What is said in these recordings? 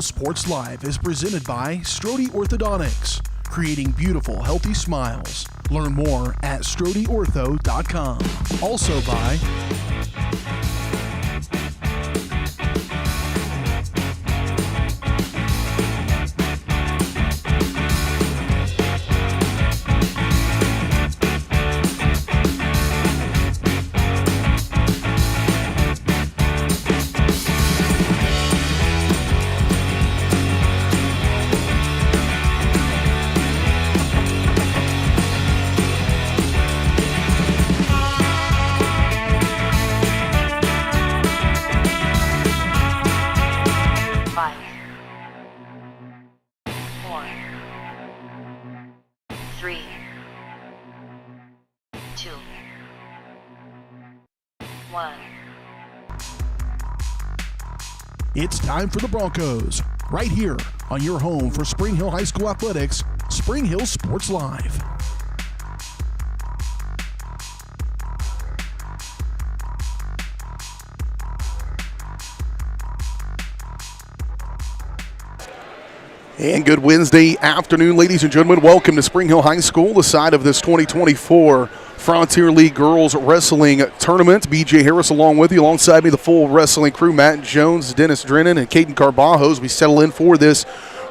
Sports Live is presented by Strode Orthodontics, creating beautiful, healthy smiles. Learn more at StrodeOrtho.com. Also by It's time for the Broncos, right here on your home for Spring Hill High School Athletics, Spring Hill Sports Live. And good Wednesday afternoon, ladies and gentlemen. Welcome to Spring Hill High School, the side of this 2024 Frontier League Girls Wrestling Tournament. BJ Harris along with you. Alongside me, the full wrestling crew, Matt Jones, Dennis Drennan, and Caden Carbajo as we settle in for this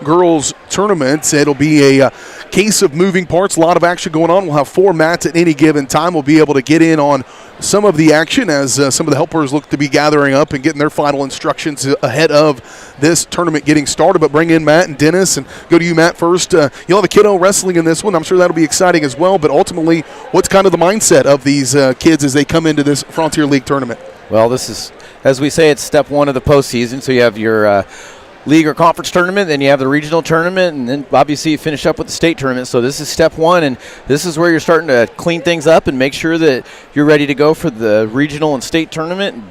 girls tournament. It'll be a case of moving parts, a lot of action going on. We'll have 4 mats at any given time. We'll be able to get in on some of the action as some of the helpers look to be gathering up and getting their final instructions ahead of this tournament getting started. But bring in Matt and Dennis, and go to you, Matt, first. You'll have a kiddo wrestling in this one. I'm sure that'll be exciting as well. But ultimately, what's kind of the mindset of these kids as they come into this Frontier League tournament? Well, this is, as we say, it's step one of the postseason. So you have your league or conference tournament, then you have the regional tournament, and then obviously you finish up with the state tournament. So this is step one, and this is where you're starting to clean things up and make sure that you're ready to go for the regional and state tournament.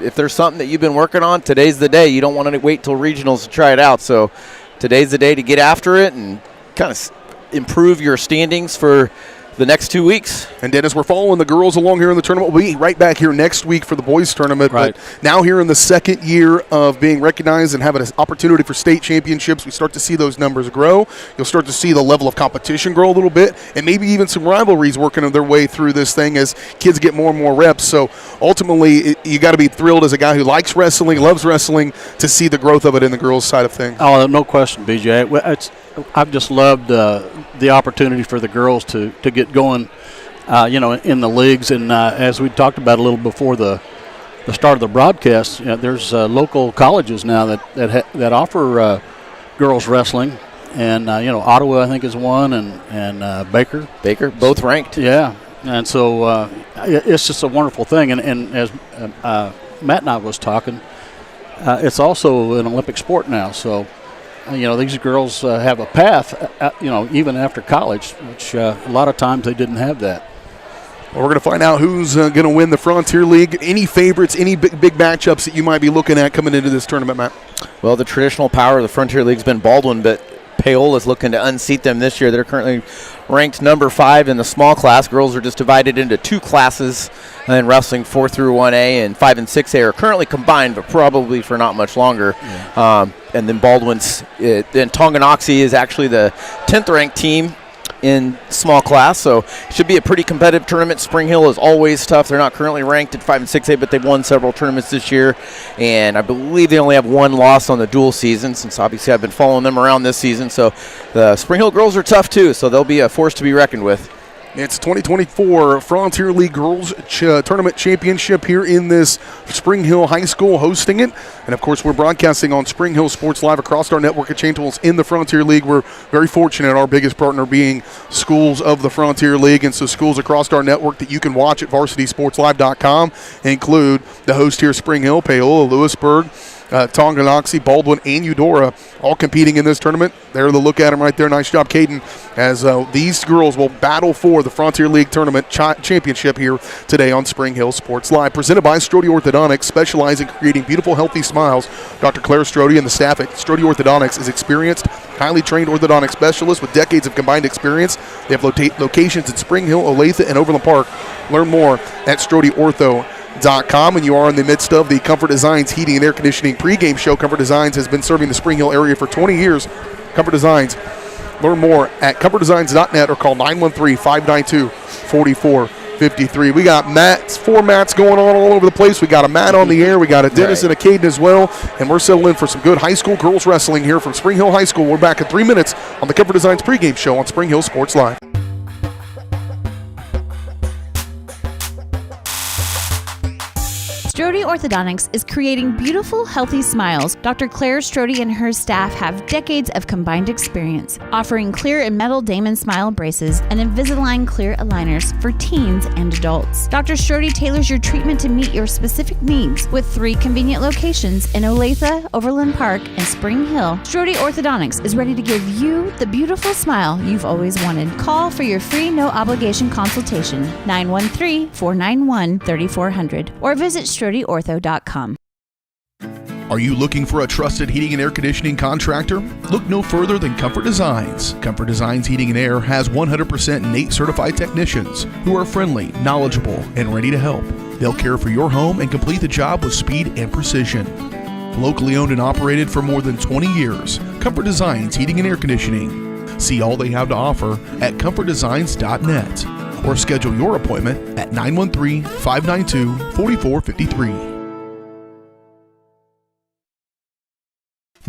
If there's something that you've been working on, today's the day. You don't want to wait till regionals to try it out. So today's the day to get after it and kind of improve your standings for the next 2 weeks. And Dennis, we're following the girls along here in the tournament. We'll be right back here next week for the boys tournament. Right. But now here in the second year of being recognized and having an opportunity for state championships, we start to see those numbers grow. You'll start to see the level of competition grow a little bit, and maybe even some rivalries working their way through this thing as kids get more and more reps. So ultimately, you got to be thrilled as a guy who likes wrestling, loves wrestling, to see the growth of it in the girls' side of things. Oh, no question, BJ. I've just loved the opportunity for the girls to get going, in the leagues. And as we talked about a little before the start of the broadcast, there's local colleges now that offer girls wrestling. And, Ottawa, I think, is one, and Baker. Baker, both ranked. Yeah. And so it's just a wonderful thing. And as Matt and I was talking, it's also an Olympic sport now. So, these girls have a path, even after college, which a lot of times they didn't have that. Well, we're going to find out who's going to win the Frontier League. Any favorites, any big matchups that you might be looking at coming into this tournament, Matt? Well, the traditional power of the Frontier League's been Baldwin, but Paola's looking to unseat them this year. They're currently ranked number 5 in the small class. Girls are just divided into 2 classes in wrestling, 4 through 1A, and 5 and 6A are currently combined, but probably for not much longer. Yeah. And then Baldwin's, then Tonganoxie is actually the 10th ranked team in small class, so it should be a pretty competitive tournament. Spring Hill is always tough. They're not currently ranked at 5 and 6A, but they've won several tournaments this year, and I believe they only have 1 loss on the dual season, since obviously I've been following them around this season. So the Spring Hill girls are tough too, so they'll be a force to be reckoned with. It's 2024 Frontier League Girls Tournament Championship here in this Spring Hill High School hosting it. And, of course, we're broadcasting on Spring Hill Sports Live across our network of channels in the Frontier League. We're very fortunate, our biggest partner being schools of the Frontier League. And so schools across our network that you can watch at varsitysportslive.com include the host here, Spring Hill, Paola, Lewisburg, Tonganoxie, Baldwin, and Eudora all competing in this tournament. There to look at them right there. Nice job, Caden, as these girls will battle for the Frontier League Tournament Championship here today on Spring Hill Sports Live. Presented by Strode Orthodontics, specializing in creating beautiful, healthy smiles. Dr. Claire Strode and the staff at Strode Orthodontics is experienced, highly trained orthodontic specialists with decades of combined experience. They have locations in Spring Hill, Olathe, and Overland Park. Learn more at StrodeOrtho.com. ComfortDesigns.com, and you are in the midst of the Comfort Designs Heating and Air Conditioning pregame show. Comfort Designs has been serving the Spring Hill area for 20 years. Comfort Designs. Learn more at ComfortDesigns.net or call 913-592-4453. We got mats, 4 mats going on all over the place. We got a mat on the air. We got a Dennis and a Caden as well. And we're settling for some good high school girls wrestling here from Spring Hill High School. We're back in 3 minutes on the Comfort Designs pregame show on Spring Hill Sports Live. Strode Orthodontics is creating beautiful, healthy smiles. Dr. Claire Strode and her staff have decades of combined experience, offering clear and metal Damon smile braces and Invisalign clear aligners for teens and adults. Dr. Strode tailors your treatment to meet your specific needs with 3 convenient locations in Olathe, Overland Park, and Spring Hill. Strode Orthodontics is ready to give you the beautiful smile you've always wanted. Call for your free no-obligation consultation, 913-491-3400, or visit StrodeOrtho.com. Are you looking for a trusted heating and air conditioning contractor? Look no further than Comfort Designs. Comfort Designs Heating and Air has 100% NATE certified technicians who are friendly, knowledgeable, and ready to help. They'll care for your home and complete the job with speed and precision. Locally owned and operated for more than 20 years, Comfort Designs Heating and Air Conditioning. See all they have to offer at ComfortDesigns.net or schedule your appointment at 913-592-4453.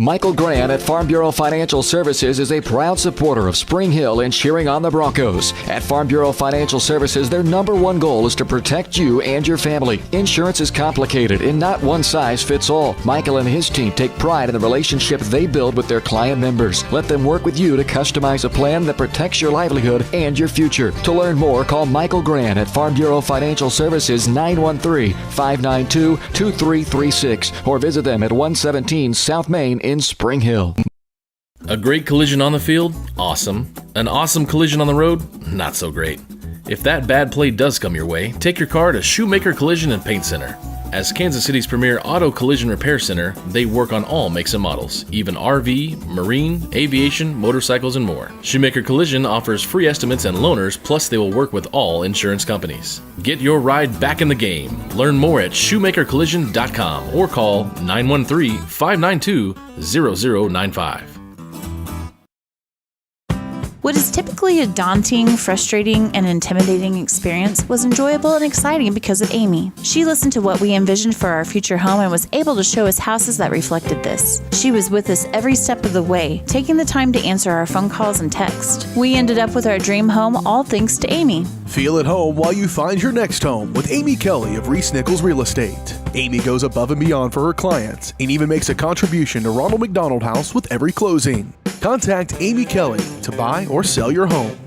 Michael Grant at Farm Bureau Financial Services is a proud supporter of Spring Hill and cheering on the Broncos. At Farm Bureau Financial Services, their number one goal is to protect you and your family. Insurance is complicated and not one size fits all. Michael and his team take pride in the relationship they build with their client members. Let them work with you to customize a plan that protects your livelihood and your future. To learn more, call Michael Grant at Farm Bureau Financial Services 913-592-2336 or visit them at 117 South Main in Spring Hill. A great collision on the field? Awesome. An awesome collision on the road? Not so great. If that bad play does come your way, take your car to Shoemaker Collision and Paint Center. As Kansas City's premier auto collision repair center, they work on all makes and models, even RV, marine, aviation, motorcycles, and more. Shoemaker Collision offers free estimates and loaners, plus they will work with all insurance companies. Get your ride back in the game. Learn more at shoemakercollision.com or call 913-592-0095. What is typically a daunting, frustrating, and intimidating experience was enjoyable and exciting because of Amy. She listened to what we envisioned for our future home and was able to show us houses that reflected this. She was with us every step of the way, taking the time to answer our phone calls and text. We ended up with our dream home, all thanks to Amy. Feel at home while you find your next home with Amy Kelly of Reese Nichols Real Estate. Amy goes above and beyond for her clients and even makes a contribution to Ronald McDonald House with every closing. Contact Amy Kelly to buy or sell your home.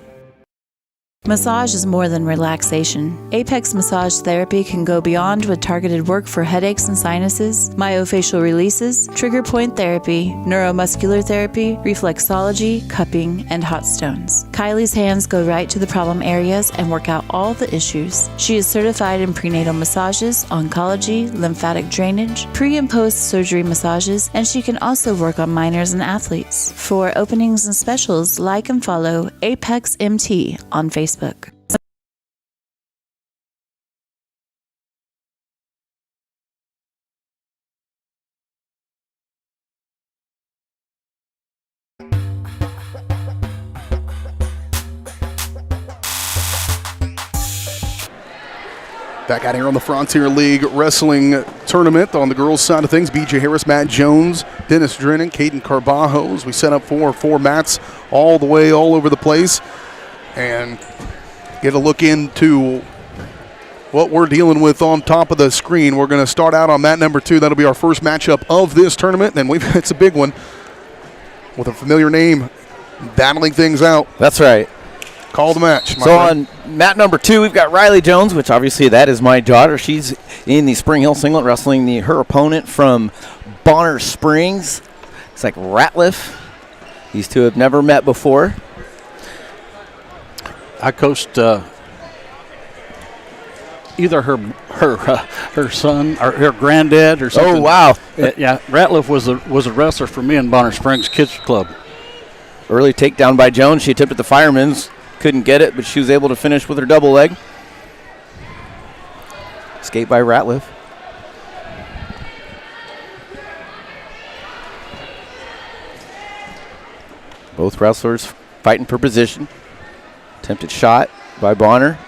Massage is more than relaxation. Apex Massage Therapy can go beyond with targeted work for headaches and sinuses, myofascial releases, trigger point therapy, neuromuscular therapy, reflexology, cupping, and hot stones. Kylie's hands go right to the problem areas and work out all the issues. She is certified in prenatal massages, oncology, lymphatic drainage, pre- and post-surgery massages, and she can also work on minors and athletes. For openings and specials, like and follow Apex MT on Facebook. Back out here on the Frontier League Wrestling Tournament on the girls' side of things. BJ Harris, Matt Jones, Dennis Drennan, Caden Carbajo. As we set up four mats all the way all over the place. And get a look into what we're dealing with on top of the screen. We're going to start out on mat number 2. That'll be our first matchup of this tournament. And it's a big one with a familiar name battling things out. That's right. Call the match. So on mat number 2, we've got Riley Jones, which obviously that is my daughter. She's in the Spring Hill singlet wrestling her opponent from Bonner Springs. It's like Ratliff. These two have never met before. I coached either her son or her granddad or something. Oh, wow. Yeah, Ratliff was a wrestler for me in Bonner Springs Kids Club. Early takedown by Jones. She attempted the fireman's. Couldn't get it, but she was able to finish with her double leg. Escape by Ratliff. Both wrestlers fighting for position. Attempted shot by Bonner.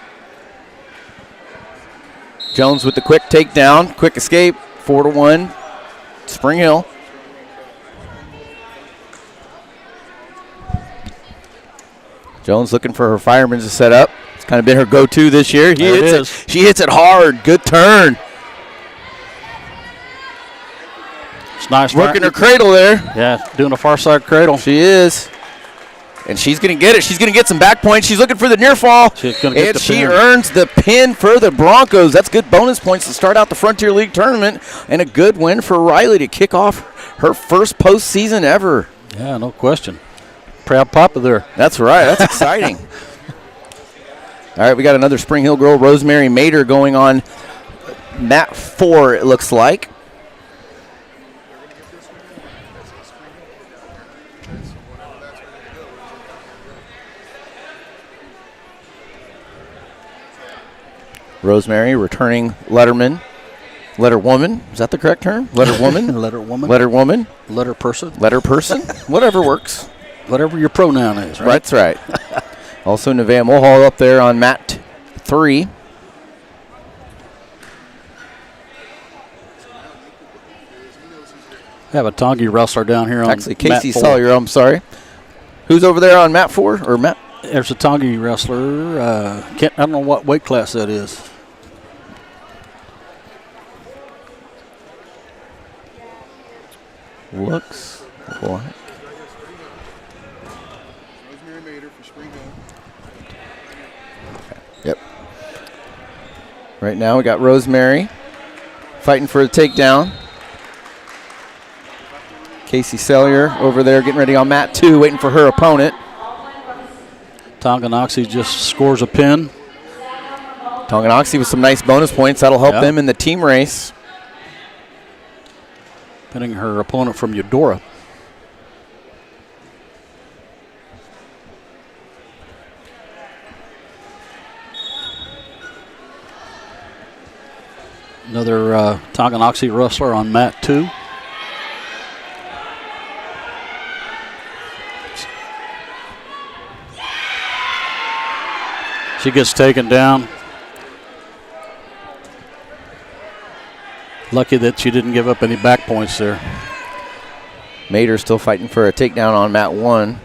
Jones with the quick takedown, quick escape, 4-1, Spring Hill. Jones looking for her fireman to set up. It's kind of been her go-to this year. She hits it hard. Good turn. It's nice. Working her cradle there. Yeah, doing a far side cradle. She is. And she's going to get it. She's going to get some back points. She's looking for the near fall. And she earns the pin for the Broncos. That's good bonus points to start out the Frontier League tournament. And a good win for Riley to kick off her first postseason ever. Yeah, no question. Proud papa there. That's right. That's exciting. All right, we got another Spring Hill girl, Rosemary Mader, going on mat 4, it looks like. Rosemary returning Letterwoman. Is that the correct term? Letterwoman? Letterwoman. Letterperson. Whatever works. Whatever your pronoun is, right? That's right. Also Nevaeh Mulhall up there on mat 3. I have a Tongi wrestler down here on Actually, Casey mat 4. Sawyer, I'm sorry. Who's over there on mat 4? Or mat? There's a Tongi wrestler. I don't know what weight class that is. Looks like. Yep. Right now we got Rosemary fighting for a takedown. Casey Sellier over there getting ready on mat 2, waiting for her opponent. Tonganoxie just scores a pin. Tonganoxie with some nice bonus points. That'll help them in the team race. Pinning her opponent from Eudora. Another Tonganoxie wrestler on mat 2. She gets taken down. Lucky that she didn't give up any back points there. Mader still fighting for a takedown on mat 1.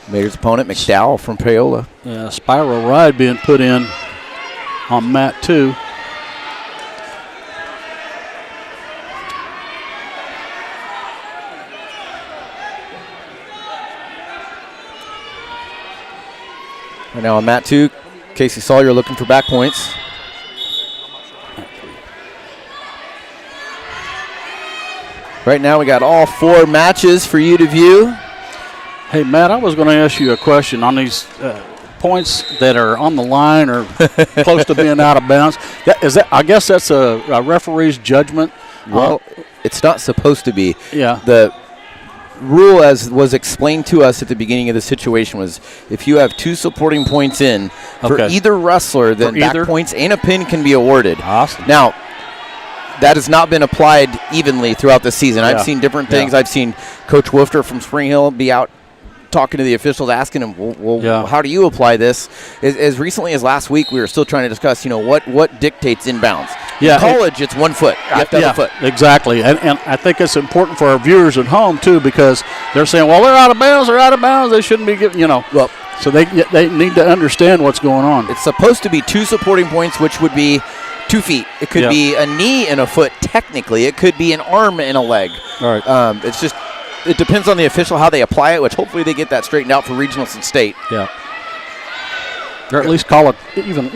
Mader's opponent, McDowell from Paola. Yeah, spiral ride being put in on mat 2. Right now on mat 2, Casey Sawyer looking for back points. Right now we got all 4 matches for you to view. Hey, Matt, I was going to ask you a question on these points that are on the line or close to being out of bounds. I guess that's a referee's judgment. Well, it's not supposed to be. Yeah. The rule, as was explained to us at the beginning of the situation, was if you have 2 supporting points in for either wrestler, then back points and a pin can be awarded. Awesome. Now, that has not been applied evenly throughout the season. I've seen different things. I've seen Coach Woofter from Spring Hill be out talking to the officials, asking them, well, how do you apply this? As recently as last week, we were still trying to discuss, what dictates inbounds. Yeah, in college, it's 1 foot. You have to have a foot. Exactly. And I think it's important for our viewers at home, too, because they're saying, well, they're out of bounds. They shouldn't be getting, Well, so they need to understand what's going on. It's supposed to be 2 supporting points, which would be 2 feet. It could be a knee and a foot, technically. It could be an arm and a leg. All right. It's just, it depends on the official how they apply it, which hopefully they get that straightened out for regionals and state. Yeah. Or at least call it even,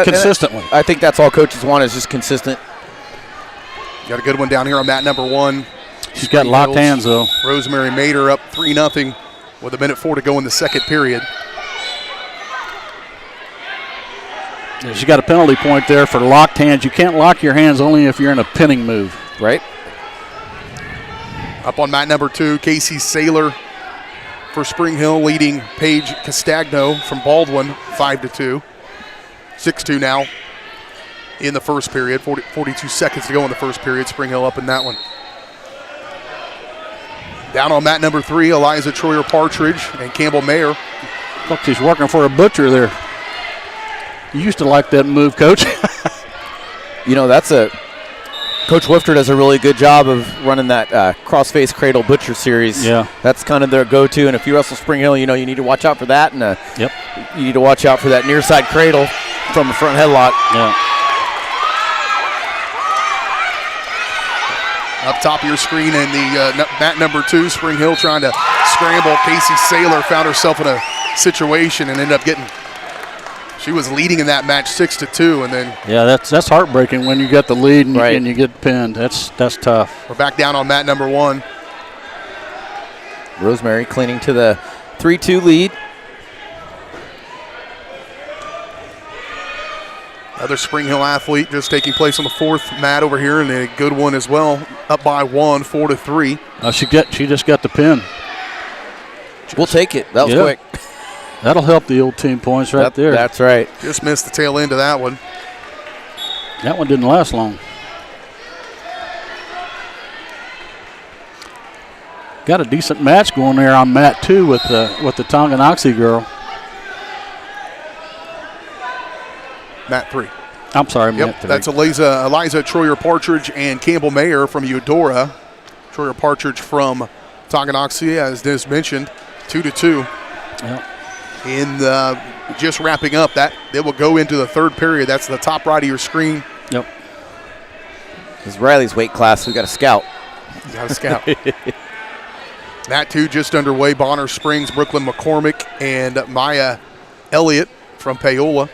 consistently. I think that's all coaches want is just consistent. Got a good one down here on mat number 1. She's got locked hands, though. Rosemary Mader up 3-0 with 1:04 to go in the second period. Yeah, she got a penalty point there for locked hands. You can't lock your hands only if you're in a pinning move. Right. Up on mat number 2, Casey Saylor for Spring Hill, leading Paige Castagno from Baldwin 5-2. 6-2 now in the first period. 42 seconds to go in the first period. Spring Hill up in that one. Down on mat number 3, Eliza Troyer Partridge and Campbell Mayer. Look, she's working for a butcher there. You used to like that move, Coach. You know, Coach Wifter does a really good job of running that crossface cradle butcher series. Yeah. That's kind of their go-to. And if you wrestle Spring Hill, you know you need to watch out for that. And you need to watch out for that near side cradle from the front headlock. Yeah. Up top of your screen in the mat number 2, Spring Hill trying to scramble. Casey Saylor found herself in a situation and ended up getting. She was leading in that match 6-2, and then. Yeah, that's heartbreaking when you get the lead and you get pinned. That's tough. We're back down on mat number 1. Rosemary clinging to the 3-2 lead. Another Spring Hill athlete just taking place on the 4th mat over here, and a good one as well. Up by 1, 4-3. She just got the pin. We'll take it. That was quick. That'll help the old team points there. That's right. Just missed the tail end of that one. That one didn't last long. Got a decent match going there on mat 2 with the Tonganoxie girl. Mat 3. I'm sorry, yep, mat 3. That's Eliza Troyer Partridge and Campbell Mayer from Eudora. Troyer Partridge from Tonganoxie, as Diz mentioned, 2-2. Yep. In just wrapping up, that they will go into the 3rd period. That's the top right of your screen. Yep. This is Riley's weight class. We got a scout. You got a scout. Mat 2 just underway. Bonner Springs, Brooklyn McCormick, and Maya Elliott from Paola.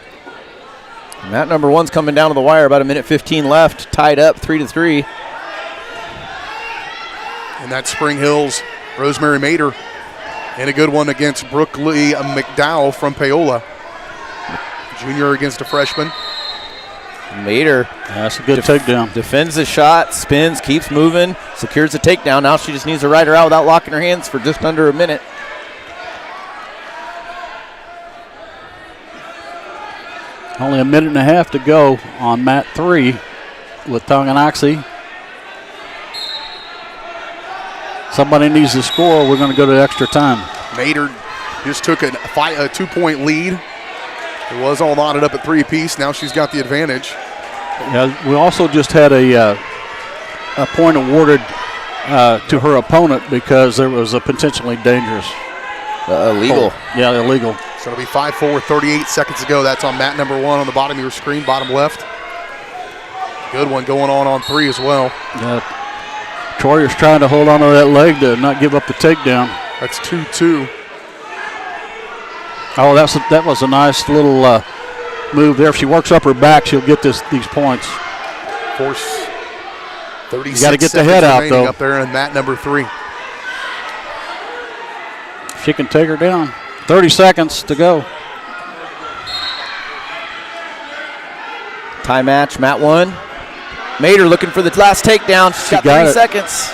Mat number 1's coming down to the wire. About a minute 15 left. Tied up 3-3. And that's Spring Hill's Rosemary Mater. And a good one against Brooke Lee McDowell from Paola. Junior against a freshman. Mater. That's a good takedown. Defends the shot, spins, keeps moving, secures the takedown. Now she just needs to ride her out without locking her hands for just under a minute. Only a minute and a half to go on mat 3 with Tonganoxie. Somebody needs to score. We're going to go to extra time. Mater just took a 2-point lead. It was all knotted up at 3 apiece. Now she's got the advantage. Yeah, we also just had a point awarded to her opponent because there was a potentially dangerous. Illegal. Yeah, illegal. So it'll be 5-4, 38 seconds to go. That's on mat number 1 on the bottom of your screen, bottom left. Good one going on 3 as well. Yeah. Troyer's trying to hold on to that leg to not give up the takedown. That's 2-2. Oh, that was a nice little move there. If she works up her back, she'll get these points. Force 36 you got to get the head out, though. Up there in mat number 3. She can take her down. 30 seconds to go. Tie match, mat 1. Mater looking for the last takedown. She's got 30 seconds.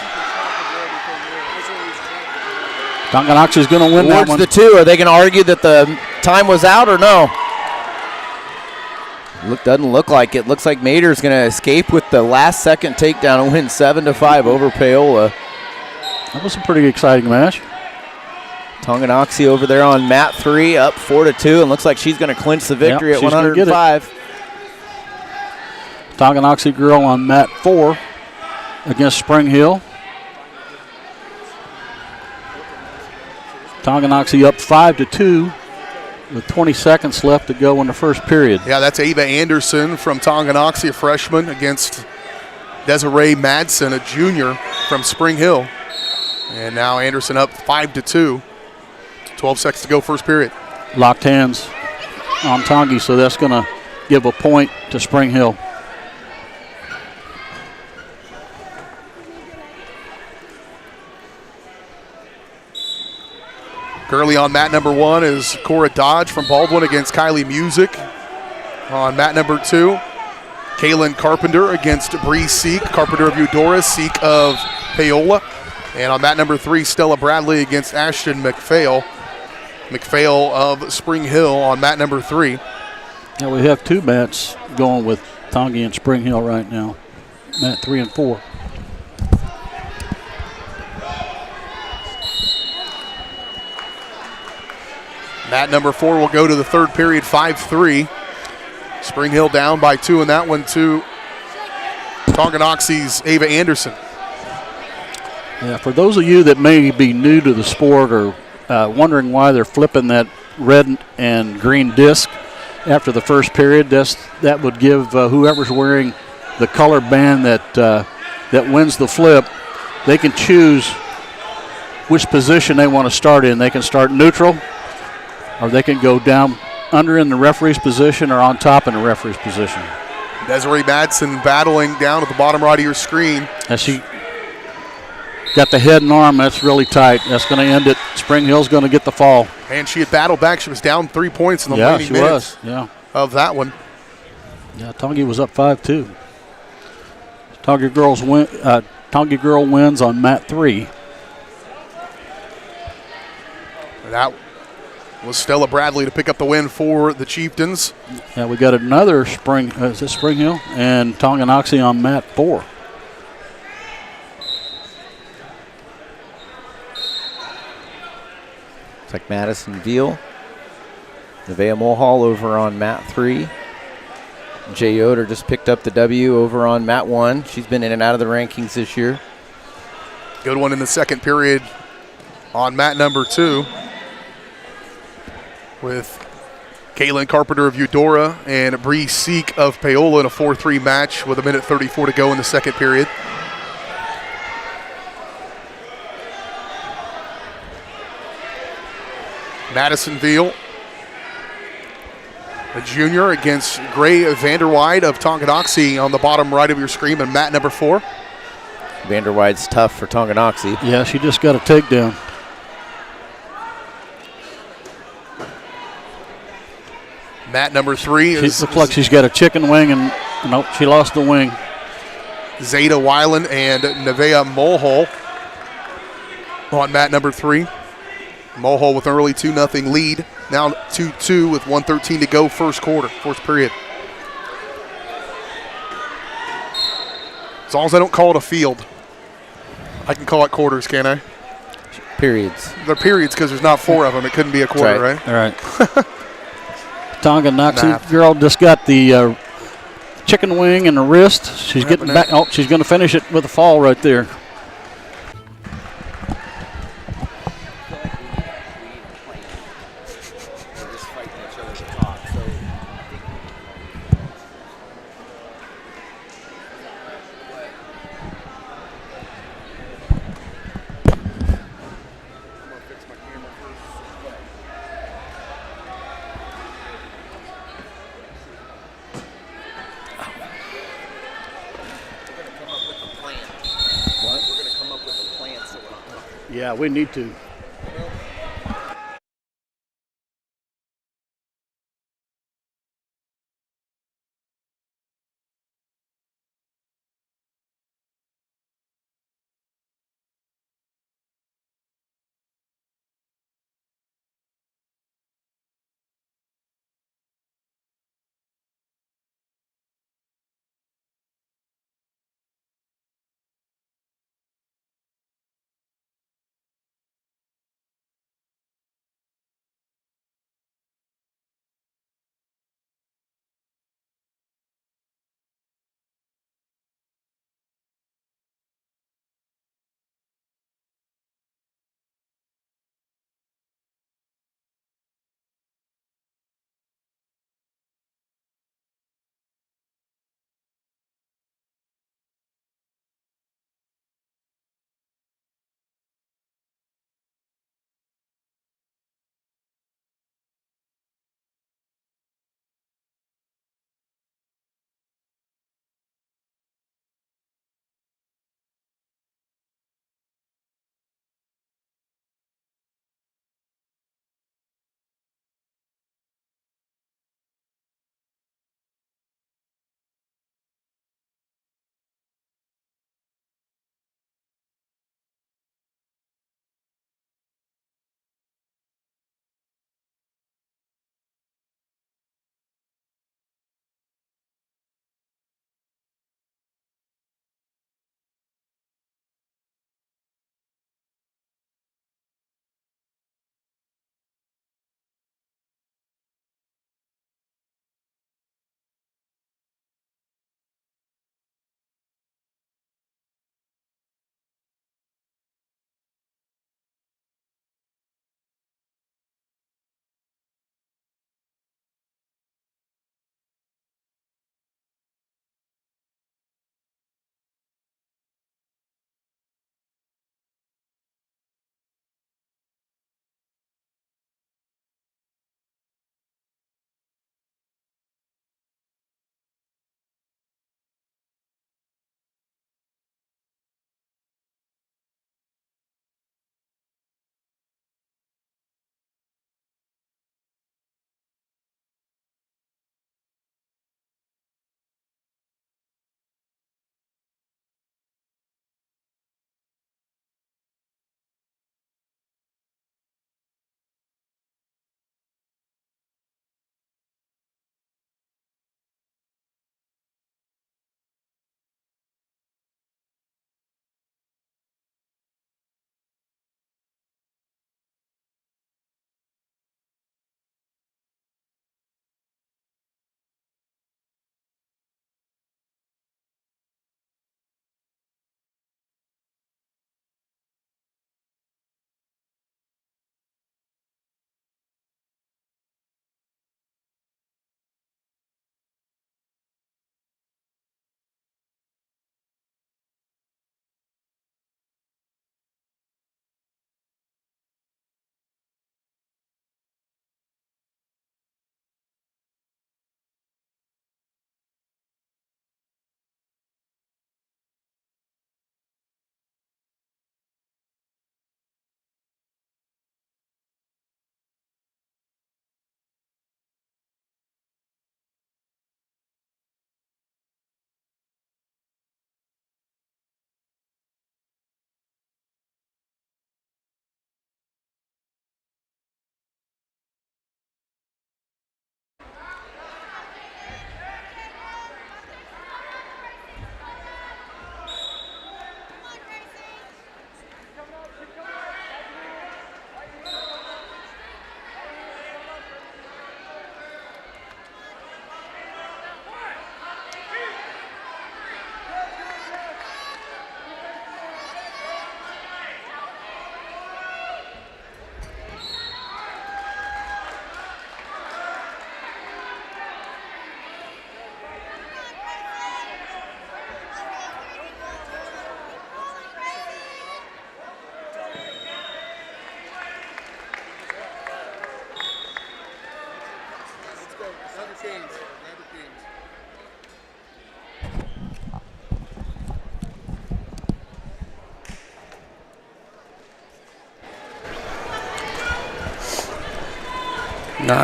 Tonganoxie's going to win that one. Towards the 2. Are they going to argue that the time was out or no? Doesn't look like it. Looks like Mater's going to escape with the last second takedown and win 7-5 over Paola. That was a pretty exciting match. Tonganoxie over there on mat 3, up 4-2, and looks like she's going to clinch the victory at 105. Tonganoxie girl on mat 4 against Spring Hill. Tonganoxie up 5-2 with 20 seconds left to go in the first period. Yeah, that's Ava Anderson from Tonganoxie, a freshman, against Desiree Madsen, a junior from Spring Hill. And now Anderson up 5-2. 12 seconds to go, first period. Locked hands on Tongi, so that's going to give a point to Spring Hill. Currently on mat number 1 is Cora Dodge from Baldwin against Kylie Music. On mat number 2, Kaylin Carpenter against Bree Seek. Carpenter of Eudora, Seek of Paola. And on mat number 3, Stella Bradley against Ashton McPhail. McPhail of Spring Hill on mat number 3. Now we have 2 mats going with Tongi and Spring Hill right now, mat 3 and 4. Mat number 4 will go to the third period, 5-3. Spring Hill down by 2 in that one to Tonganoxie's Ava Anderson. Yeah, for those of you that may be new to the sport or wondering why they're flipping that red and green disc after the first period, that would give whoever's wearing the color band that wins the flip, they can choose which position they want to start in. They can start neutral, or they can go down under in the referee's position or on top in the referee's position. Desiree Madsen battling down at the bottom right of your screen. As she got the head and arm, that's really tight. That's going to end it. Spring Hill's going to get the fall. And she had battled back. She was down 3 points in the waning minutes of that one. Yeah, Tongi was up 5-2. Tongi girl wins on mat 3. That was Stella Bradley to pick up the win for the Chieftains. Yeah, we got another is this Spring Hill? And Tonganoxie on mat 4. It's like Madison Veal. Nevaeh Mulhall over on mat 3. Jay Yoder just picked up the W over on mat 1. She's been in and out of the rankings this year. Good one in the second period on mat number 2 with Caitlin Carpenter of Eudora and Bree Seek of Paola in a 4-3 match with 1:34 to go in the second period. Madison Veal, a junior, against Gray Vanderweide of Tonganoxie on the bottom right of your screen and mat number 4. Vanderweide's tough for Tonganoxie. Yeah, she just got a takedown. Mat number 3 She looks like she's got a chicken wing, and nope, she lost the wing. Zeta Weiland and Nevaeh Mulhall on mat number 3. Mulhall with an early 2-0 lead. Now 2-2 with 1:13 to go, first period. As long as I don't call it a field, I can call it quarters, can't I? Periods. They're periods because there's not 4 of them. It couldn't be a quarter, right? All right. Tonganoxie girl just got the chicken wing in the wrist. She's getting back. Oh, she's going to finish it with a fall right there. Yeah, we need to.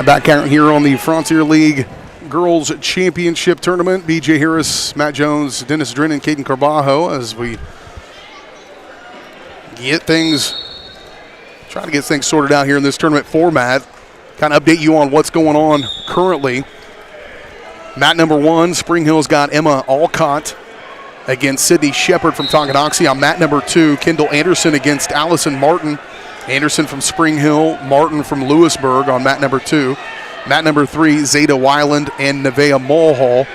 Back out here on the Frontier League Girls Championship Tournament. BJ Harris, Matt Jones, Dennis Drennan, Caden Carbajo as we try to get things sorted out here in this tournament format. Kind of update you on what's going on currently. Mat number 1, Spring Hill's got Emma Alcott against Sydney Shepard from Tonganoxie. On mat number 2, Kendall Anderson against Allison Martin. Anderson from Spring Hill, Martin from Lewisburg on mat number 2. Mat number 3, Zeta Weiland and Nevaeh Mulhall.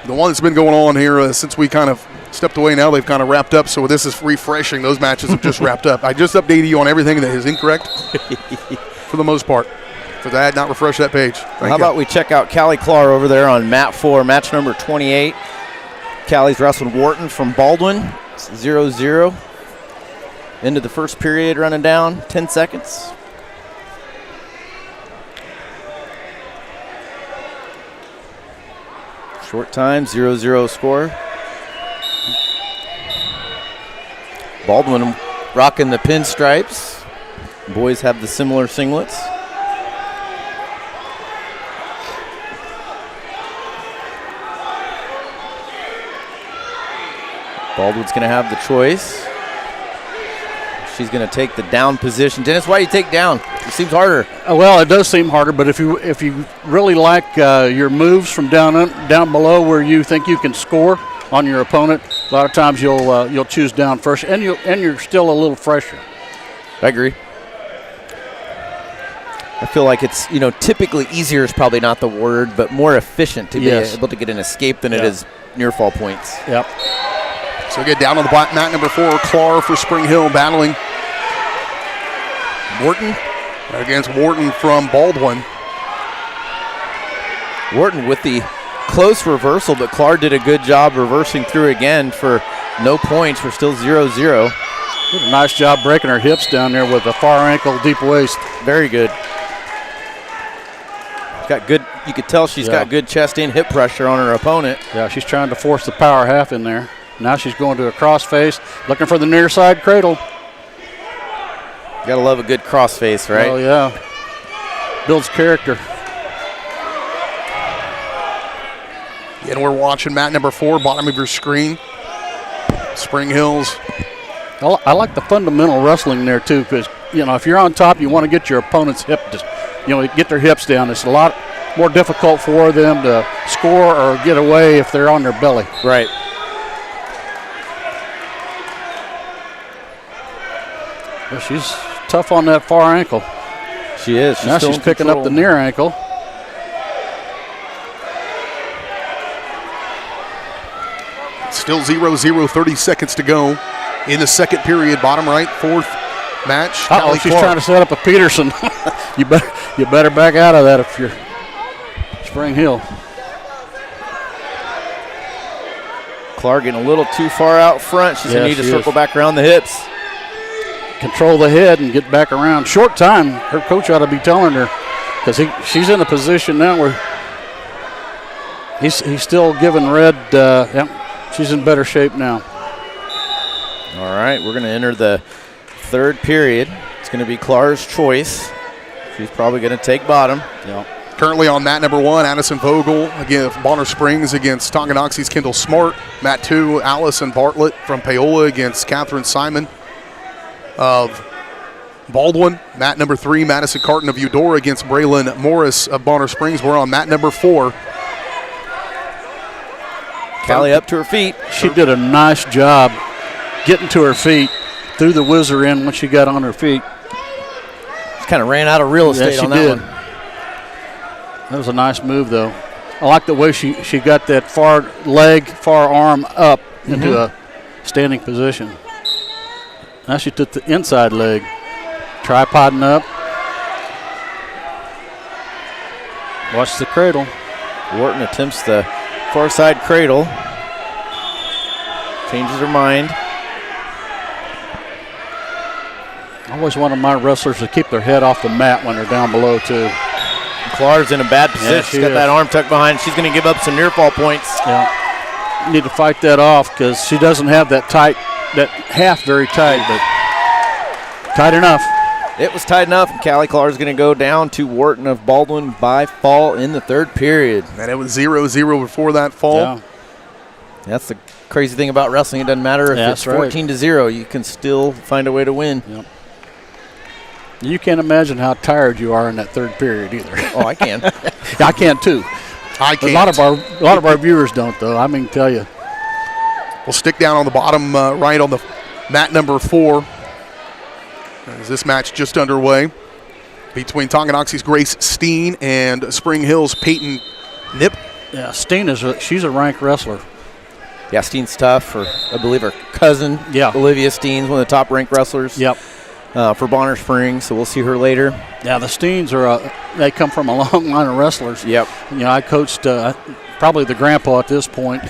The one that's been going on here since we kind of stepped away, now they've kind of wrapped up, so this is refreshing. Those matches have just wrapped up. I just updated you on everything that is incorrect for the most part, because I had not refreshed that page. How about we check out Callie Clark over there on mat 4, match number 28. Callie's wrestling Wharton from Baldwin. It's 0-0. Into the first period, running down 10 seconds. Short time, 0-0 score. Baldwin rocking the pinstripes. Boys have the similar singlets. Baldwin's going to have the choice. She's going to take the down position. Dennis, why do you take down? It seems harder. Well, it does seem harder, but if you really like your moves from down below where you think you can score on your opponent, a lot of times you'll choose down first, and you're still a little fresher. I agree. I feel like it's, typically easier is probably not the word, but more efficient to be able to get an escape than it is near fall points. Yep. So get down on the mat number 4, Clark for Spring Hill battling Wharton against Wharton from Baldwin. Wharton with the close reversal, but Clark did a good job reversing through again for no points. We're still 0-0. Did a nice job breaking her hips down there with a far ankle, deep waist. Very good. Got good. You could tell she's got good chest and hip pressure on her opponent. Yeah, she's trying to force the power half in there. Now she's going to a crossface, looking for the near side cradle. You gotta love a good crossface, right? Oh yeah, builds character. And we're watching mat number 4, bottom of your screen. Spring Hills. I like the fundamental wrestling there too, because if you're on top, you want to get your opponent's hip, get their hips down. It's a lot more difficult for them to score or get away if they're on their belly. Right. Well, she's tough on that far ankle. She is. Now she's picking up the near ankle. Still 0-0, 30 seconds to go in the second period. Bottom right, 4th match. She's trying to set up a Peterson. you better back out of that if you're Spring Hill. Clark getting a little too far out front. She's going to need to circle back around the hips. Control the head and get back around. Short time. Her coach ought to be telling her, because she's in a position now where he's still giving red. She's in better shape now. All right, we're going to enter the third period. It's going to be Clark's choice. She's probably going to take bottom. Yep. Currently on mat number 1, Addison Vogel against Bonner Springs against Tonganoxie's Kendall Smart. Mat 2, Allison Bartlett from Paola against Catherine Simon of Baldwin. Mat number 3, Madison Carton of Eudora against Braylon Morris of Bonner Springs. We're on mat number 4. Callie up to her feet. She did a nice job getting to her feet, threw the whizzer in when she got on her feet. She kind of ran out of real estate on that one. That was a nice move, though. I like the way she got that far arm up into a standing position. Now she took the inside leg, tripoding up. Watch the cradle. Wharton attempts the far side cradle. Changes her mind. I always wanted my wrestlers to keep their head off the mat when they're down below, too. Clark's in a bad position. Yeah, She's got that arm tucked behind. She's going to give up some near fall points. Yeah. Need to fight that off because she doesn't have that half very tight, but tight enough. It was tight enough, and Callie Clark's going to go down to Wharton of Baldwin by fall in the third period. And it was 0-0 before that fall. Yeah. That's the crazy thing about wrestling. It doesn't matter if it's 14-0. You can still find a way to win. Yep. You can't imagine how tired you are in that third period either. Oh, I can. I can too. I can't. A lot of our viewers don't, though. I mean, tell you. We'll stick down on the bottom right on the mat number 4. As this match just underway between Tonganoxie's Grace Steen and Spring Hill's Peyton Nip. Yeah, Steen she's a ranked wrestler. Yeah, Steen's tough. I believe her cousin, Olivia Steen's one of the top ranked wrestlers. Yep. For Bonner Springs, so we'll see her later. Yeah, the Steens they come from a long line of wrestlers. Yep. You know, I coached probably the grandpa at this point,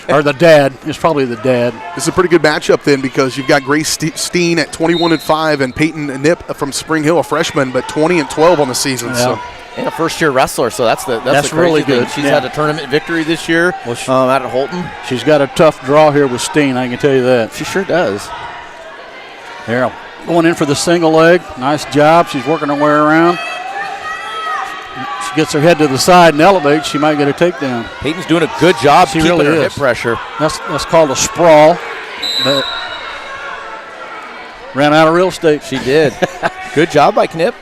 or the dad. It's probably the dad. This is a pretty good matchup then because you've got Grace Steen at 21-5 and Peyton Nip from Spring Hill, a freshman, but 20-12 on the season. Yeah. So. And a first-year wrestler, so that's the really thing. good. She's had a tournament victory this year out at Holton. She's got a tough draw here with Steen, I can tell you that. She sure does. Here, going in for the single leg. Nice job. She's working her way around. She gets her head to the side and elevates. She might get a takedown. Peyton's doing a good job keeping really her is. hip pressure. That's called a sprawl. But ran out of real estate. She did. Good job by Knip.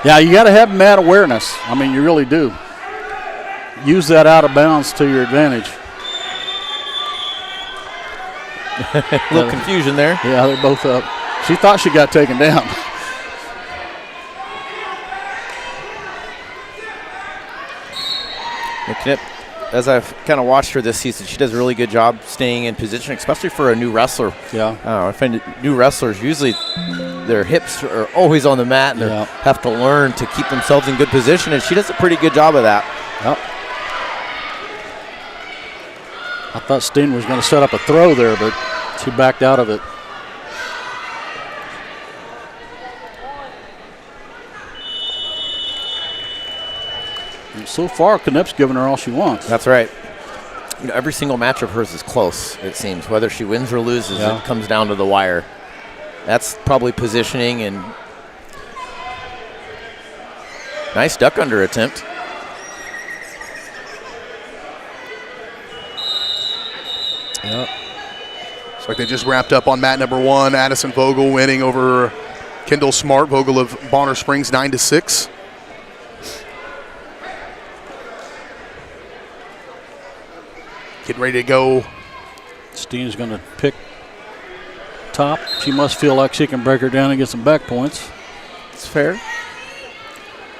Yeah, you got to have mat awareness. I mean, you really do. Use that out of bounds to your advantage. A little confusion there. Yeah, they're both up. She thought she got taken down. Knip, as I've kind of watched her this season, she does a really good job staying in position, especially for a new wrestler. Yeah. I find new wrestlers, usually their hips are always on the mat and they have to learn to keep themselves in good position, and she does a pretty good job of that. Yep. I thought Steen was going to set up a throw there, but she backed out of it. And so far, Knip's giving her all she wants. That's right. You know, every single match of hers is close, it seems. Whether she wins or loses, it comes down to the wire. That's probably positioning and nice duck under attempt. Yep. Looks like they just wrapped up on mat number 1. Addison Vogel winning over Kendall Smart. Vogel of Bonner Springs 9-6. Getting ready to go. Steen's going to pick top. She must feel like she can break her down and get some back points. It's fair.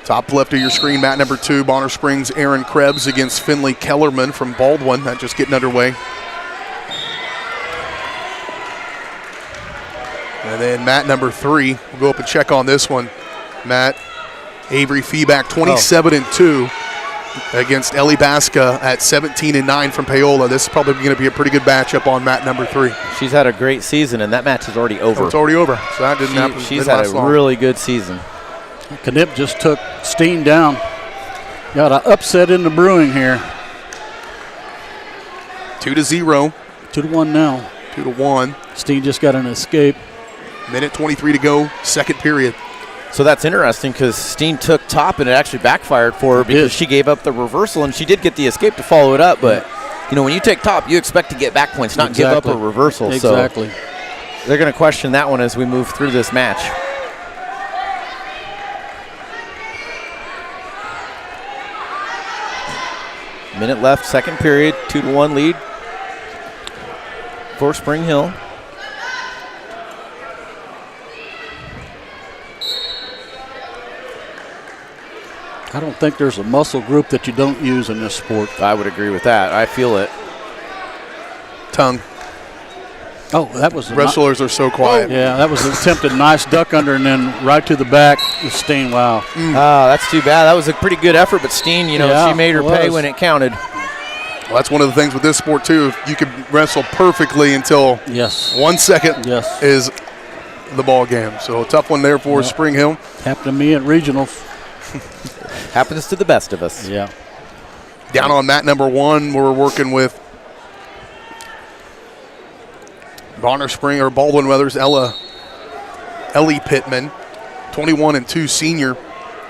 Top left of your screen, mat number 2, Bonner Springs, Aaron Krebs against Finley Kellerman from Baldwin. That just getting underway. And then mat number 3, we'll go up and check on this one. Matt Avery Feeback, 27-2 against Ellie Basca at 17-9 from Paola. This is probably going to be a pretty good matchup on mat number 3. She's had a great season, and that match is already over. Oh, it's already over, so that didn't happen. She's had a really good season. Knip just took Steen down. Got an upset in the brewing here. 2-0. 2-1 now. 2-1. Steen just got an escape. Minute 23 to go, second period. So that's interesting because Steen took top and it actually backfired for her because she gave up the reversal and she did get the escape to follow it up. But, you know, when you take top, you expect to get back points, not give up a reversal. Exactly. So they're going to question that one as we move through this match. Minute left, second period, 2-1 lead for Spring Hill. I don't think there's a muscle group that you don't use in this sport. I would agree with that. I feel it. Tongue. Oh, that was wrestlers are so quiet. Yeah, that was an attempted nice duck under and then right to the back with Steen. Wow. That's too bad. That was a pretty good effort, but Steen, you know, she made her pay when it counted. Well, that's one of the things with this sport too. You can wrestle perfectly until 1 second is the ball game. So a tough one there for Spring Hill. Happened to me at regionals. Happens to the best of us. Yeah. Down on mat number 1, we're working with Baldwin Weathers, Ellie Pittman, 21-2 senior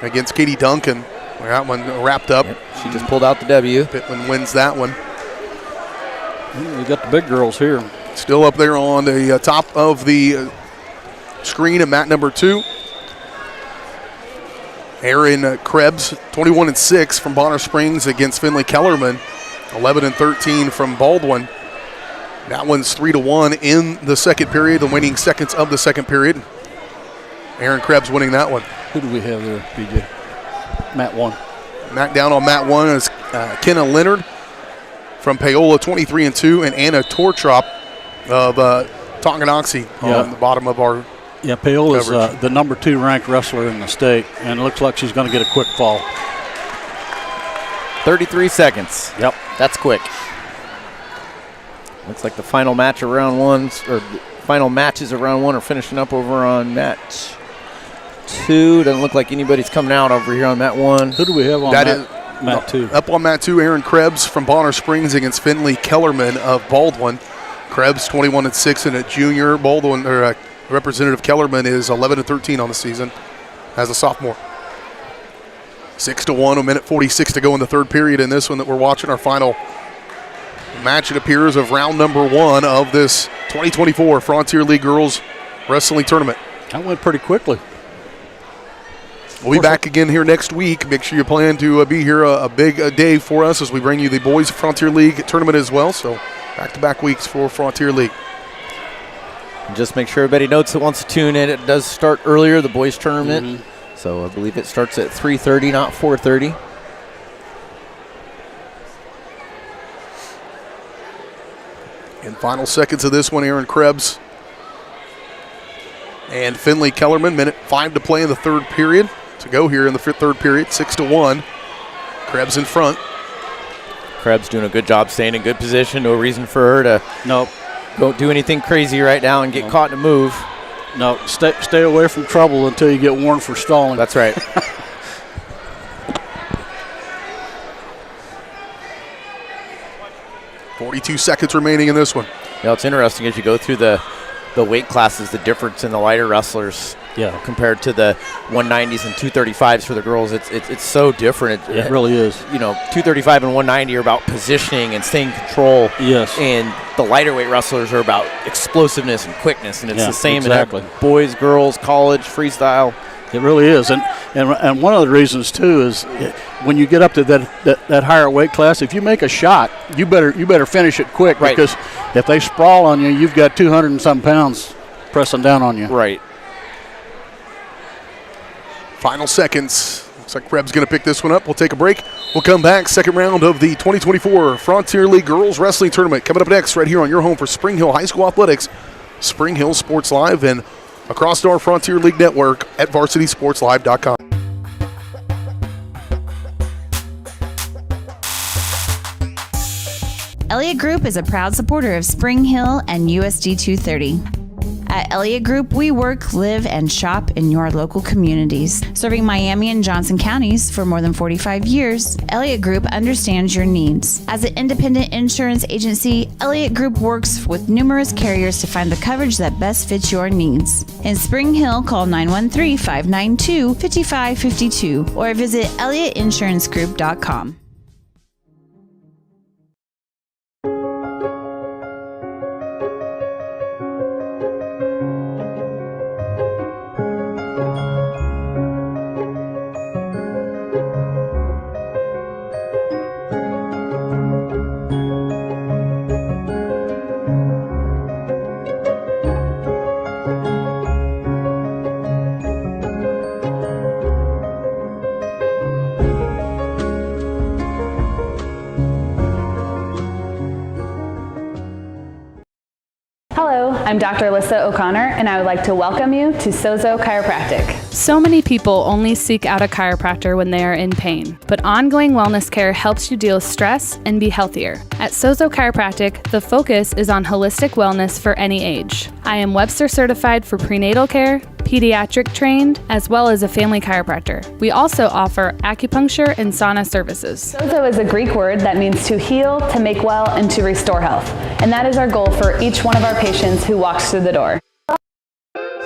against Katie Duncan. That one wrapped up. Yep. She just pulled out the W. Pittman wins that one. You got the big girls here. Still up there on the top of the screen at mat number 2. Erin Krebs, 21-6 from Bonner Springs against Finley Kellerman, 11-13 from Baldwin. That one's 3-1 in the second period, the waning seconds of the second period. Erin Krebs winning that one. Who do we have there, BJ? Mat 1. Down on mat 1 is Kenna Leonard from Paola, 23-2, and Anna Tortrop of Tonganoxie on the bottom of our Yeah, Paola's coverage. the number 2 ranked wrestler in the state, and it looks like she's going to get a quick fall. 33 seconds. Yep. That's quick. Looks like the final match of round 1, or final matches of round 1 are finishing up over on mat 2. Doesn't look like anybody's coming out over here on mat 1. Who do we have on mat 2? Up on mat 2, Erin Krebs from Bonner Springs against Finley Kellerman of Baldwin. Krebs 21-6 and a junior. Baldwin, or Representative Kellerman, is 11-13 on the season as a sophomore. 6-1, a minute 46 to go in the third period in this one that we're watching. Our final match, it appears, of round number 1 of this 2024 Frontier League Girls Wrestling Tournament. That went pretty quickly. We'll be back again here next week. Make sure you plan to be here a big day for us as we bring you the Boys Frontier League Tournament as well. So back-to-back weeks for Frontier League. Just make sure everybody notes that wants to tune in. It does start earlier, the boys tournament. So I believe it starts at 3:30, not 4:30. In final seconds of this one, Erin Krebs and Finley Kellerman. Minute 5 to play in the third period. To go here in the third period, 6-1. Krebs in front. Krebs doing a good job staying in good position. No reason for her to go do anything crazy right now and get caught in a move. No, stay away from trouble until you get warned for stalling. That's right. 42 seconds remaining in this one. You know, it's interesting as you go through the weight classes, the difference in the lighter wrestlers compared to the 190s and 235s for the girls. It's so different. It really is. You know, 235 and 190 are about positioning and staying in control. Yes. And the lighter weight wrestlers are about explosiveness and quickness. And it's the same exactly. in boys, girls, college, freestyle. It really is, and one of the reasons too is when you get up to that higher weight class, if you make a shot, you better finish it quick, right. Because if they sprawl on you, you've got 200 and some pounds pressing down on you. Right. Final seconds. Looks like Krebs going to pick this one up. We'll take a break. We'll come back. Second round of the 2024 Frontier League Girls Wrestling Tournament coming up next right here on your home for Spring Hill High School Athletics, Spring Hill Sports Live, and across our Frontier League network at varsitysportslive.com. Elliott Group is a proud supporter of Spring Hill and USD 230. At Elliott Group, we work, live, and shop in your local communities. Serving Miami and Johnson counties for more than 45 years, Elliott Group understands your needs. As an independent insurance agency, Elliott Group works with numerous carriers to find the coverage that best fits your needs. In Spring Hill, call 913-592-5552 or visit ElliottInsuranceGroup.com. I'm Dr. Alyssa O'Connor, and I would like to welcome you to Sozo Chiropractic. So many people only seek out a chiropractor when they are in pain, but ongoing wellness care helps you deal with stress and be healthier. At Sozo Chiropractic, the focus is on holistic wellness for any age. I am Webster certified for prenatal care, pediatric trained, as well as a family chiropractor. We also offer acupuncture and sauna services. Sozo is a Greek word that means to heal, to make well, and to restore health. And that is our goal for each one of our patients who walks through the door.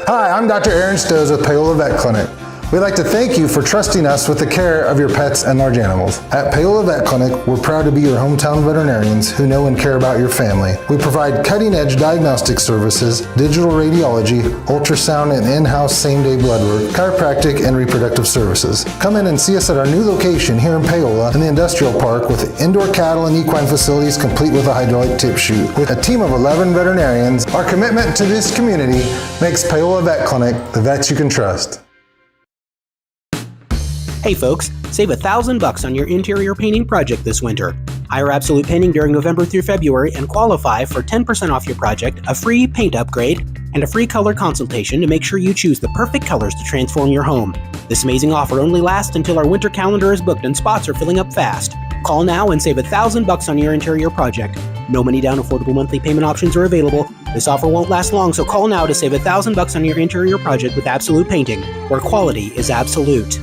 Hi, I'm Dr. Aaron Stoes with Paola Vet Clinic. We'd like to thank you for trusting us with the care of your pets and large animals. At Paola Vet Clinic, we're proud to be your hometown veterinarians who know and care about your family. We provide cutting-edge diagnostic services, digital radiology, ultrasound, and in-house same-day blood work, chiropractic, and reproductive services. Come in and see us at our new location here in Paola in the Industrial Park with indoor cattle and equine facilities complete with a hydraulic tip chute. With a team of 11 veterinarians, our commitment to this community makes Paola Vet Clinic the vets you can trust. Hey folks, save $1,000 on your interior painting project this winter. Hire Absolute Painting during November through February and qualify for 10% off your project, a free paint upgrade, and a free color consultation to make sure you choose the perfect colors to transform your home. This amazing offer only lasts until our winter calendar is booked and spots are filling up fast. Call now and save $1,000 on your interior project. No money down, affordable monthly payment options are available. This offer won't last long, so call now to save $1,000 on your interior project with Absolute Painting, where quality is absolute.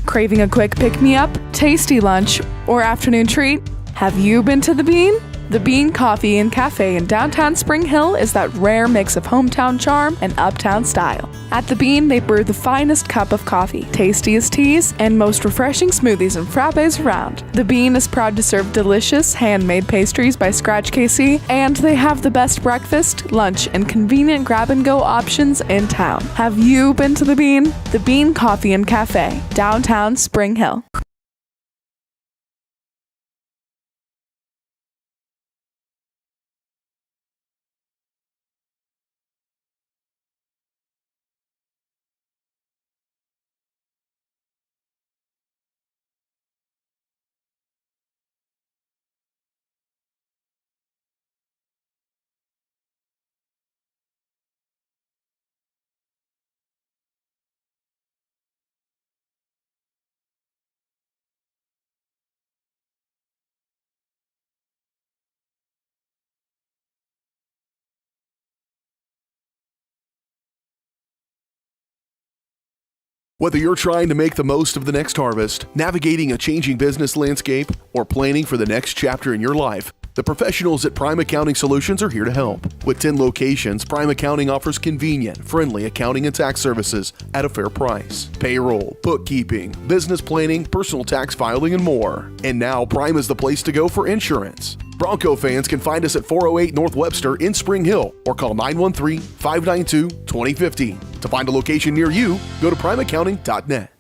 Craving a quick pick-me-up, tasty lunch, or afternoon treat? Have you been to The Bean? The Bean Coffee and Cafe in downtown Spring Hill is that rare mix of hometown charm and uptown style. At The Bean, they brew the finest cup of coffee, tastiest teas, and most refreshing smoothies and frappes around. The Bean is proud to serve delicious, handmade pastries by Scratch KC, and they have the best breakfast, lunch, and convenient grab-and-go options in town. Have you been to The Bean? The Bean Coffee and Cafe, downtown Spring Hill. Whether you're trying to make the most of the next harvest, navigating a changing business landscape, or planning for the next chapter in your life, the professionals at Prime Accounting Solutions are here to help. With 10 locations, Prime Accounting offers convenient, friendly accounting and tax services at a fair price. Payroll, bookkeeping, business planning, personal tax filing, and more. And now Prime is the place to go for insurance. Bronco fans can find us at 408 North Webster in Spring Hill or call 913-592-2015. To find a location near you, go to primeaccounting.net.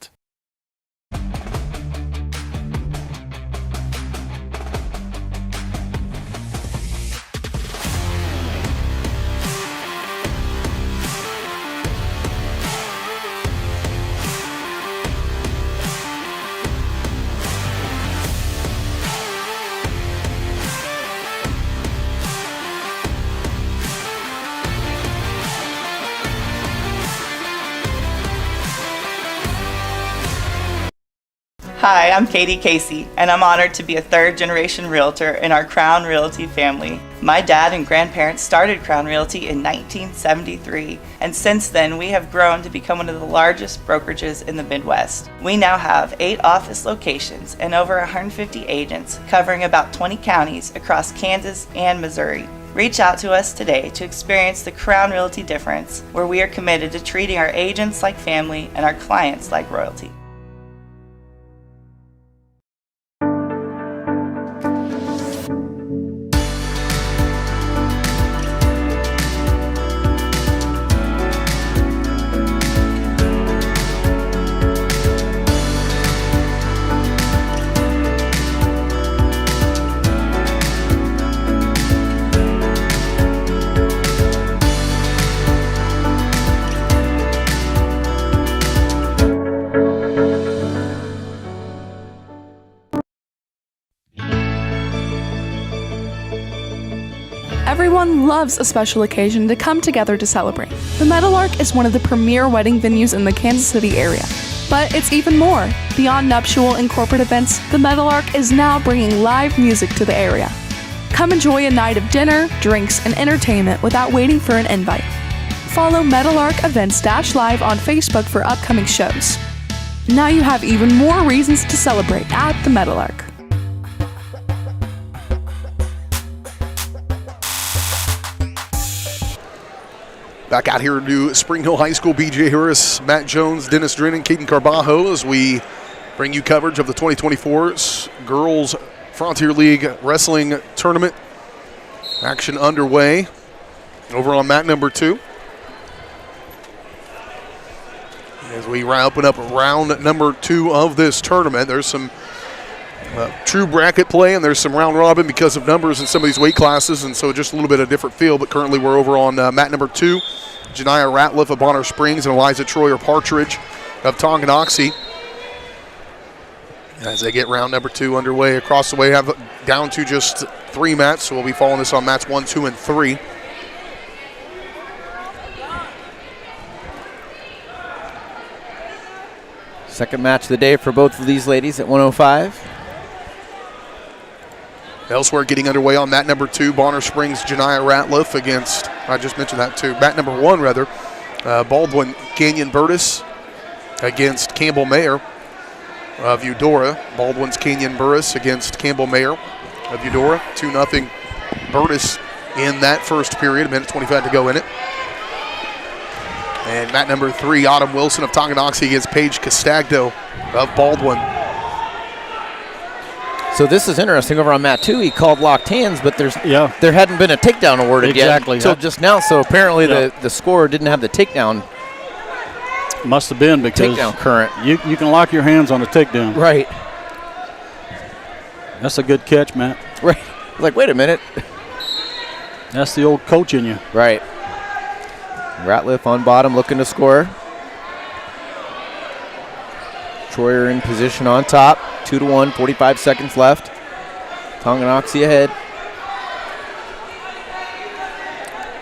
Hi, I'm Katie Casey, and I'm honored to be a third-generation realtor in our Crown Realty family. My dad and grandparents started Crown Realty in 1973, and since then we have grown to become one of the largest brokerages in the Midwest. We now have 8 office locations and over 150 agents covering about 20 counties across Kansas and Missouri. Reach out to us today to experience the Crown Realty difference, where we are committed to treating our agents like family and our clients like royalty. Everyone loves a special occasion to come together to celebrate. The Meadowlark is one of the premier wedding venues in the Kansas City area. But it's even more. Beyond nuptial and corporate events, the Meadowlark is now bringing live music to the area. Come enjoy a night of dinner, drinks, and entertainment without waiting for an invite. Follow Meadowlark Events Live on Facebook for upcoming shows. Now you have even more reasons to celebrate at the Meadowlark. Back out here to Spring Hill High School, BJ Harris, Matt Jones, Dennis Drennan, Caden Carbajo, as we bring you coverage of the 2024 Girls Frontier League Wrestling Tournament. Action underway over on mat number 2. As we open up round number 2 of this tournament, there's some true bracket play, and there's some round robin because of numbers in some of these weight classes, and so just a little bit of different feel. But currently we're over on mat number 2. Janiah Ratliff of Bonner Springs and Eliza Troyer Partridge of Tonganoxie. As they get round number 2 underway across the way, have down to just 3 mats, so we'll be following this on mats 1, 2, and 3. Second match of the day for both of these ladies at 105. Elsewhere getting underway on mat number 2, Bonner Springs, Janiah Ratliff against, I just mentioned that too, mat number 1 rather, Baldwin Canyon Burtis against Campbell Mayer of Eudora. Baldwin's Canyon Burris against Campbell Mayer of Eudora. 2-0 Burtis in that first period, a minute 25 to go in it. And mat number 3, Autumn Wilson of Tonganoxie against Paige Castagno of Baldwin. So this is interesting. Over on mat 2, he called locked hands, but there hadn't been a takedown awarded yet until just now. So apparently the scorer didn't have the takedown. Must have been because takedown current. You can lock your hands on a takedown. Right. That's a good catch, Matt. Right. Like, wait a minute. That's the old coach in you. Right. Ratliff on bottom looking to score. Troyer in position on top. 2-1, 45 seconds left. Tonganoxie ahead.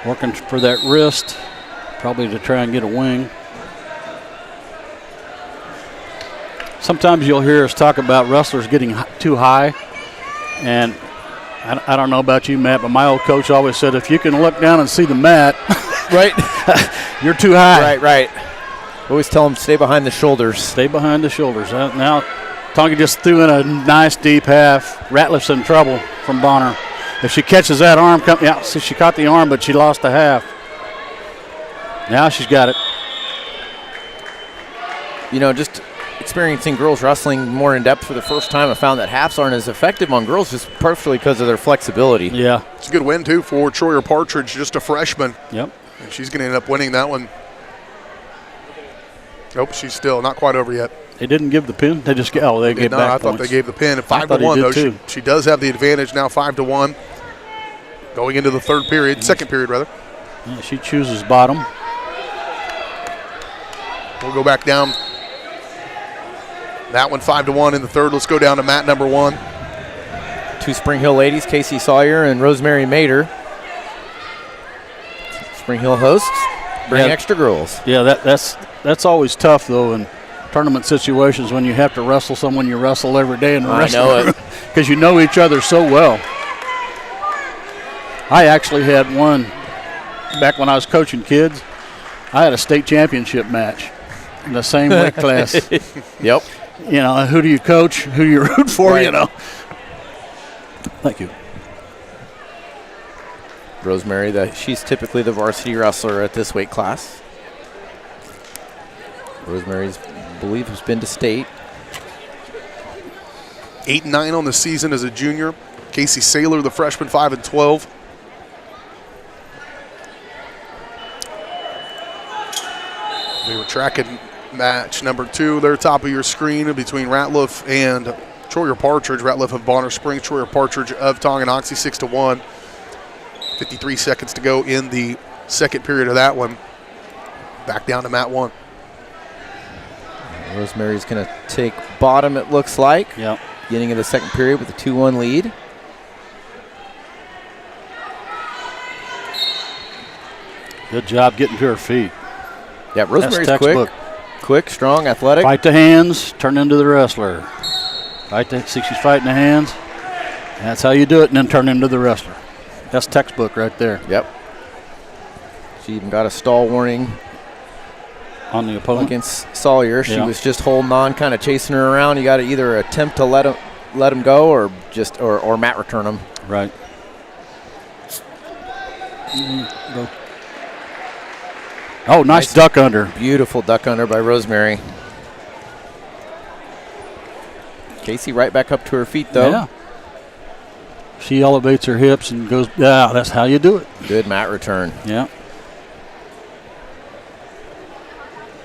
Working for that wrist, probably to try and get a wing. Sometimes you'll hear us talk about wrestlers getting too high. And I don't know about you, Matt, but my old coach always said, if you can look down and see the mat, right, you're too high. Right. Always tell them stay behind the shoulders. Stay behind the shoulders. Now, Tonga just threw in a nice deep half. Ratliff's in trouble from Bonner. If she catches that arm, so she caught the arm, but she lost the half. Now she's got it. You know, just experiencing girls wrestling more in depth for the first time, I found that halves aren't as effective on girls just partially because of their flexibility. Yeah. It's a good win, too, for Troyer Partridge, just a freshman. Yep. And she's going to end up winning that one. Nope, she's still not quite over yet. They didn't give the pin. They just gave back I thought points. they gave the pin. 5-1 though. She does have the advantage now. 5-1, going into the second period rather. Yeah, she chooses bottom. We'll go back down. That one 5-1 in the third. Let's go down to mat number 1. 2 Spring Hill ladies, Casey Sawyer and Rosemary Mater. Spring Hill hosts bring extra girls. Yeah, that's always tough though in tournament situations when you have to wrestle someone you wrestle every day in the wrestling room because you know each other so well. I actually had one back when I was coaching kids. I had a state championship match in the same weight class. Yep. You know, who do you coach? Who do you root for? Right. You know. Thank you. Rosemary, she's typically the varsity wrestler at this weight class. Rosemary's, I believe, has been to state. 8-9 on the season as a junior. Casey Saylor, the freshman, 5-12. We were tracking match number 2 there, top of your screen, between Ratliff and Troyer Partridge. Ratliff of Bonner Springs, Troyer Partridge of Tonganoxie, 6-1. 53 seconds to go in the second period of that one. Back down to mat 1. Rosemary's going to take bottom, it looks like. Yep. Beginning of the second period with a 2-1 lead. Good job getting to her feet. Yeah, Rosemary's That's textbook. Quick, strong, athletic. Fight the hands, turn into the wrestler. See, she's fighting the hands. That's how you do it, and then turn into the wrestler. That's textbook right there. Yep. She even got a stall warning on the opponent against Sawyer. She was just holding on, kind of chasing her around. You got to either attempt to let him go, or just or mat return him. Right. Oh, nice duck under. Beautiful duck under by Rosemary. Casey right back up to her feet, though. Yeah. She elevates her hips and goes, yeah, that's how you do it. Good mat return. Yeah.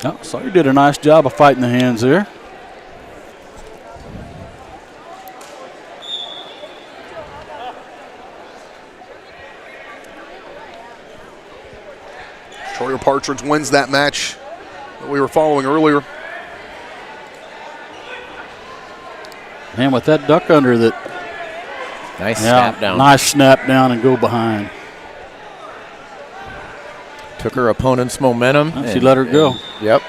Oh, Sawyer did a nice job of fighting the hands there. Troyer Partridge wins that match that we were following earlier. Man, with that duck under that. Nice snap down. Nice snap down and go behind. Took her opponent's momentum. She let her go. Yep.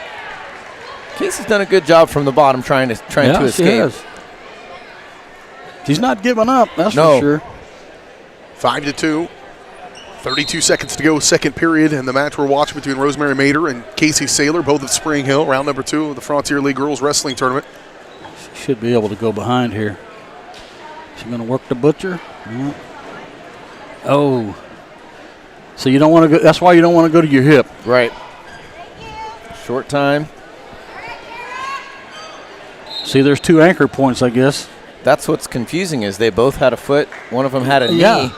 Casey's done a good job from the bottom trying to escape. She has. She's not giving up, that's for sure. 5-2. 32 seconds to go, second period, and the match we're watching between Rosemary Mader and Casey Saylor, both of Spring Hill, round number 2 of the Frontier League Girls Wrestling Tournament. She should be able to go behind here. She's going to work the butcher. Yeah. Oh. So you don't want to go, that's why you don't want to go to your hip. Right. Short time. See, there's 2 anchor points, I guess. That's what's confusing is they both had a foot. One of them had a knee. Yeah.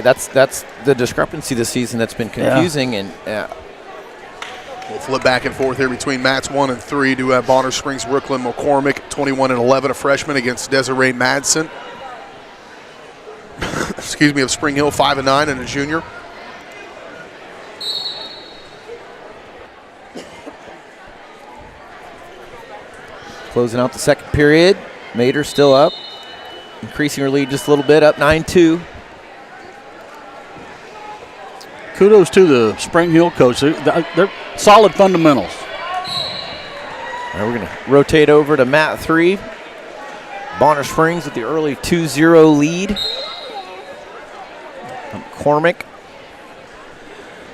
That's the discrepancy this season that's been confusing. And we'll flip back and forth here between mats 1 and 3. Do have Bonner Springs, Brooklyn, McCormick, 21-11, a freshman against Desiree Madsen. Excuse me, of Spring Hill, 5-9, and a junior. Closing out the second period. Mader still up, increasing her lead just a little bit, up 9-2. Kudos to the Spring Hill coach. They're solid fundamentals. All right, we're going to rotate over to mat 3. Bonner Springs with the early 2-0 lead. McCormick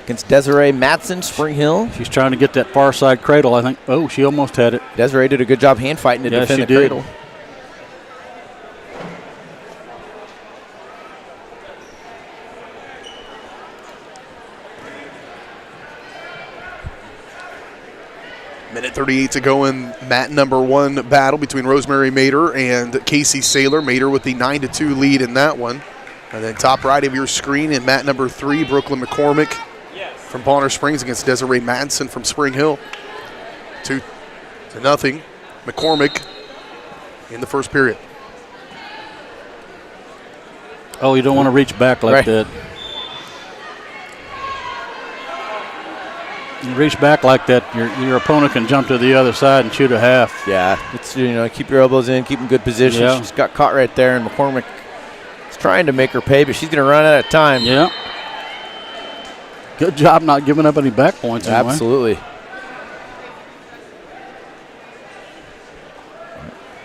against Desiree Madsen, Spring Hill. She's trying to get that far side cradle, I think. Oh, she almost had it. Desiree did a good job hand fighting to defend the cradle. Minute 38 to go in mat number 1 battle between Rosemary Mader and Casey Saylor. Mader with the 9-2 lead in that one. And then top right of your screen in mat number 3, Brooklyn McCormick from Bonner Springs against Desiree Madsen from Spring Hill. 2-0. McCormick in the first period. Oh, you don't want to reach back like that. You reach back like that, your opponent can jump to the other side and shoot a half. Yeah, it's keep your elbows in, keep in good position. Yeah. She's got caught right there, and McCormick is trying to make her pay, but she's going to run out of time. Yeah. Good job not giving up any back points. Anyway. Absolutely.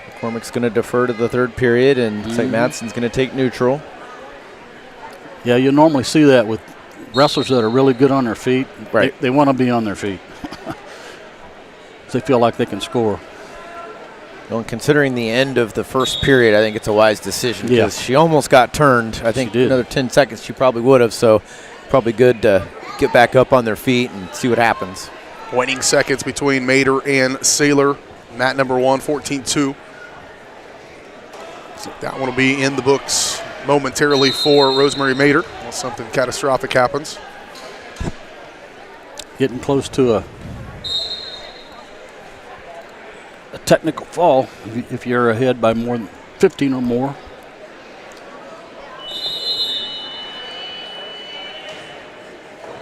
McCormick's going to defer to the third period, and looks like Madsen's going to take neutral. Yeah, you normally see that with wrestlers that are really good on their feet. Right. They want to be on their feet. They feel like they can score. Well, and considering the end of the first period, I think it's a wise decision because she almost got turned. I think another 10 seconds she probably would have, so probably good to get back up on their feet and see what happens. Waning seconds between Mader and Saylor. Mat number 1, 14-2. So that one will be in the books momentarily for Rosemary Mader unless something catastrophic happens. Getting close to a technical fall if you're ahead by more than 15 or more.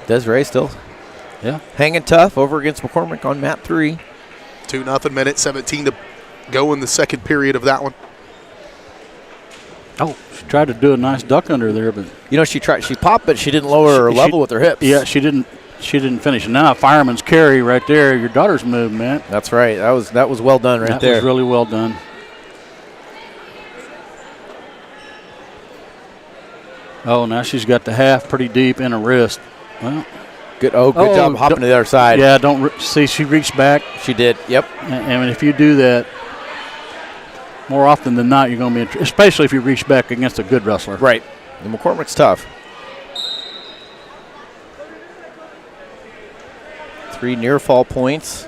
Desiree still hanging tough over against McCormick on mat 3. 2-0, minute 17 to go in the second period of that one. Oh, she tried to do a nice duck under there, but she popped, but she didn't lower her level with her hips. Yeah, she didn't. she didn't finish. Now, fireman's carry right there. Your daughter's move, man. That's right. That was well done right there. That was really well done. Oh, now she's got the half pretty deep in her wrist. Well, good job hopping to the other side. Yeah, see, she reached back. She did, yep. And if you do that, more often than not, you're going to be, especially if you reach back against a good wrestler. Right. And McCormick's tough. 3 near fall points.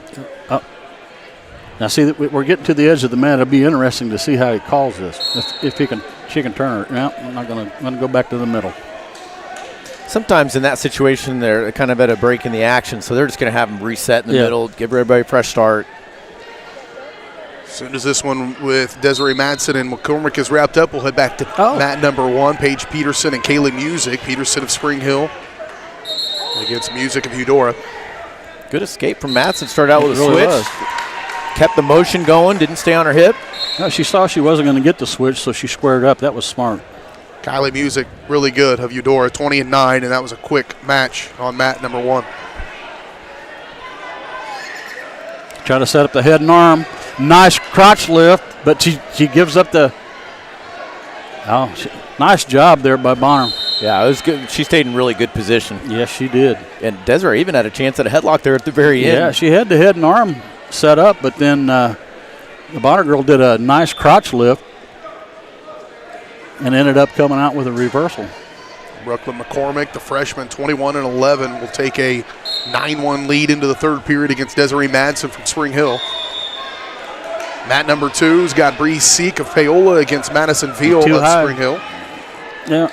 Now, see, we're getting to the edge of the mat. It'll be interesting to see how he calls this. If she can turn her. No, I'm going to go back to the middle. Sometimes in that situation, they're kind of at a break in the action, so they're just going to have them reset in the middle, give everybody a fresh start. As soon as this one with Desiree Madsen and McCormick is wrapped up, we'll head back to mat number 1, Paige Peterson and Kaylee Music. Peterson of Spring Hill against Music of Eudora. Good escape from Madsen. Started out with a switch. Kept the motion going, didn't stay on her hip. No, she saw she wasn't going to get the switch, so she squared up. That was smart. Kylie Music, really good of Eudora, 20-9, and that was a quick match on mat number 1. Try to set up the head and arm. Nice crotch lift, but she gives up the. Nice job there by Bonner. Yeah, it was good. She stayed in really good position. Yes, she did. And Desiree even had a chance at a headlock there at the very end. Yeah, she had the head and arm set up, but then the Bonner girl did a nice crotch lift and ended up coming out with a reversal. Brooklyn McCormick, the freshman, 21-11, will take a 9-1 lead into the third period against Desiree Madsen from Spring Hill. Mat number 2's got Bree Seek of Paola against Madison Veal of Spring Hill. Yeah.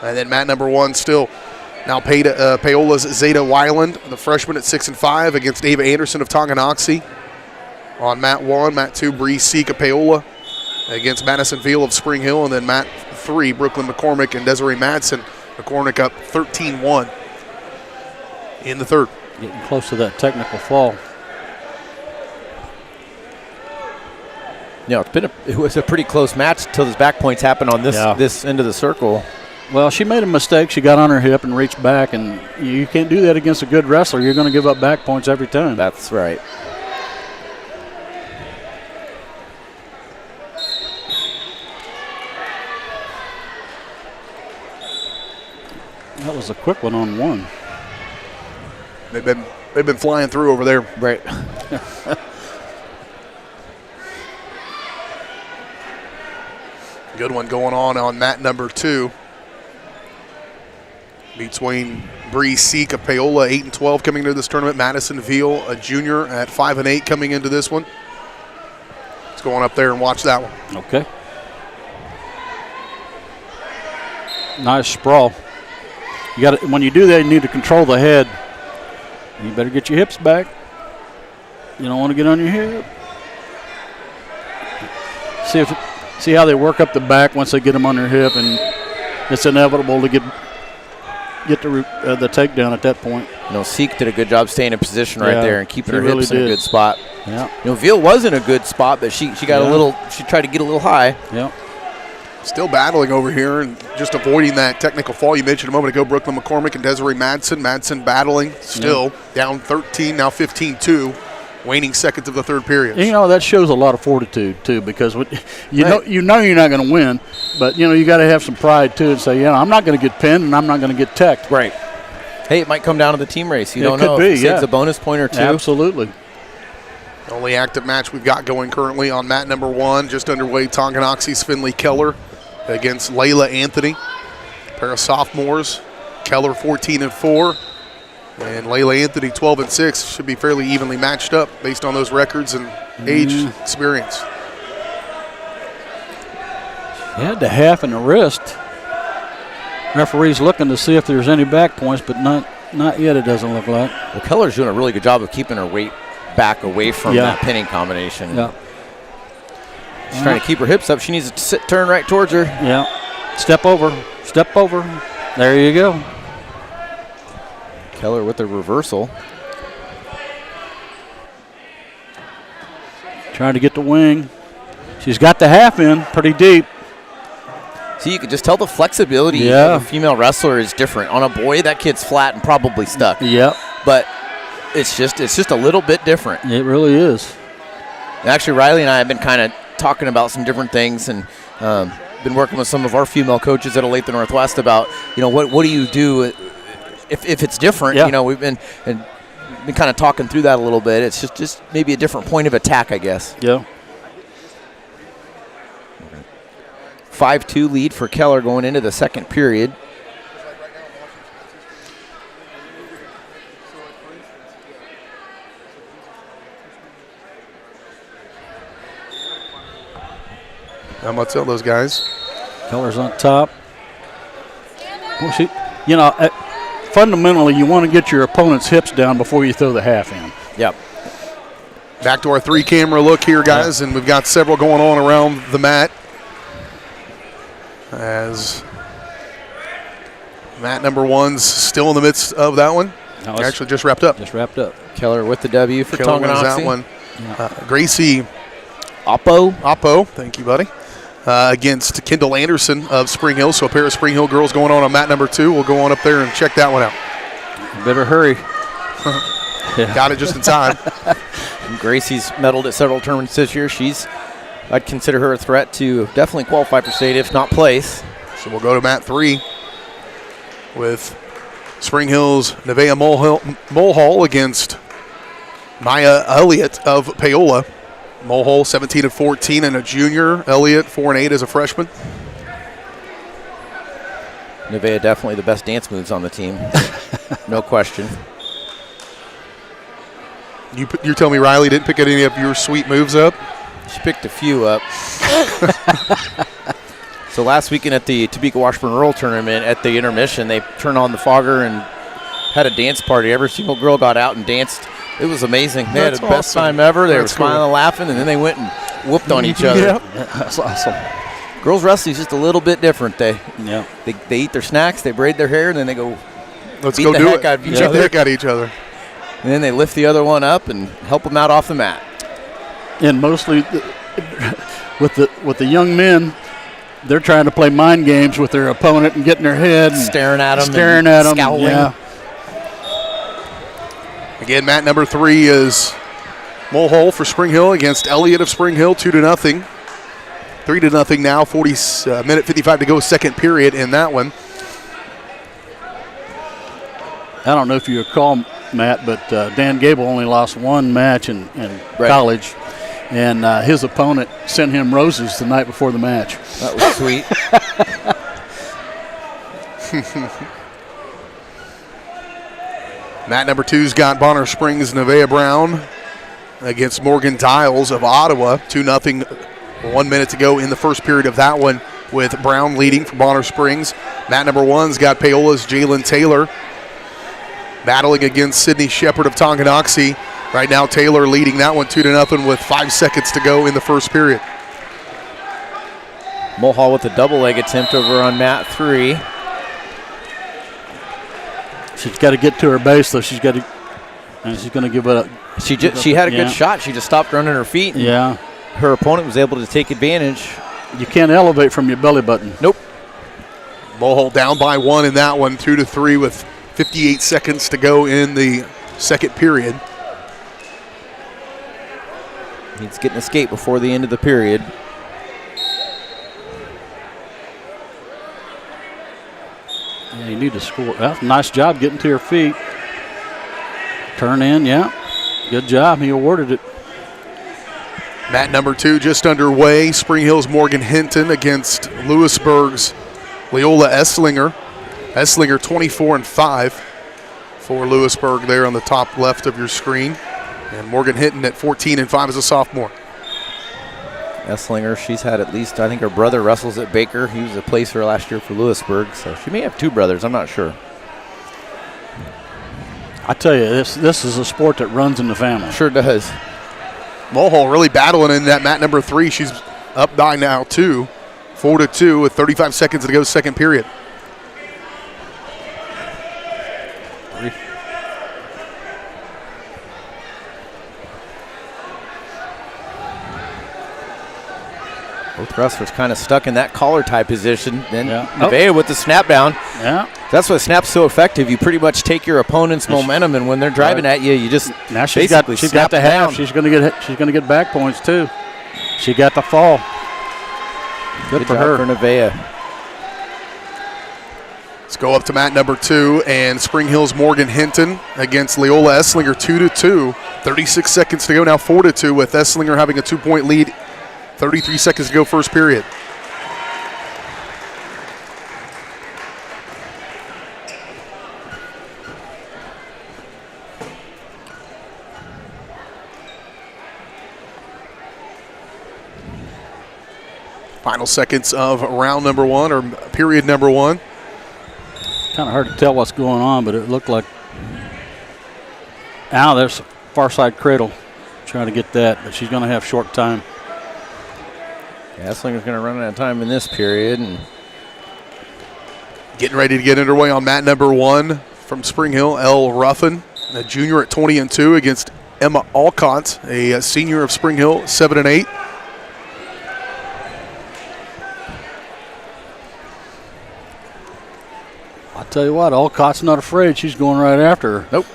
And then mat number 1 still now Paola's Zeta Weiland, the freshman at 6-5 against Ava Anderson of Tonganoxie. On mat 1, mat 2, Bree Seek of Paola against Madison Veal of Spring Hill. And then mat 3, Brooklyn McCormick and Desiree Madsen. McCormick up 13-1 in the third. Getting close to that technical fall. Yeah, it was a pretty close match until those back points happened on this end of the circle. Well, she made a mistake. She got on her hip and reached back, and you can't do that against a good wrestler. You're going to give up back points every time. That's right. That was a quick one on 1. They've been flying through over there. Right. Good one going on mat number 2. Between Bree Seek of Paola, 8-12 coming into this tournament. Madison Veal, a junior at 5-8 coming into this one. Let's go on up there and watch that one. Okay. Nice sprawl. You got when you do that, you need to control the head. You better get your hips back. You don't want to get on your hip. See how they work up the back once they get them on their hip, and it's inevitable to get the takedown at that point. Seek did a good job staying in position right there and keeping her hips in a good spot. Yeah. Veal was in a good spot, but she got a little. She tried to get a little high. Yeah. Still battling over here and just avoiding that technical fall you mentioned a moment ago. Brooklyn McCormick and Desiree Madsen. Madsen battling still down 13, now 15-2. Waning seconds of the third period. And, that shows a lot of fortitude too, because you know you're not going to win, but you got to have some pride too and say, I'm not going to get pinned and I'm not going to get teched. Right. Hey, it might come down to the team race. You don't know. It could be. Saves a bonus point or 2. Absolutely. The only active match we've got going currently on mat number 1, just underway. Tonganoxie's Finley Keller against Layla Anthony. A pair of sophomores. Keller 14-4. And Layla Anthony, 12-6, should be fairly evenly matched up based on those records and age experience. He had the half in the wrist. Referee's looking to see if there's any back points, but not yet, it doesn't look like. Well, Keller's doing a really good job of keeping her weight back away from that pinning combination. Yeah. She's trying to keep her hips up. She needs to turn right towards her. Yeah. Step over. There you go. Keller with the reversal. Trying to get the wing. She's got the half in pretty deep. See, you can just tell the flexibility of a female wrestler is different. On a boy, that kid's flat and probably stuck. Yep. But it's just a little bit different. It really is. Actually, Riley and I have been kind of talking about some different things, and been working with some of our female coaches at Olathe Northwest about, what do you do if it's different? Yeah. We've been kind of talking through that a little bit. It's just maybe a different point of attack, I guess. Yeah. 5-2 lead for Keller going into the second period. I'm going to tell those guys. Keller's on top. Well, fundamentally, you want to get your opponent's hips down before you throw the half in. Yep. Back to our 3-camera look here, guys, and we've got several going on around the mat. As mat number 1's still in the midst of that one. Actually just wrapped up. Keller with the W for Keller wins Tonganoxie. that one. Gracie Oppo. Thank you, buddy. Against Kendall Anderson of Spring Hill. So a pair of Spring Hill girls going on mat number 2. We'll go on up there and check that one out. You better hurry. Got it just in time. Gracie's medaled at several tournaments this year. I'd consider her a threat to definitely qualify for state, if not place. So we'll go to mat 3 with Spring Hill's Nevaeh Mulhall against Maya Elliott of Paola. Mulhall 17-14 and a junior. Elliott 4-8 as a freshman. Nevaeh definitely the best dance moves on the team. No question. You're telling me Riley didn't pick any of your sweet moves up? She picked a few up. So last weekend at the Topeka Washburn Rural Tournament, at the intermission, they turned on the fogger and had a dance party. Every single girl got out and danced. It was amazing. They had the best time ever. They were smiling and laughing, and then they went and whooped on each other. Yep. That's awesome. Girls wrestling is just a little bit different. They eat their snacks, they braid their hair, and then they go Let's beat go the do heck it. out of each Beat other. the heck out of each other. And then they lift the other one up and help them out off the mat. And mostly with the young men, they're trying to play mind games with their opponent and getting their head and staring at them, scowling. Yeah. Again, mat number 3 is Mulhall for Spring Hill against Elliott of Spring Hill, 2-0. 3-0 now, minute 55 to go, second period in that one. I don't know if you recall, Matt, but Dan Gable only lost one match in college, and his opponent sent him roses the night before the match. That was sweet. Mat number 2's got Bonner Springs' Nevaeh Brown against Morgan Dials of Ottawa, 2-0. 1 minute to go in the first period of that one, with Brown leading for Bonner Springs. Mat number 1's got Paola's Jalen Taylor battling against Sydney Shepard of Tonganoxie. Right now, Taylor leading that one 2-0 with 5 seconds to go in the first period. Mulhall with a double leg attempt over on mat 3. She's got to get to her base, though. She's going to give it up. She had a good shot. She just stopped running her feet. Yeah. Her opponent was able to take advantage. You can't elevate from your belly button. Nope. Mulhall down by 1 in that one, 2-3 with 58 seconds to go in the second period. Needs to get an escape before the end of the period. Yeah, you need to score. Well, nice job getting to her feet. Turn in, yeah. Good job. He awarded it. Mat number 2 just underway. Spring Hill's Morgan Hinton against Lewisburg's Leola Esslinger. Esslinger 24-5 for Lewisburg there on the top left of your screen. And Morgan Hinton at 14-5 as a sophomore. Esslinger, she's had at least, I think her brother wrestles at Baker. He was a placer last year for Lewisburg, so she may have 2 brothers. I'm not sure. I tell you, this is a sport that runs in the family. Sure does. Mulhall really battling in that mat number 3. She's up by now 4-2 with 35 seconds to go second period. Both wrestlers kind of stuck in that collar tie position. Then Yeah. Nevaeh with the snap down. Yeah. That's why snap's so effective. You pretty much take your opponent's momentum, and when they're driving at you, you just Now she's got the half. down. She's going to get back points too. She got the fall. Good for job her. for Nevaeh. Let's go up to mat number 2 and Spring Hill's Morgan Hinton against Leola Esslinger 2-2. 36 seconds to go now, 4-2 with Esslinger having a 2-point lead. 33 seconds to go first period. Final seconds of round number 1 or period number 1. Kind of hard to tell what's going on, but it looked like. Now there's far side cradle. Trying to get that, but she's going to have short time. Yeah, Esslinger's going to run out of time in this period. And getting ready to get underway on mat number 1 from Spring Hill, Elle Ruffin, a junior at 20-2 against Emma Alcott, a senior of Spring Hill, 7-8. I'll tell you what, Alcott's not afraid. She's going right after her. Nope.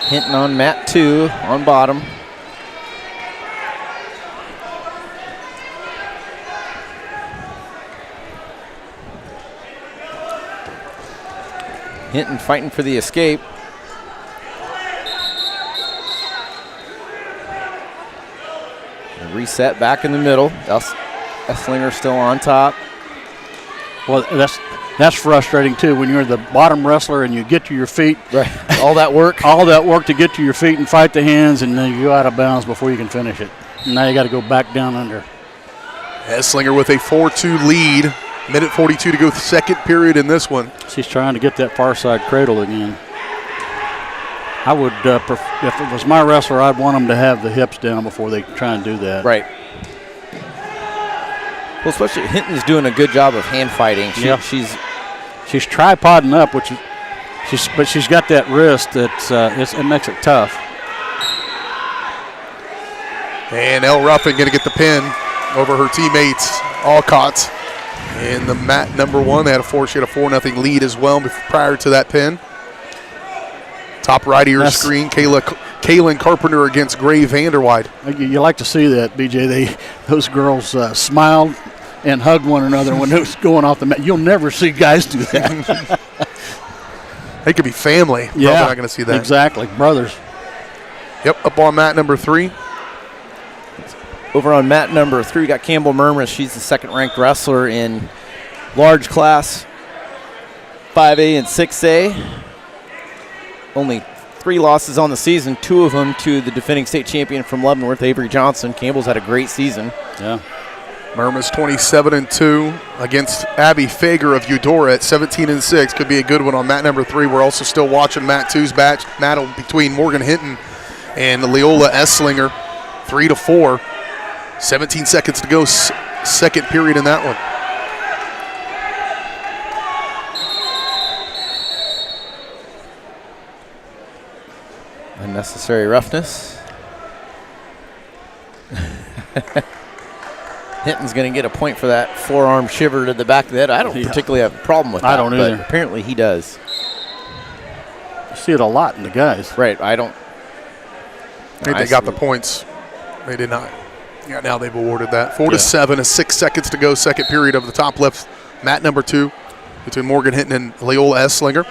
Hinton on mat 2 on bottom. Hinton fighting for the escape. And reset back in the middle. Esslinger still on top. Well, that's frustrating too when you're the bottom wrestler and you get to your feet. Right. All that work. All that work to get to your feet and fight the hands, and then you go out of bounds before you can finish it. And now you got to go back down under. Esslinger with a 4-2 lead. Minute 42 to go, second period in this one. She's trying to get that far side cradle again. I would, if it was my wrestler, I'd want them to have the hips down before they try and do that. Right. Well, especially Hinton's doing a good job of hand fighting. She's tripoding up, but she's got that wrist that it makes it tough. And Elle Ruffin going to get the pin over her teammates, Alcott. In the mat number 1, she had a 4-0 lead as well prior to that pin. Top right of your screen, Kaylin Carpenter against Gray Vanderwide. You like to see that, BJ. Those girls smiled and hugged one another when it was going off the mat. You'll never see guys do that. They could be family. Yeah, probably not going to see that. Exactly, brothers. Yep, up on mat number 3. Over on mat number 3, we got Campbell Murmas. She's the second-ranked wrestler in large class 5A and 6A. Only 3 losses on the season, 2 of them to the defending state champion from Leavenworth, Avery Johnson. Campbell's had a great season. Yeah. Murmas 27-2 against Abby Fager of Eudora at 17-6. Could be a good one on mat number 3. We're also still watching mat 2's battle between Morgan Hinton and Leola Esslinger, 3-4. 17 seconds to go, second period in that one. Unnecessary roughness. Hinton's going to get a point for that forearm shiver to the back of the head. I don't particularly have a problem with that. I don't either. But apparently he does. You see it a lot in the guys. Right, I don't. I think they got the points. They did not. Yeah, now they've awarded that. 4-7, 6 seconds to go, second period of the top left. Mat number 2 between Morgan Hinton and Leola Esslinger.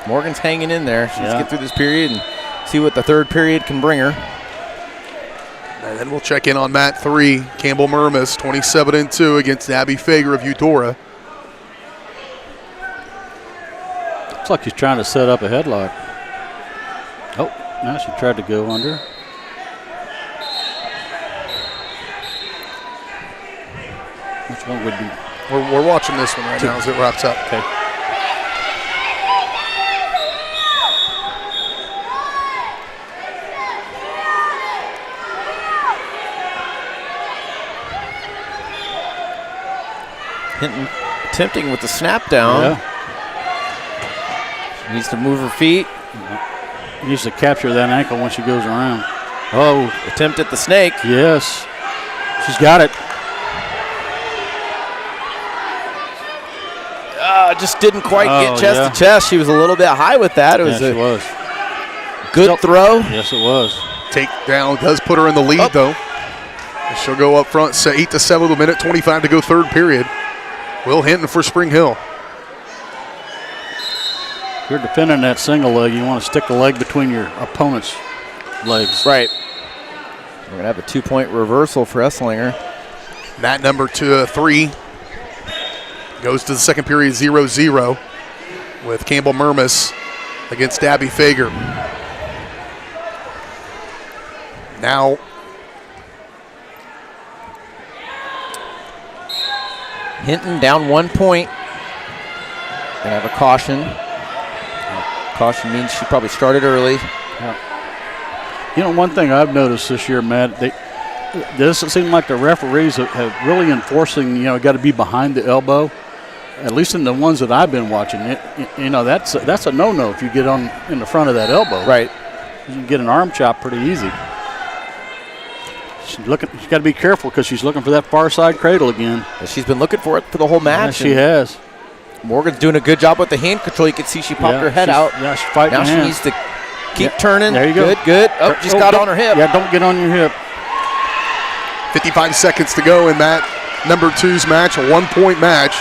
Morgan's hanging in there. She's get through this period and see what the third period can bring her. And then we'll check in on mat 3. Campbell Murmas, 27-2 against Abby Fager of Eudora. Looks like she's trying to set up a headlock. Oh, now she tried to go under. Which one would be? We're watching this one right now as it wraps up. Okay. Hinton attempting with the snap down. Yeah. Needs to move her feet. Needs to capture that ankle when she goes around. Oh. Attempt at the snake. Yes. She's got it. Just didn't quite get chest to chest. She was a little bit high with that. It was she was. Good throw. Yes, it was. Takedown does put her in the lead, though. She'll go up front, 8-7 with a minute 25 to go, third period. Will Hinton for Spring Hill. If you're defending that single leg, you want to stick the leg between your opponent's legs. Right. We're going to have a 2-point reversal for Esslinger. Mat number 3 goes to the second period 0-0 with Campbell Murmis against Abby Fager. Now Hinton down 1 point. Gonna have a caution. Caution means she probably started early. Yeah. You know, one thing I've noticed this year, Matt, it doesn't seem like the referees have really enforcing, got to be behind the elbow. At least in the ones that I've been watching, that's a no-no if you get in the front of that elbow. Right. You can get an arm chop pretty easy. She's got to be careful because she's looking for that far side cradle again. She's been looking for it for the whole match. Yeah, she has. Morgan's doing a good job with the hand control. You can see she popped her head out. Yeah, she's fighting. Now she needs to keep turning. There you go. Good. Oh, just got on her hip. Yeah, don't get on your hip. 55 seconds to go in that number 2's match, a 1-point match.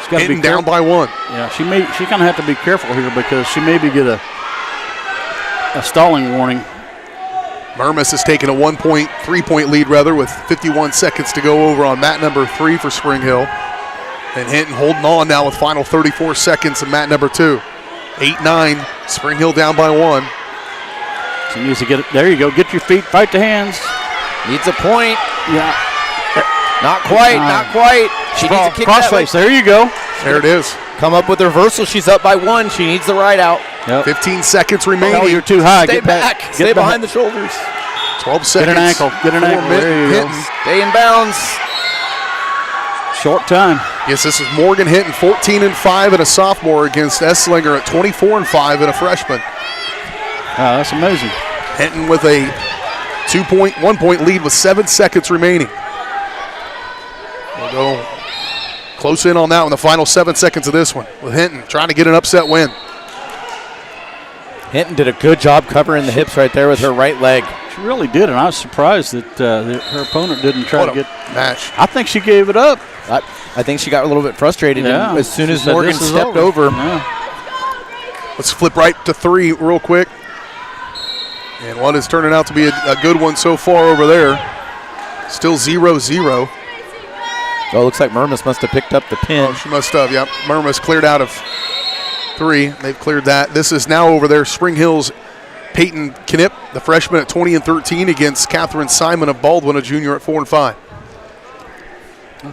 She's got to be down by 1. Yeah, she's going to have to be careful here because she maybe get a stalling warning. Murmis has taken a 3-point lead with 51 seconds to go over on mat number 3 for Spring Hill. And Hinton holding on now with final 34 seconds of mat number 2. 8-9, Spring Hill down by 1. She needs to get it. There you go. Get your feet, fight the hands. Needs a point. Yeah. Not quite. She needs to kick crossface. There you go. There it is. Come up with the reversal. She's up by 1. She needs the right out. Yep. 15 seconds remaining. Oh, you're too high. Stay Get back. back. Stay behind the shoulders. 12 seconds. Get an ankle. There you go. Stay in bounds. Short time. Yes, this is Morgan Hinton, 14-5 and a sophomore against Esslinger at 24-5 and a freshman. Wow, that's amazing. Hinton with a 1-point lead with 7 seconds remaining. We'll go close in on that in the final 7 seconds of this one with Hinton trying to get an upset win. Hinton did a good job covering the hips right there with her right leg. She really did, and I was surprised that her opponent didn't try to get match. I think she gave it up. I think she got a little bit frustrated as soon as Morgan stepped over. Yeah. Let's flip right to 3 real quick. And one is turning out to be a good one so far over there. Still 0-0. Oh, looks like Murmis must have picked up the pin. Oh, she must have, yep. Murmis cleared out of 3. They've cleared that. This is now over there, Spring Hill's Peyton Knipp, the freshman at 20-13 against Catherine Simon of Baldwin, a junior at 4-5.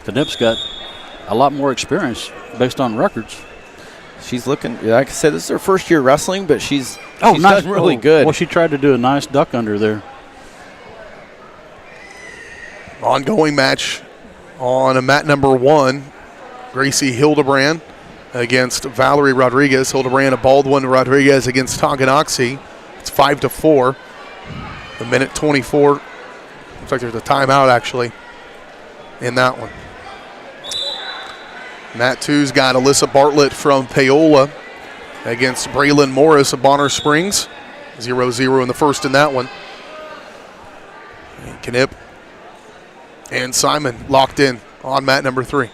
The Knipp's got a lot more experience based on records. She's looking, like I said, this is her first year wrestling, but she's nice. done really good. Well, she tried to do a nice duck under there. Ongoing match on a mat number 1, Gracie Hildebrand against Valerie Rodriguez. Hildebrand of Baldwin, Rodriguez against Tonganoxie. It's 5-4. A minute 24. Looks like there's a timeout actually in that one. Mat 2's got Alyssa Bartlett from Paola against Braylon Morris of Bonner Springs. 0-0 in the first in that one. And Knipp and Simon locked in on mat number 3.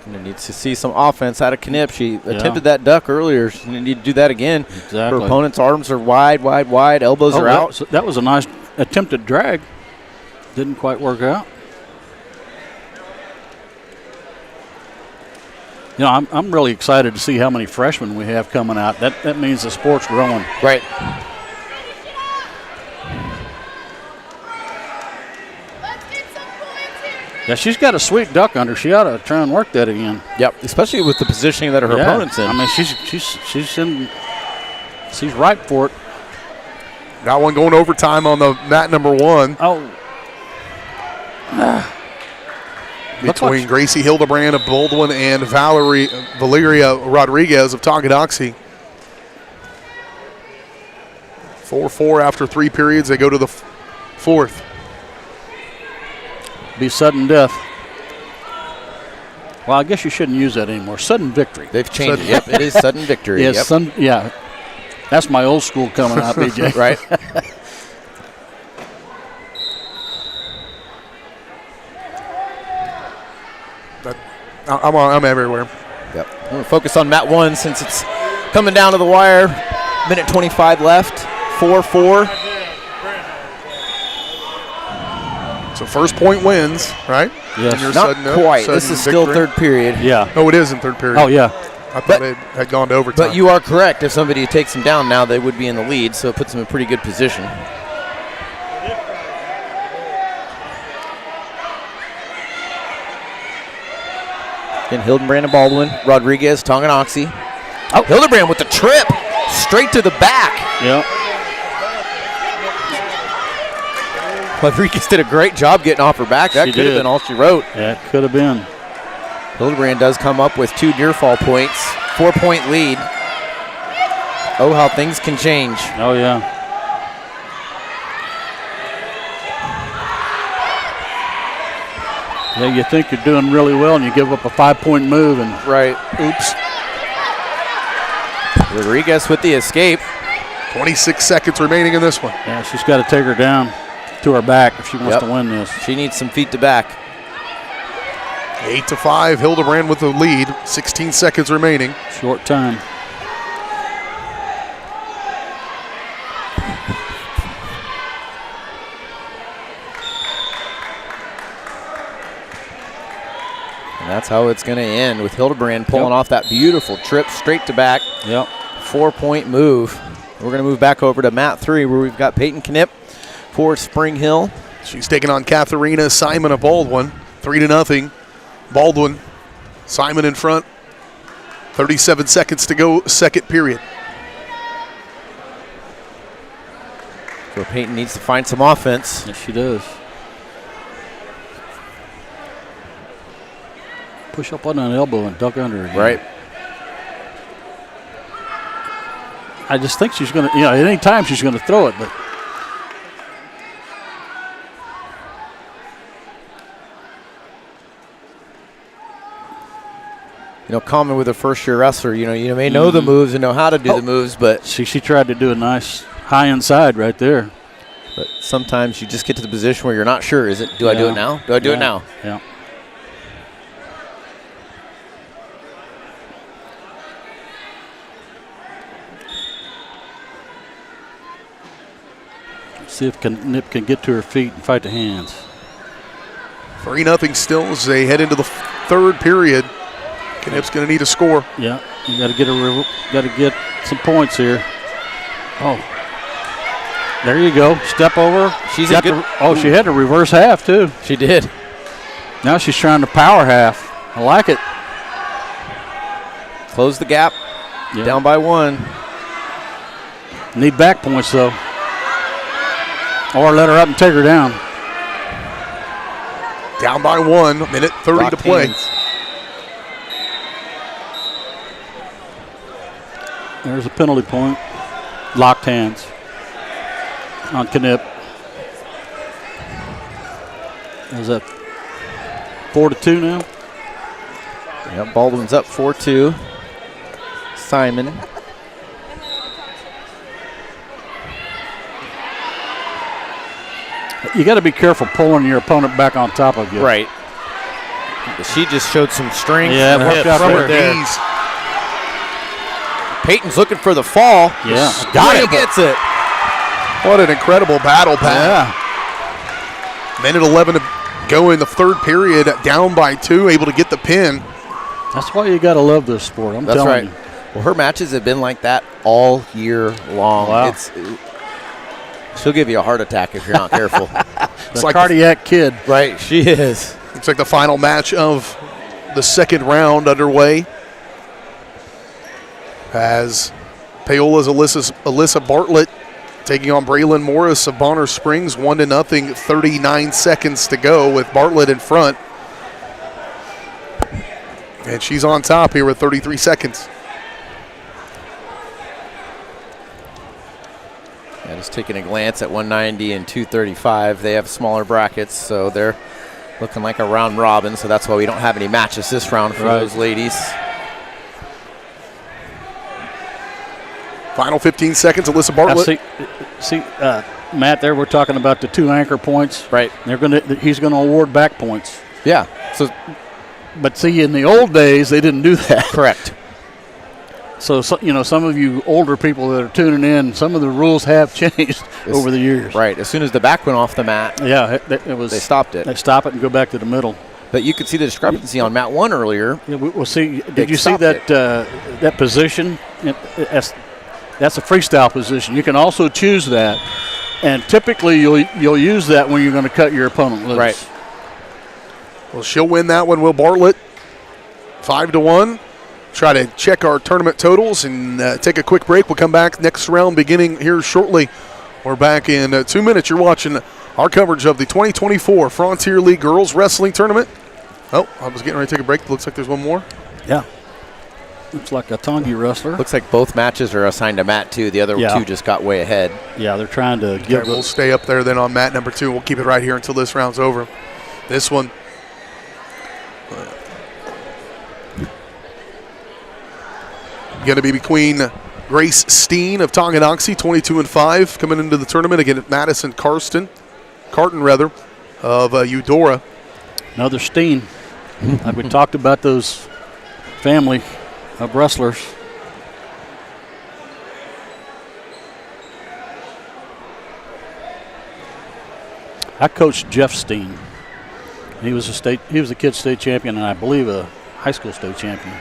And needs to see some offense out of Knipp. She attempted that duck earlier. She need to do that again. Exactly. Her opponent's arms are wide. Elbows are out. That was a nice attempted drag. Didn't quite work out. I'm really excited to see how many freshmen we have coming out. That means the sport's growing. Right. Yeah, she's got a sweet duck under. She ought to try and work that again. Yep, especially with the positioning that her opponent's in. I mean, she's ripe for it. Got one going overtime on the mat number 1. Oh. between Gracie Hildebrand of Baldwin and Valeria Rodriguez of Tonganoxie. 4-4 after 3 periods. They go to the fourth. Be sudden death. Well, I guess you shouldn't use that anymore. Sudden victory. They've changed it. Yep, it is sudden victory. Yes, yep. That's my old school coming out, BJ. Right. I'm everywhere. Yep. I'm going to focus on mat 1 since it's coming down to the wire. Minute 25 left. 4-4. So first point wins, right? Yes. Not quite. This is still third period. Yeah. Oh, it is in third period. Oh, yeah. I thought it had gone to overtime. But you are correct. If somebody takes them down now, they would be in the lead, so it puts them in a pretty good position. Again, Hildebrand and Baldwin. Rodriguez, Tonganoxie. Oh, Hildebrand with the trip. Straight to the back. Yep. Rodriguez did a great job getting off her back. That could have been all she wrote. Yeah, it could have been. Hildebrand does come up with 2 near fall points. 4-point lead. Oh, how things can change. Oh, yeah. Yeah, you think you're doing really well, and you give up a 5-point move, and right. Oops. Rodriguez with the escape. 26 seconds remaining in this one. Yeah, she's got to take her down to her back if she wants to win this. She needs some feet to back. 8-5, Hildebrand with the lead. 16 seconds remaining. Short time. And that's how it's going to end, with Hildebrand pulling off that beautiful trip straight to back. Yep. 4-point move. We're going to move back over to mat 3, where we've got Peyton Knipp for Spring Hill. She's taking on Katharina Simon of Baldwin. 3-0. Baldwin, Simon in front. 37 seconds to go, second period. So Peyton needs to find some offense. Yes, she does. Push up on an elbow and duck under again. Right. I just think she's going to, at any time she's going to throw it, but. Common with a first-year wrestler, you may know the moves and know how to do the moves, but. She tried to do a nice high inside right there. But sometimes you just get to the position where you're not sure. Do I do it now? Do I do it now? Yeah. See if Knipp can get to her feet and fight the hands. 3-0 still as they head into the third period. Knipp's going to need a score. Yeah, you got to get some points here. Oh, there you go. Step over. She's a good. She had to reverse half too. She did. Now she's trying to power half. I like it. Close the gap. Yeah. Down by 1. Need back points though. Or let her up and take her down. Down by 1, minute 30 Locked to play. hands. There's a penalty point. Locked hands on Knipp. Is that 4-2 now? Yep, Baldwin's up 4-2. Simon. You got to be careful pulling your opponent back on top of you. Right. She just showed some strength. Yeah, it worked out From right her there. knees. Peyton's looking for the fall. Yeah. Got it. Gets it. What an incredible battle path. Yeah. Minute 11 to go in the third period, down by 2, able to get the pin. That's why you got to love this sport. I'm That's telling right. you. Well, her matches have been like that all year long. Wow. She'll give you a heart attack if you're not careful. It's like cardiac kid. Right, she is. Looks like the final match of the second round underway. As Paola's Alyssa Bartlett taking on Braylon Morris of Bonner Springs, 1-0, 39 seconds to go with Bartlett in front. And she's on top here with 33 seconds. Yeah, just taking a glance at 190 and 235. They have smaller brackets, so they're looking like a round robin, so that's why we don't have any matches this round for those ladies. Final 15 seconds, Alyssa Bartlett. See, Matt, there we're talking about the 2 anchor points. Right. He's going to award back points. Yeah. So, but see, in the old days, they didn't do that. Correct. So, some of you older people that are tuning in, some of the rules have changed over the years. Right. As soon as the back went off the mat, it was. They stopped it. They stop it and go back to the middle. But you could see the discrepancy on mat 1 earlier. Yeah, we'll see. Did you see that that position? That's a freestyle position. You can also choose that, and typically you'll use that when you're going to cut your opponent loose. Right. Well, she'll win that one, Will Bartlett, 5-1. Try to check our tournament totals and take a quick break. We'll come back next round beginning here shortly. We're back in 2 minutes. You're watching our coverage of the 2024 Frontier League Girls Wrestling Tournament. Oh, I was getting ready to take a break. Looks like there's one more. Yeah. Looks like a Tongi wrestler. Looks like both matches are assigned to mat 2. The other 2 just got way ahead. Yeah, they're trying to give. Okay, we'll stay up there then on mat number 2. We'll keep it right here until this round's over. This one. Going to be between Grace Steen of Tonganoxie, 22-5, coming into the tournament against Madison Carton of Eudora. Another Steen. Like we talked about those family of wrestlers. I coached Jeff Steen. He was a kid state champion, and I believe a high school state champion.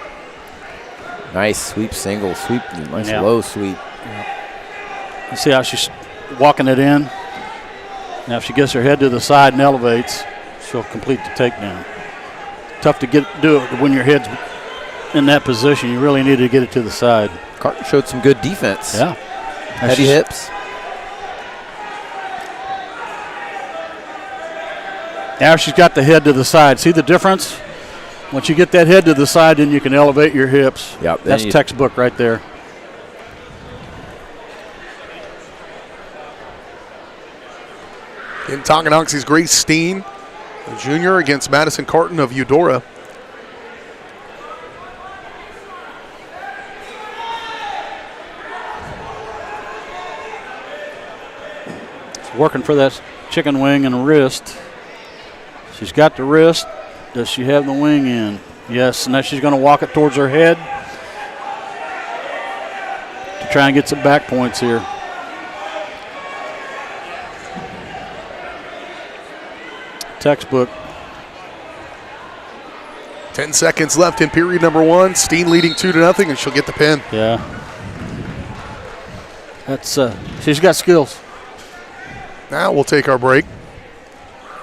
Nice sweep single, nice low sweep. Yeah. You see how she's walking it in? Now if she gets her head to the side and elevates, she'll complete the takedown. Tough to do it when your head's in that position. You really need to get it to the side. Carton showed some good defense. Yeah. Heavy hips. Now she's got the head to the side. See the difference? Once you get that head to the side, then you can elevate your hips. Yep. That's textbook right there. In Tonganoxie's Grace Steen, a junior, against Madison Carton of Eudora. She's working for that chicken wing and wrist. She's got the wrist. Does she have the wing in? Yes, and now she's going to walk it towards her head to try and get some back points here. Textbook. 10 seconds left in period number 1. Steen leading 2-0, and she'll get the pin. Yeah. That's she's got skills. Now we'll take our break.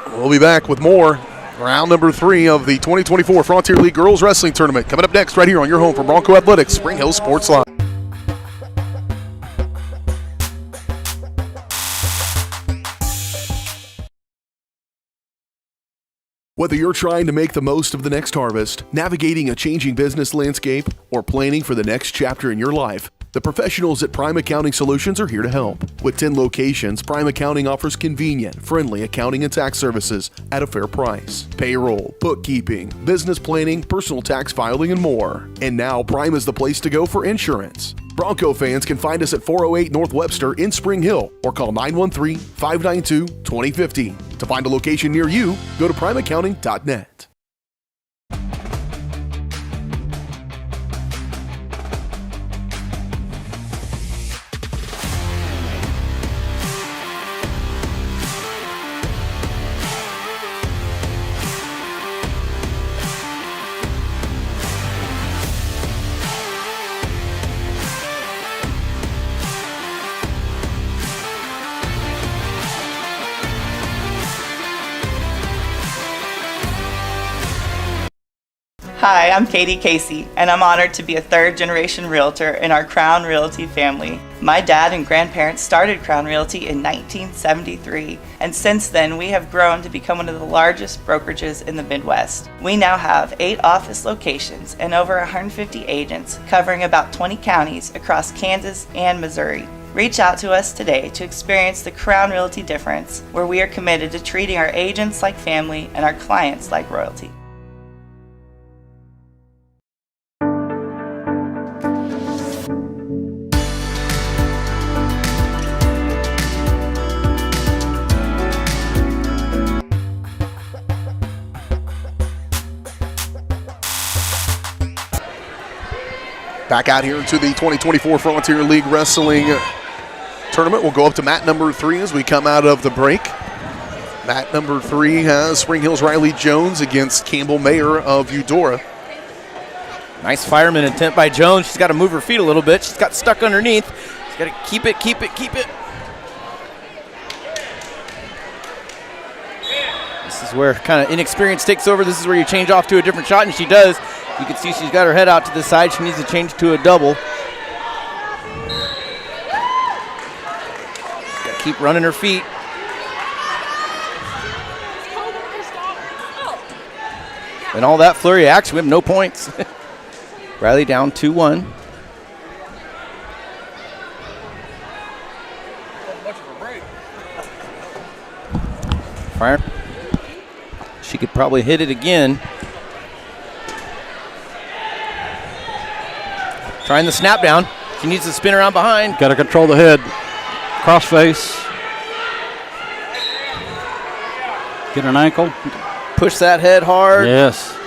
We'll be back with more. Round number 3 of the 2024 Frontier League Girls Wrestling Tournament. Coming up next right here on your home for Bronco Athletics, Spring Hill Sports Live. Whether you're trying to make the most of the next harvest, navigating a changing business landscape, or planning for the next chapter in your life, the professionals at Prime Accounting Solutions are here to help. With 10 locations, Prime Accounting offers convenient, friendly accounting and tax services at a fair price. Payroll, bookkeeping, business planning, personal tax filing, and more. And now Prime is the place to go for insurance. Bronco fans can find us at 408 North Webster in Spring Hill or call 913-592-2050. To find a location near you, go to primeaccounting.net. Hi, I'm Katie Casey, and I'm honored to be a third-generation realtor in our Crown Realty family. My dad and grandparents started Crown Realty in 1973, and since then we have grown to become one of the largest brokerages in the Midwest. We now have 8 office locations and over 150 agents covering about 20 counties across Kansas and Missouri. Reach out to us today to experience the Crown Realty difference, where we are committed to treating our agents like family and our clients like royalty. Back out here into the 2024 Frontier League Wrestling Tournament. We'll go up to mat number 3 as we come out of the break. Mat number 3 has Spring Hill's Riley Jones against Campbell Mayer of Eudora. Nice fireman attempt by Jones. She's got to move her feet a little bit. She's got stuck underneath. She's got to keep it. This is where kind of inexperience takes over. This is where you change off to a different shot, and she does. You can see she's got her head out to the side. She needs to change to a double. Got to keep running her feet. And all that flurry of action, we have no points. Riley down 2-1. Fire. She could probably hit it again. Trying the snap down. She needs to spin around behind. Got to control the head. Crossface. Get an ankle. Push that head hard. Yes.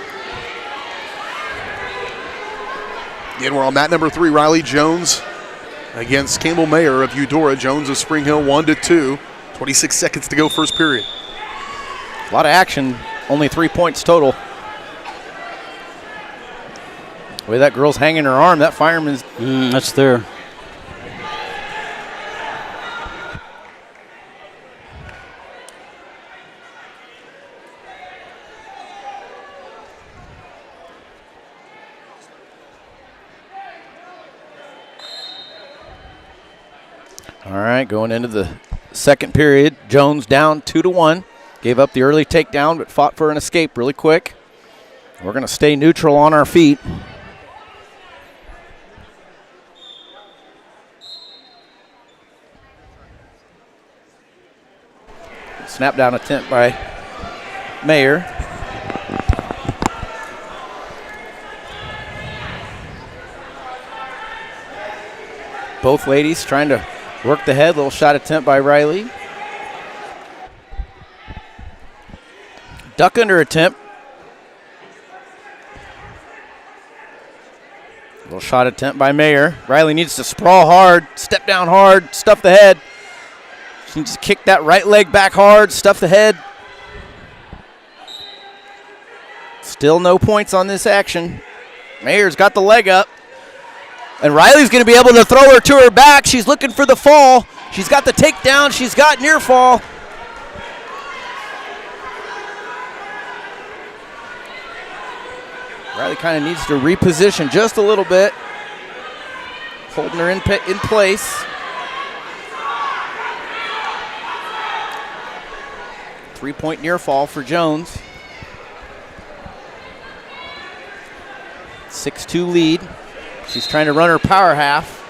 Again, we're on mat number 3. Riley Jones against Campbell Mayer of Eudora. Jones of Spring Hill 1-2. 26 seconds to go, first period. A lot of action. Only 3 points total. The way that girl's hanging her arm, that fireman's... that's there. All right, going into the second period, Jones down 2-1. Gave up the early takedown, but fought for an escape really quick. We're going to stay neutral on our feet. Snap down attempt by Mayer. Both ladies trying to work the head. Little shot attempt by Riley. Duck under attempt. Little shot attempt by Mayer. Riley needs to sprawl hard, step down hard, stuff the head. She needs to kick that right leg back hard, stuff the head. Still no points on this action. Mayer's got the leg up. And Riley's going to be able to throw her to her back. She's looking for the fall. She's got the takedown. She's got near fall. Riley kind of needs to reposition just a little bit. Holding her in place. 3-point near fall for Jones. 6-2 lead. She's trying to run her power half.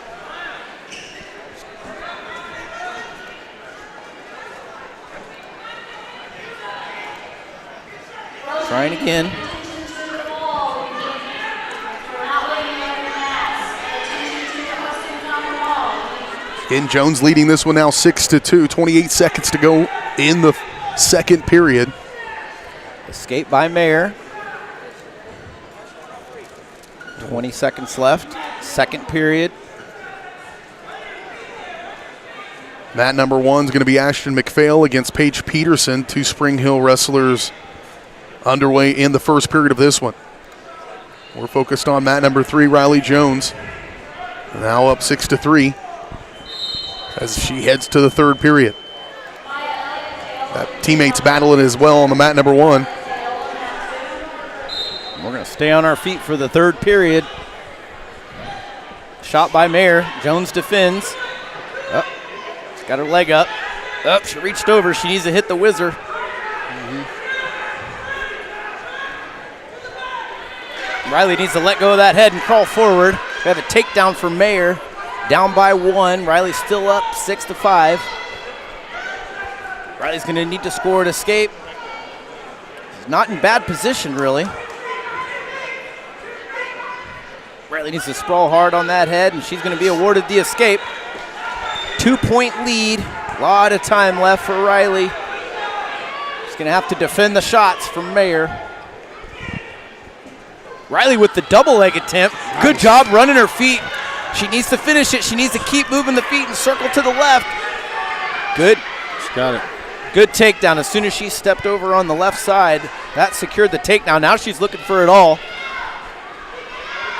Trying again. Again, Jones leading this one now 6-2. 28 seconds to go in the second period. Escape by Mayer. 20 seconds left. Second period. Mat number 1 is going to be Ashton McPhail against Paige Peterson. 2 Spring Hill wrestlers underway in the first period of this one. We're focused on mat number 3, Riley Jones. Now up 6-3 as she heads to the third period. That teammates battling as well on the mat number 1. We're going to stay on our feet for the third period. Shot by Mayer. Jones defends. Oh, she's got her leg up. Oh, she reached over. She needs to hit the whizzer. Riley needs to let go of that head and crawl forward. We have a takedown for Mayer. Down by 1. Riley's still up 6-5. Riley's going to need to score to escape. He's not in bad position, really. Riley needs to sprawl hard on that head, and she's going to be awarded the escape. 2-point lead. A lot of time left for Riley. She's going to have to defend the shots from Mayer. Riley with the double leg attempt. Good job running her feet. She needs to finish it. She needs to keep moving the feet and circle to the left. Good. She's got it. Good takedown. As soon as she stepped over on the left side, that secured the takedown. Now she's looking for it all.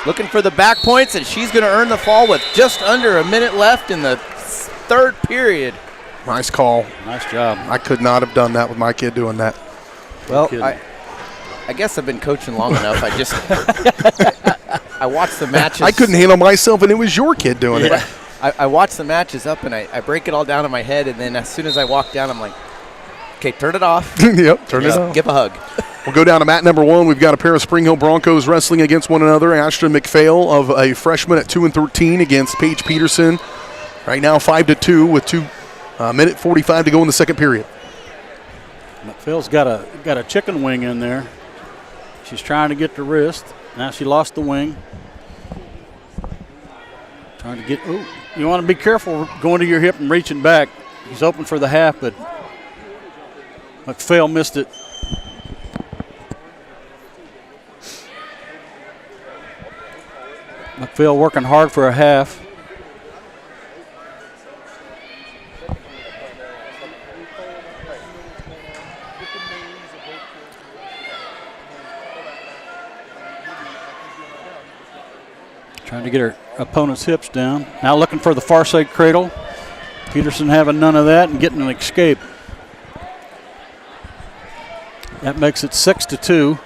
Looking for the back points, and she's going to earn the fall with just under a minute left in the third period. Nice call. Nice job. I could not have done that with my kid doing that. Well, I guess I've been coaching long enough. I watched the matches. I couldn't handle myself, and it was your kid doing it. I watched the matches up, and I break it all down in my head, and then as soon as I walk down, I'm like, okay, turn it off. Yep, turn it off. Give a hug. We'll go down to mat number 1. We've got a pair of Spring Hill Broncos wrestling against one another. Ashton McPhail of a freshman at 2-13 against Paige Peterson. Right now 5-2 with 2 minute 45 to go in the second period. McPhail's got a chicken wing in there. She's trying to get the wrist. Now she lost the wing. Trying to get, you want to be careful going to your hip and reaching back. He's open for the half, but McPhail missed it. McPhail working hard for a half. Trying to get her opponent's hips down. Now looking for the far side cradle. Peterson having none of that and getting an escape. That makes it 6-2.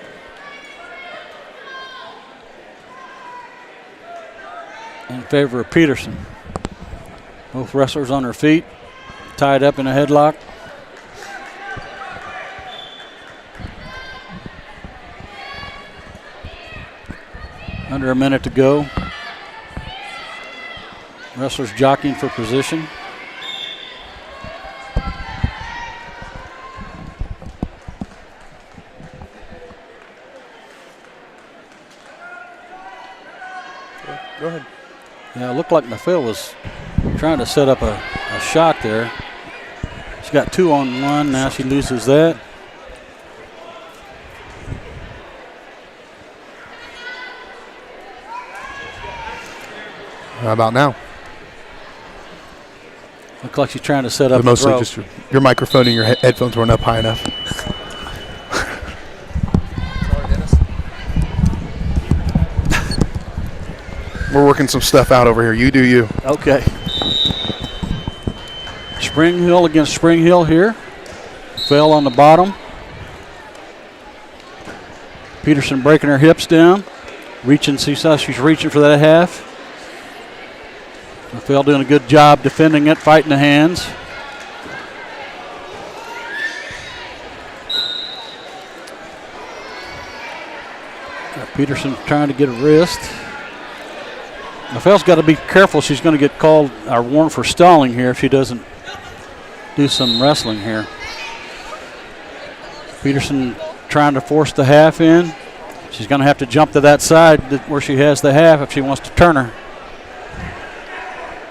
In favor of Peterson. Both wrestlers on their feet, tied up in a headlock. Under a minute to go. Wrestlers jockeying for position. Go ahead. Yeah, it looked like McPhail was trying to set up a shot there. She's got 2 on 1. Now she loses that. How about now? Looks like she's trying to set up. Mostly just your microphone and your headphones weren't up high enough. We're working some stuff out over here. You do you. Okay. Spring Hill against Spring Hill here. Fell on the bottom. Peterson breaking her hips down. Reaching, she's reaching for that half. McPhail doing a good job defending it, fighting the hands. Peterson trying to get a wrist. McPhail's got to be careful. She's going to get called or warned for stalling here if she doesn't do some wrestling here. Peterson trying to force the half in. She's going to have to jump to that side where she has the half if she wants to turn her.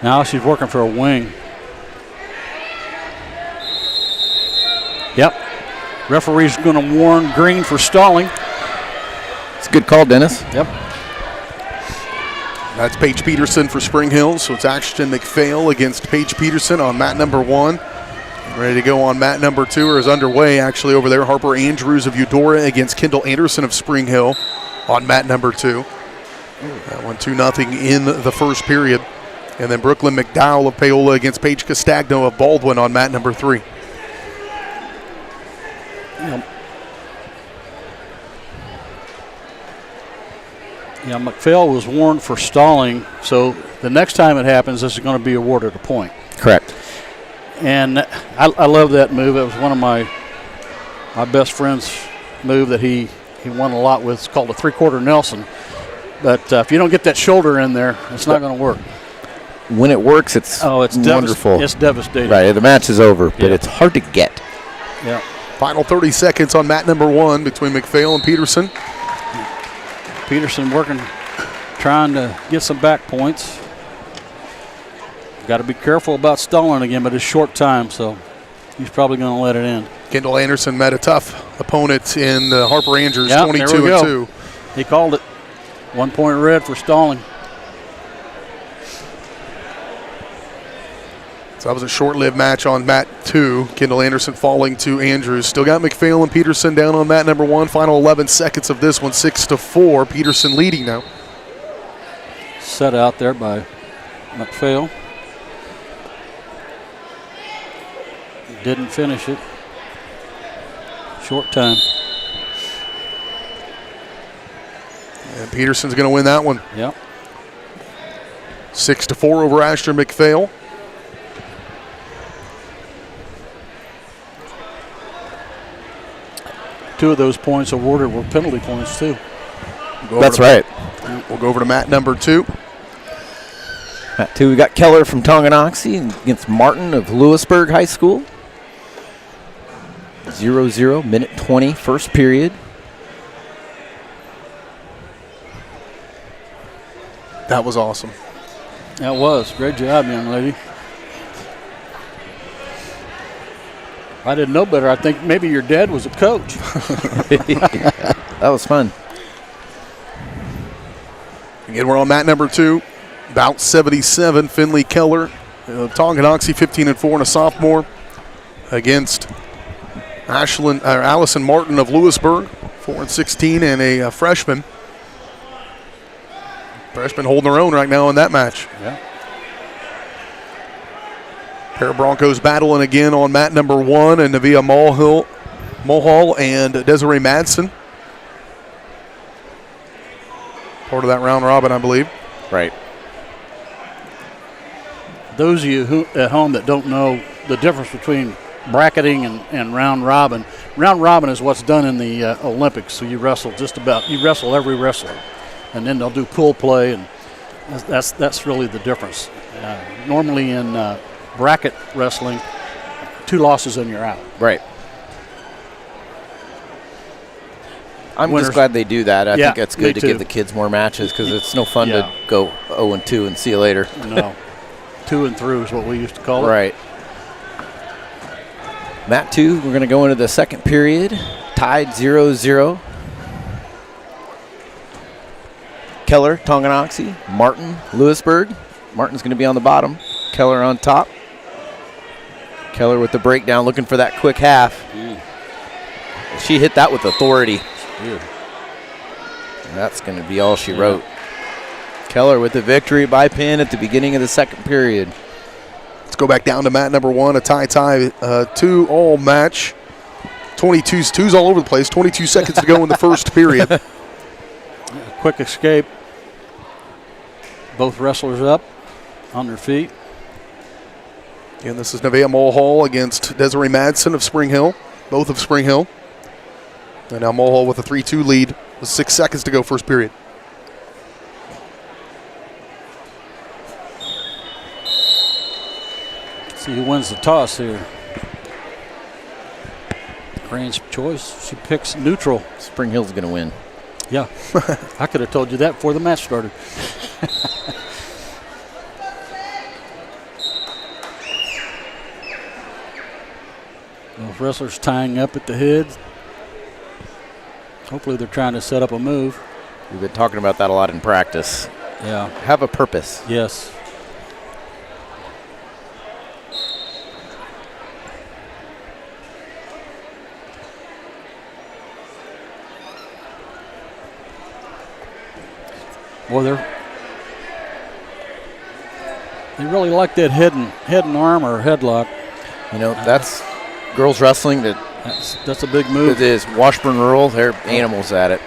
Now she's working for a wing. Yep. Referee's going to warn Green for stalling. It's a good call, Dennis. Yep. That's Paige Peterson for Spring Hill, so it's Ashton McPhail against Paige Peterson on mat number 1. Ready to go on mat number 2, or is underway actually over there. Harper Andrews of Eudora against Kendall Anderson of Spring Hill on mat number 2. That one 2-0 in the first period. And then Brooklyn McDowell of Paola against Paige Castagno of Baldwin on mat number 3. Yep. Yeah, McPhail was warned for stalling, so the next time it happens, this is going to be awarded a point. Correct. And I love that move. It was one of my best friend's move that he won a lot with. It's called a three-quarter Nelson. But if you don't get that shoulder in there, it's not going to work. When it works, it's wonderful. It's devastating. Right, the match is over, but it's hard to get. Yeah. Final 30 seconds on mat number 1 between McPhail and Peterson. Peterson trying to get some back points. Got to be careful about stalling again, but it's short time, so he's probably going to let it in. Kendall Anderson met a tough opponent in Harper Andrews, Yep, 22-2. He called it. 1 point red for stalling. So that was a short-lived match on mat 2. Kendall Anderson falling to Andrews. Still got McPhail and Peterson down on mat number 1. Final 11 seconds of this one, 6-4. Peterson leading now. Set out there by McPhail. Didn't finish it. Short time. And Peterson's going to win that one. Yep. 6-4 over Ashton McPhail. Two of those points awarded were penalty points, too. That's right. We'll go over to mat number 2. Mat 2, we got Keller from Tonganoxie against Martin of Lewisburg High School. 0-0, minute 20, first period. That was awesome. That was. Great job, young lady. I didn't know better. I think maybe your dad was a coach. That was fun. Again, we're on mat number 2. Bout 77, Finley Keller, Tonganoxie 15-4 and a sophomore against Allison Martin of Lewisburg, 4-16 and a freshman. Freshmen holding their own right now in that match. Yeah. Pair of Broncos battling again on mat number 1, and Nevaeh Mulhall and Desiree Madsen. Part of that round robin, I believe. Right. Those of you who at home that don't know the difference between bracketing and round robin is what's done in the Olympics. So you wrestle every wrestler, and then they'll do pool play, and that's really the difference. Normally in bracket wrestling, 2 losses and you're out. Right. I'm just glad they do that. I think it's good to give the kids more matches because it's no fun to go 0-2 and see you later. No. 2 and through is what we used to call it. Right. Mat 2, we're going to go into the second period. Tied 0-0. Keller, Tonganoxie. Martin, Lewisburg. Martin's going to be on the bottom. Keller on top. Keller with the breakdown, looking for that quick half. She hit that with authority. That's going to be all she wrote. Keller with the victory by pin at the beginning of the second period. Let's go back down to mat number 1, a tie, 2-all match. 22's all over the place. 22 seconds to go in the first period. Quick escape. Both wrestlers up on their feet. And this is Nevaeh Mulhall against Desiree Madsen of Spring Hill, both of Spring Hill. And now Mulhall with a 3-2 lead with 6 seconds to go first period. See who wins the toss here. Grant's choice. She picks neutral. Spring Hill's going to win. Yeah. I could have told you that before the match started. Both wrestlers tying up at the heads. Hopefully they're trying to set up a move. We've been talking about that a lot in practice. Yeah. Have a purpose. Yes. Boy, they really like that head and arm or headlock. You know, that's girls wrestling. That's a big move. It is. Washburn Rural, they're animals at it.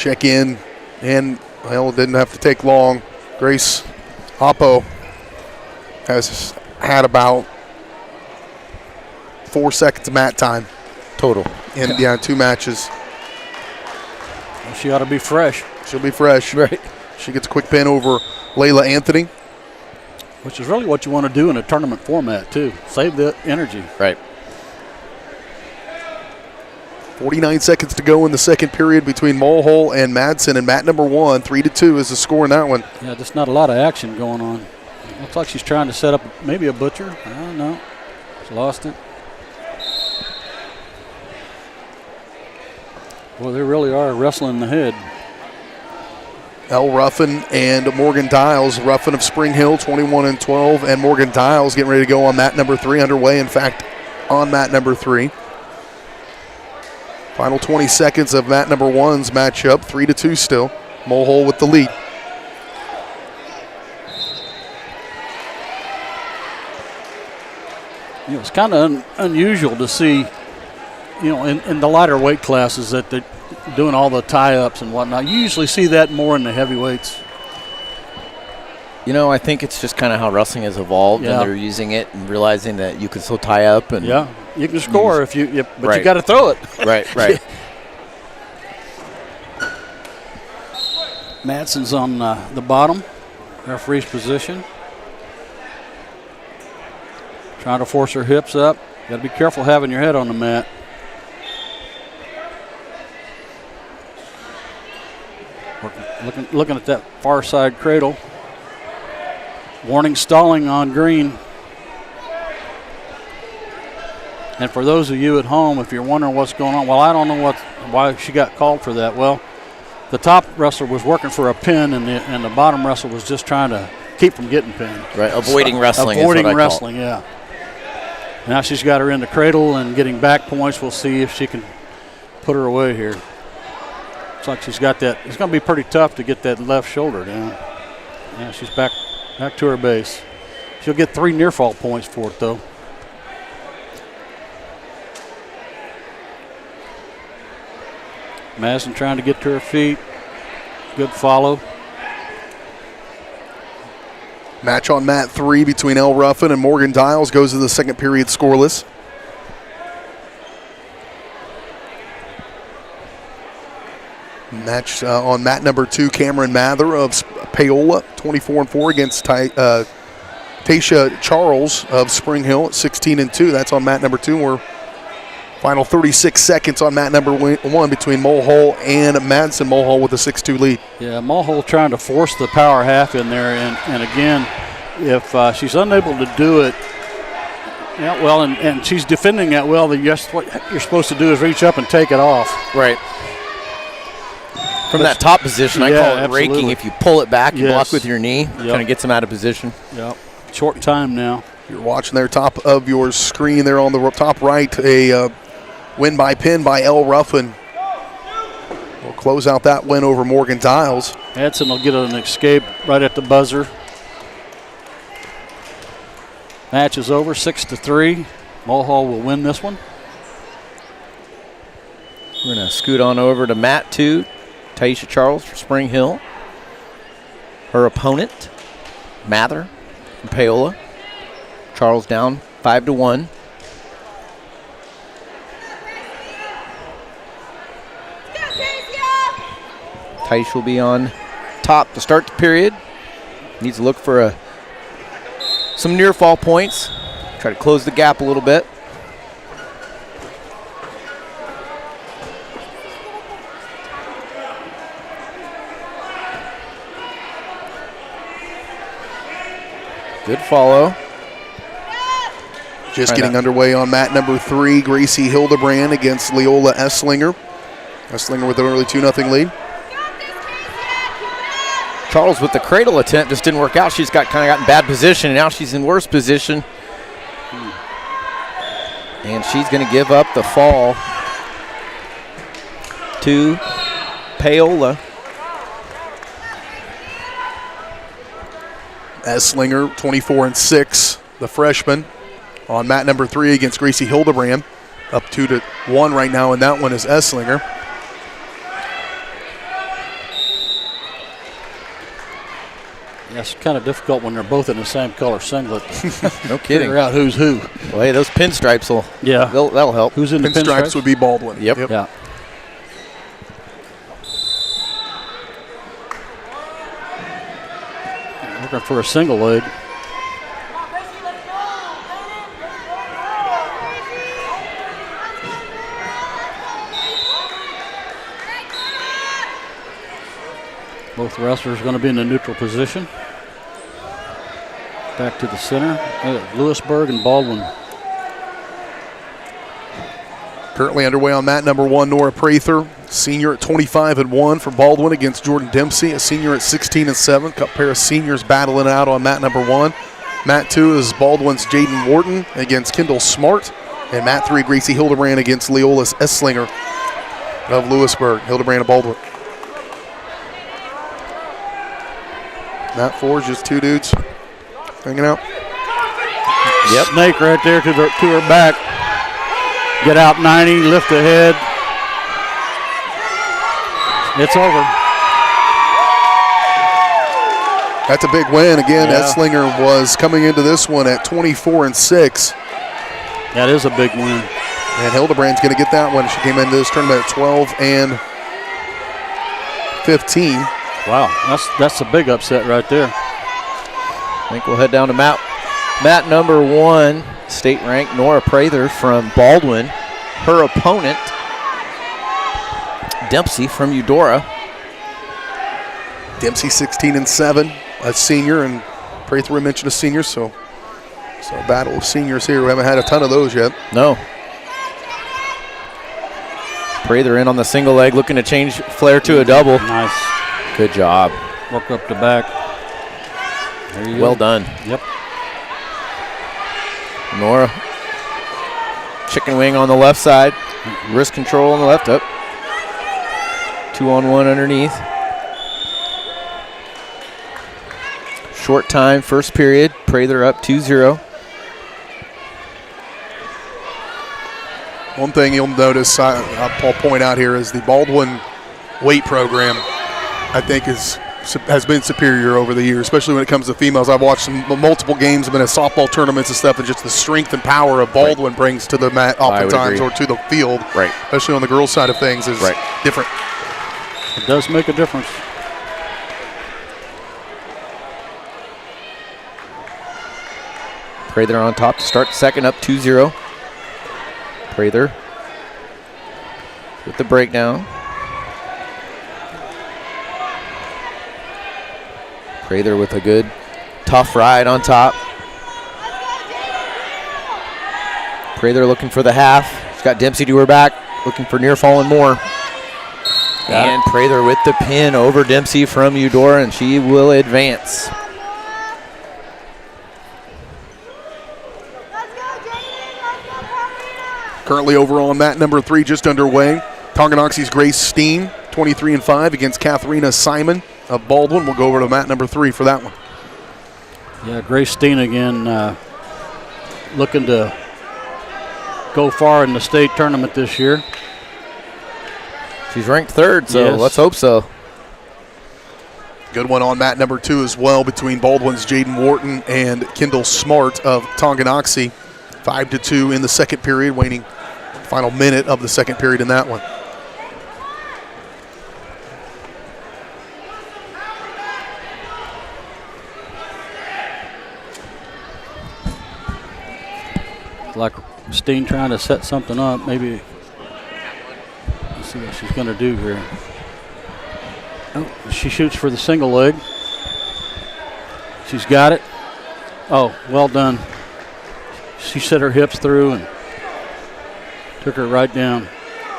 check in, and, well, it didn't have to take long. Grace Hoppo has had about 4 seconds of mat time total in 2 matches. Well, she ought to be fresh. She'll be fresh. Right. She gets a quick pin over Layla Anthony. Which is really what you want to do in a tournament format, too. Save the energy. Right. 49 seconds to go in the second period between Mulhall and Madsen, and mat number 1, 3-2 is the score in that one. Yeah, just not a lot of action going on. Looks like she's trying to set up maybe a butcher. I don't know. She's lost it. Well, they really are wrestling the head. Elle Ruffin and Morgan Dials. Ruffin of Spring Hill, 21-12, and Morgan Dials getting ready to go on mat number 3, underway, in fact, on mat number 3. Final 20 seconds of mat number 1's matchup, 3-2 still. Mulhall with the lead. You know, it's kind of unusual to see, you know, in the lighter weight classes that they're doing all the tie-ups and whatnot. You usually see that more in the heavyweights. You know, I think it's just kind of how wrestling has evolved, and they're using it and realizing that you can still tie up. And you can score if you, but right. you got to throw it. Right. Madsen's on the bottom, referee's position. Trying to force her hips up. Got to be careful having your head on the mat. Looking at that far side cradle. Warning stalling on green. And for those of you at home, if you're wondering what's going on, well, I don't know why she got called for that. Well, the top wrestler was working for a pin, and the bottom wrestler was just trying to keep from getting pinned. Right, avoiding wrestling. Avoiding wrestling, yeah. Now she's got her in the cradle and getting back points. We'll see if she can put her away here. Looks like she's got that. It's going to be pretty tough to get that left shoulder down. Yeah, she's back to her base. She'll get 3 near fall points for it, though. Madsen trying to get to her feet. Good follow. Match on mat 3 between Elle Ruffin and Morgan Dials goes to the second period scoreless. Match on mat number 2, Cameron Mather of Paola, 24-4 against Tasha Charles of Spring Hill at 16-2. That's on mat number 2. We're final 36 seconds on mat number 1 between Mulhall and Madsen. Mulhall with a 6-2 lead. Yeah, Mulhall trying to force the power half in there, and again, if she's unable to do it, yeah, well, and she's defending that well, what you're supposed to do is reach up and take it off. Right. From that top position, I call it absolutely. raking. If you pull it back, you block with your knee, kind of gets them out of position. Yep. Short time now. You're watching there, top of your screen there on the top right, a win by pin by Elle Ruffin. We'll close out that win over Morgan Dials. Madsen will get an escape right at the buzzer. Match is over, 6-3. Mulhall will win this one. We're going to scoot on over to mat 2. Taisha Charles for Spring Hill. Her opponent, Mather from Paola. Charles down 5-1. Taish will be on top to start the period. Needs to look for some near fall points. Try to close the gap a little bit. Good follow. Just getting underway on mat number 3, Gracie Hildebrand against Leola Esslinger. Esslinger with an early 2-0 lead. Charles with the cradle attempt just didn't work out. She's got in bad position, and now she's in worse position. And she's going to give up the fall to Paola. Esslinger, 24-6, the freshman, on mat number 3 against Gracie Hildebrand. Up 2-1 right now, and that one is Esslinger. That's kind of difficult when they're both in the same color singlet. No kidding. Figure out who's who. Well, hey, those pinstripes will. Yeah, that'll help. Who's in the pinstripes? Would be Baldwin. Yep. Yeah. Looking for a single leg. Both wrestlers are going to be in the neutral position. Back to the center. Lewisburg and Baldwin. Currently underway on mat number 1, Nora Prather, senior at 25-1 for Baldwin against Jordan Dempsey, a senior at 16-7. Cup pair of seniors battling out on mat number 1. Mat 2 is Baldwin's Jaden Wharton against Kendall Smart. And mat 3, Gracie Hildebrand against Leolis Esslinger of Lewisburg. Hildebrand of Baldwin. Mat 4 is just two dudes hanging out. Yep. Snake right there to her back. Get out 90, lift the head. It's over. That's a big win. Again, Esslinger was coming into this one at 24-6. That is a big win. And Hildebrand's going to get that one. She came into this tournament at 12-15. Wow, that's a big upset right there. I think we'll head down to mat number 1, state-ranked Nora Prather from Baldwin. Her opponent, Dempsey from Eudora. Dempsey 16-7, a senior, and Prather we mentioned a senior, so a battle of seniors here. We haven't had a ton of those yet. No. Prather in on the single leg, looking to change flare to a double. Nice. Good job. Work up the back. There you go. Well done. Yep. Nora. Chicken wing on the left side. Wrist control on the left. Up. 2-on-1 underneath. Short time, first period. Prather up 2-0. One thing you'll notice, I'll point out here, is the Baldwin weight program, I think, has been superior over the years, especially when it comes to females. I've watched multiple games, I've been at softball tournaments and stuff, and just the strength and power of Baldwin brings to the mat oftentimes, or to the field, especially on the girls' side of things, is different. It does make a difference. Prather on top to start the second, up 2-0. Prather with the breakdown. Prather with a good, tough ride on top. Prather looking for the half. She's got Dempsey to her back, looking for near fall and more. And Prather with the pin over Dempsey from Eudora, and she will advance. Currently over on mat number 3, just underway. Tonganoxie's Grace Steen, 23-5 against Katharina Simon of Baldwin. We'll go over to mat number 3 for that one. Yeah, Grace Steen again looking to go far in the state tournament this year. She's ranked 3rd, so let's hope so. Good one on mat number 2 as well between Baldwin's Jaden Wharton and Kendall Smart of Tonganoxie. 5-2 in the second period, waning final minute of the second period in that one. Like Steen trying to set something up. Maybe let's see what she's going to do here. Oh, she shoots for the single leg. She's got it. Oh, well done. She set her hips through and took her right down.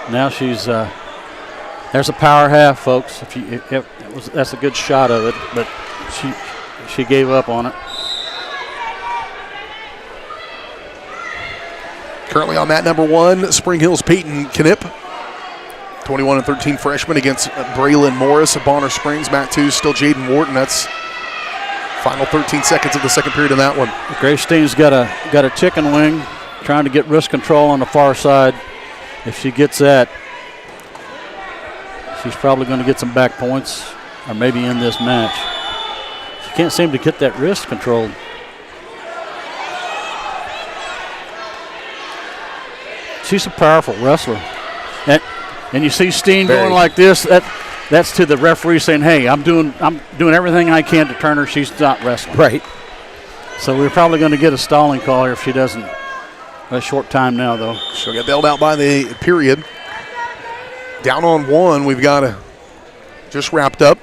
Now she's there's a power half, folks. That's a good shot of it, but she gave up on it. Currently on mat number 1, Spring Hill's Peyton Knipp, 21-13 freshman against Braylon Morris of Bonner Springs. Mat 2 still Jaden Wharton. That's final 13 seconds of the second period in that one. Grace Steen's got a chicken wing, trying to get wrist control on the far side. If she gets that, she's probably going to get some back points, or maybe in this match. can't seem to get that wrist controlled. She's a powerful wrestler. And you see Steen going like this, that's to the referee saying, hey, I'm doing everything I can to turn her. She's not wrestling. Right. So we're probably going to get a stalling call here if she doesn't. A short time now, though. She'll get bailed out by the period. Down on one, we've got just wrapped up.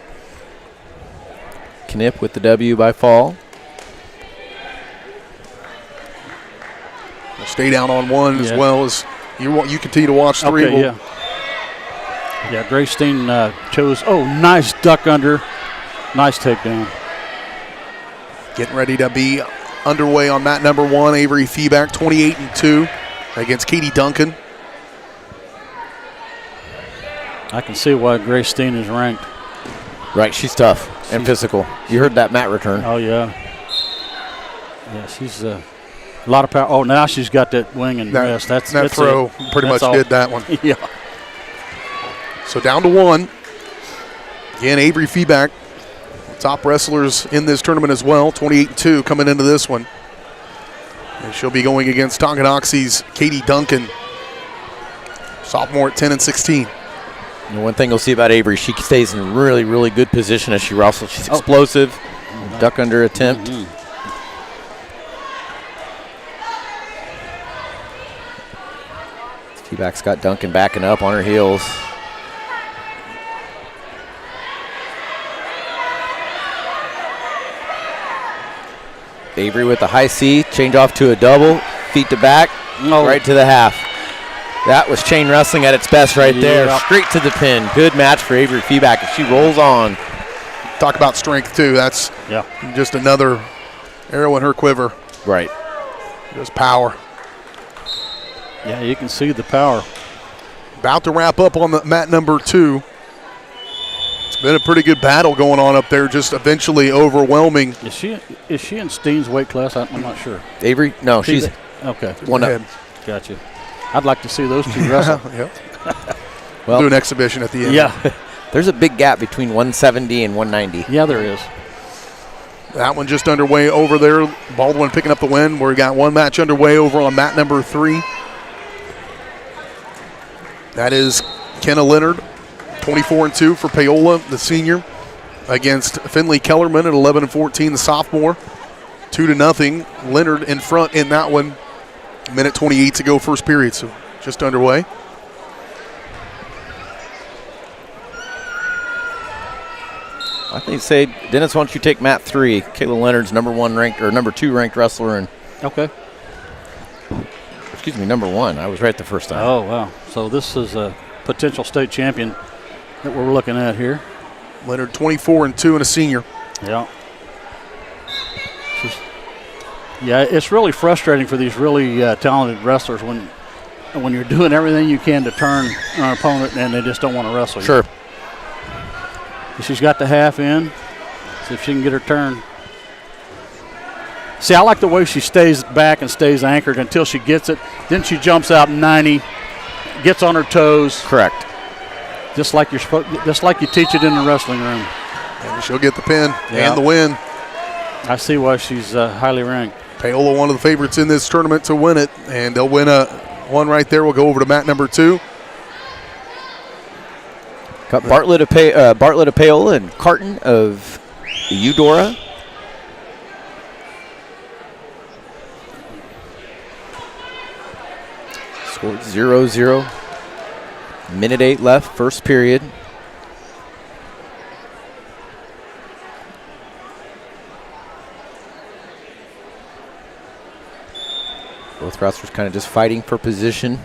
Knipp with the W by fall. We'll stay down on one as well as you continue to watch three. Okay, yeah, Grace Steen chose, nice duck under. Nice takedown. Getting ready to be underway on mat number one. Avery Feeback, 28-2 against Katie Duncan. I can see why Grace Steen is ranked. Right, she's tough and physical. You heard that mat return. Oh, yeah. Yeah, she's a lot of power. Oh, now she's got that wing and wrist. That throw pretty much did that one. Yeah. So down to one. Again, Avery Feeback, top wrestlers in this tournament as well, 28-2 coming into this one. And she'll be going against Tonganoxie's Katie Duncan, sophomore at 10-16. And one thing you'll see about Avery, she stays in really, really good position as she wrestles. She's explosive. Duck under attempt. Feeback's got Duncan backing up on her heels. Avery with the high C, change off to a double, feet to back, right to the half. That was chain wrestling at its best right there, straight to the pin. Good match for Avery Feeback as she rolls on. Talk about strength too, that's just another arrow in her quiver. Right. Just power. Yeah, you can see the power. About to wrap up on the mat number two. It's been a pretty good battle going on up there, just eventually overwhelming. Is she in Steen's weight class? I'm not sure. Avery? No, she's okay. One up. Gotcha. I'd like to see those two wrestle. We'll do an exhibition at the end. Yeah. There's a big gap between 170 and 190. Yeah, there is. That one just underway over there. Baldwin picking up the win. We've got one match underway over on mat number 3. That is Kenna Leonard, 24-2 for Paola, the senior, against Finley Kellerman at 11-14, the sophomore. 2-0. Leonard in front in that one. Minute 28 to go, first period, so just underway. I think say, Dennis, why don't you take mat 3? Kayla Leonard's number 2 ranked wrestler, and excuse me, number 1. I was right the first time. Oh wow! So this is a potential state champion that we're looking at here. Leonard 24-2 and a senior. Yeah. Yeah, it's really frustrating for these really talented wrestlers when you're doing everything you can to turn an opponent and they just don't want to wrestle you. Sure. She's got the half in. See if she can get her turn. See, I like the way she stays back and stays anchored until she gets it. Then she jumps out 90, gets on her toes. Correct. Just like you're just like you teach it in the wrestling room. And she'll get the pin and the win. I see why she's highly ranked. Paola, one of the favorites in this tournament to win it, and they'll win one right there. We'll go over to mat number 2. Got Bartlett of Paola and Carton of Eudora. Scored 0-0. Minute 8 left, first period. Both wrestlers kind of just fighting for position.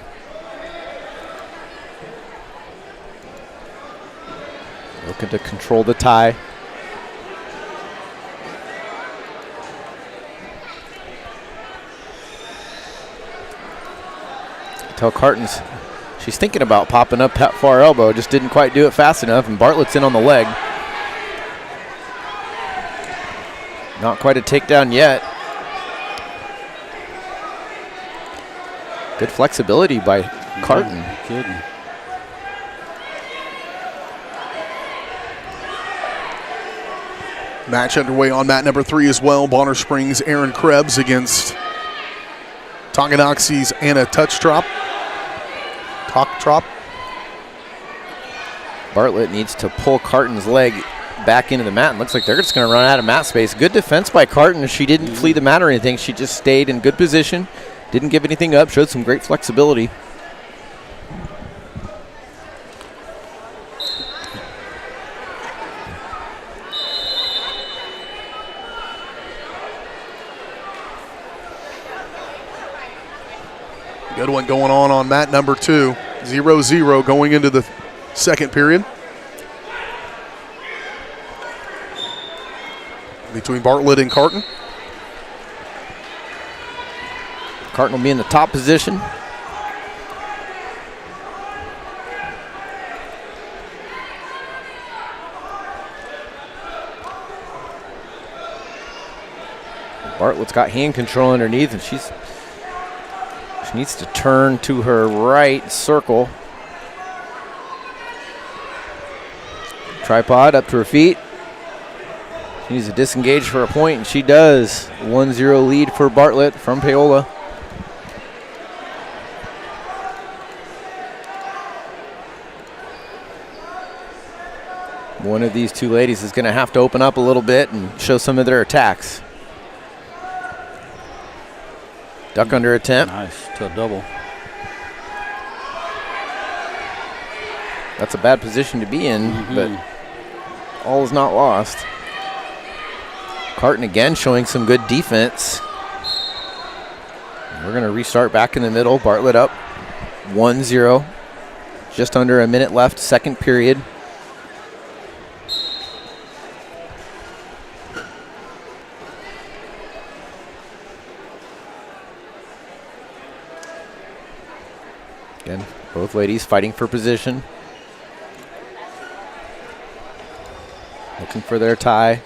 Looking to control the tie. Tell Carton's, she's thinking about popping up that far elbow, just didn't quite do it fast enough, and Bartlett's in on the leg. Not quite a takedown yet. Good flexibility by Carton. Good. Match underway on mat number 3 as well. Bonner Springs' Aaron Krebs against Tonganoxie's Anna Tuchtrop. Bartlett needs to pull Carton's leg back into the mat, and looks like they're just going to run out of mat space. Good defense by Carton. She didn't flee the mat or anything. She just stayed in good position, didn't give anything up, showed some great flexibility. Good one going on mat number 2. 0-0 going into the second period. Between Bartlett and Carton. Carton will be in the top position. Bartlett's got hand control underneath, and she needs to turn to her right, circle. Tripod up to her feet. She needs to disengage for a point, and she does. 1-0 lead for Bartlett from Paola. One of these two ladies is going to have to open up a little bit and show some of their attacks. Duck under attempt. Nice to a double. That's a bad position to be in, but all is not lost. Carton again showing some good defense. We're going to restart back in the middle. Bartlett up 1-0. Just under a minute left, second period. Again, both ladies fighting for position. Looking for their tie.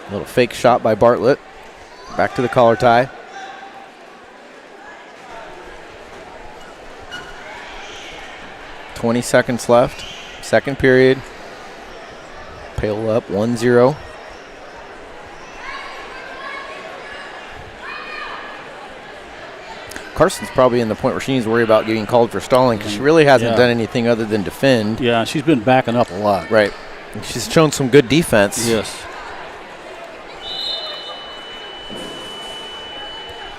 A little fake shot by Bartlett. Back to the collar tie. .20 seconds left. Second period. Paola up 1-0. Carson's probably in the point where she needs to worry about getting called for stalling because she really hasn't done anything other than defend. Yeah, she's been backing up a lot. Right. And she's shown some good defense. Yes.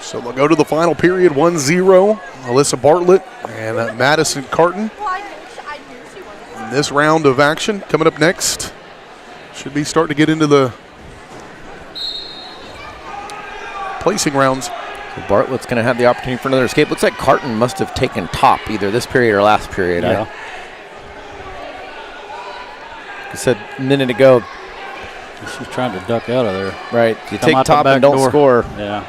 So we'll go to the final period, 1-0. Alyssa Bartlett and Madison Carton. In this round of action coming up next. Should be starting to get into the placing rounds. So Bartlett's going to have the opportunity for another escape. Looks like Carton must have taken top either this period or last period. Yeah. I said a minute ago. She's trying to duck out of there. Right. You take top and don't score. Yeah.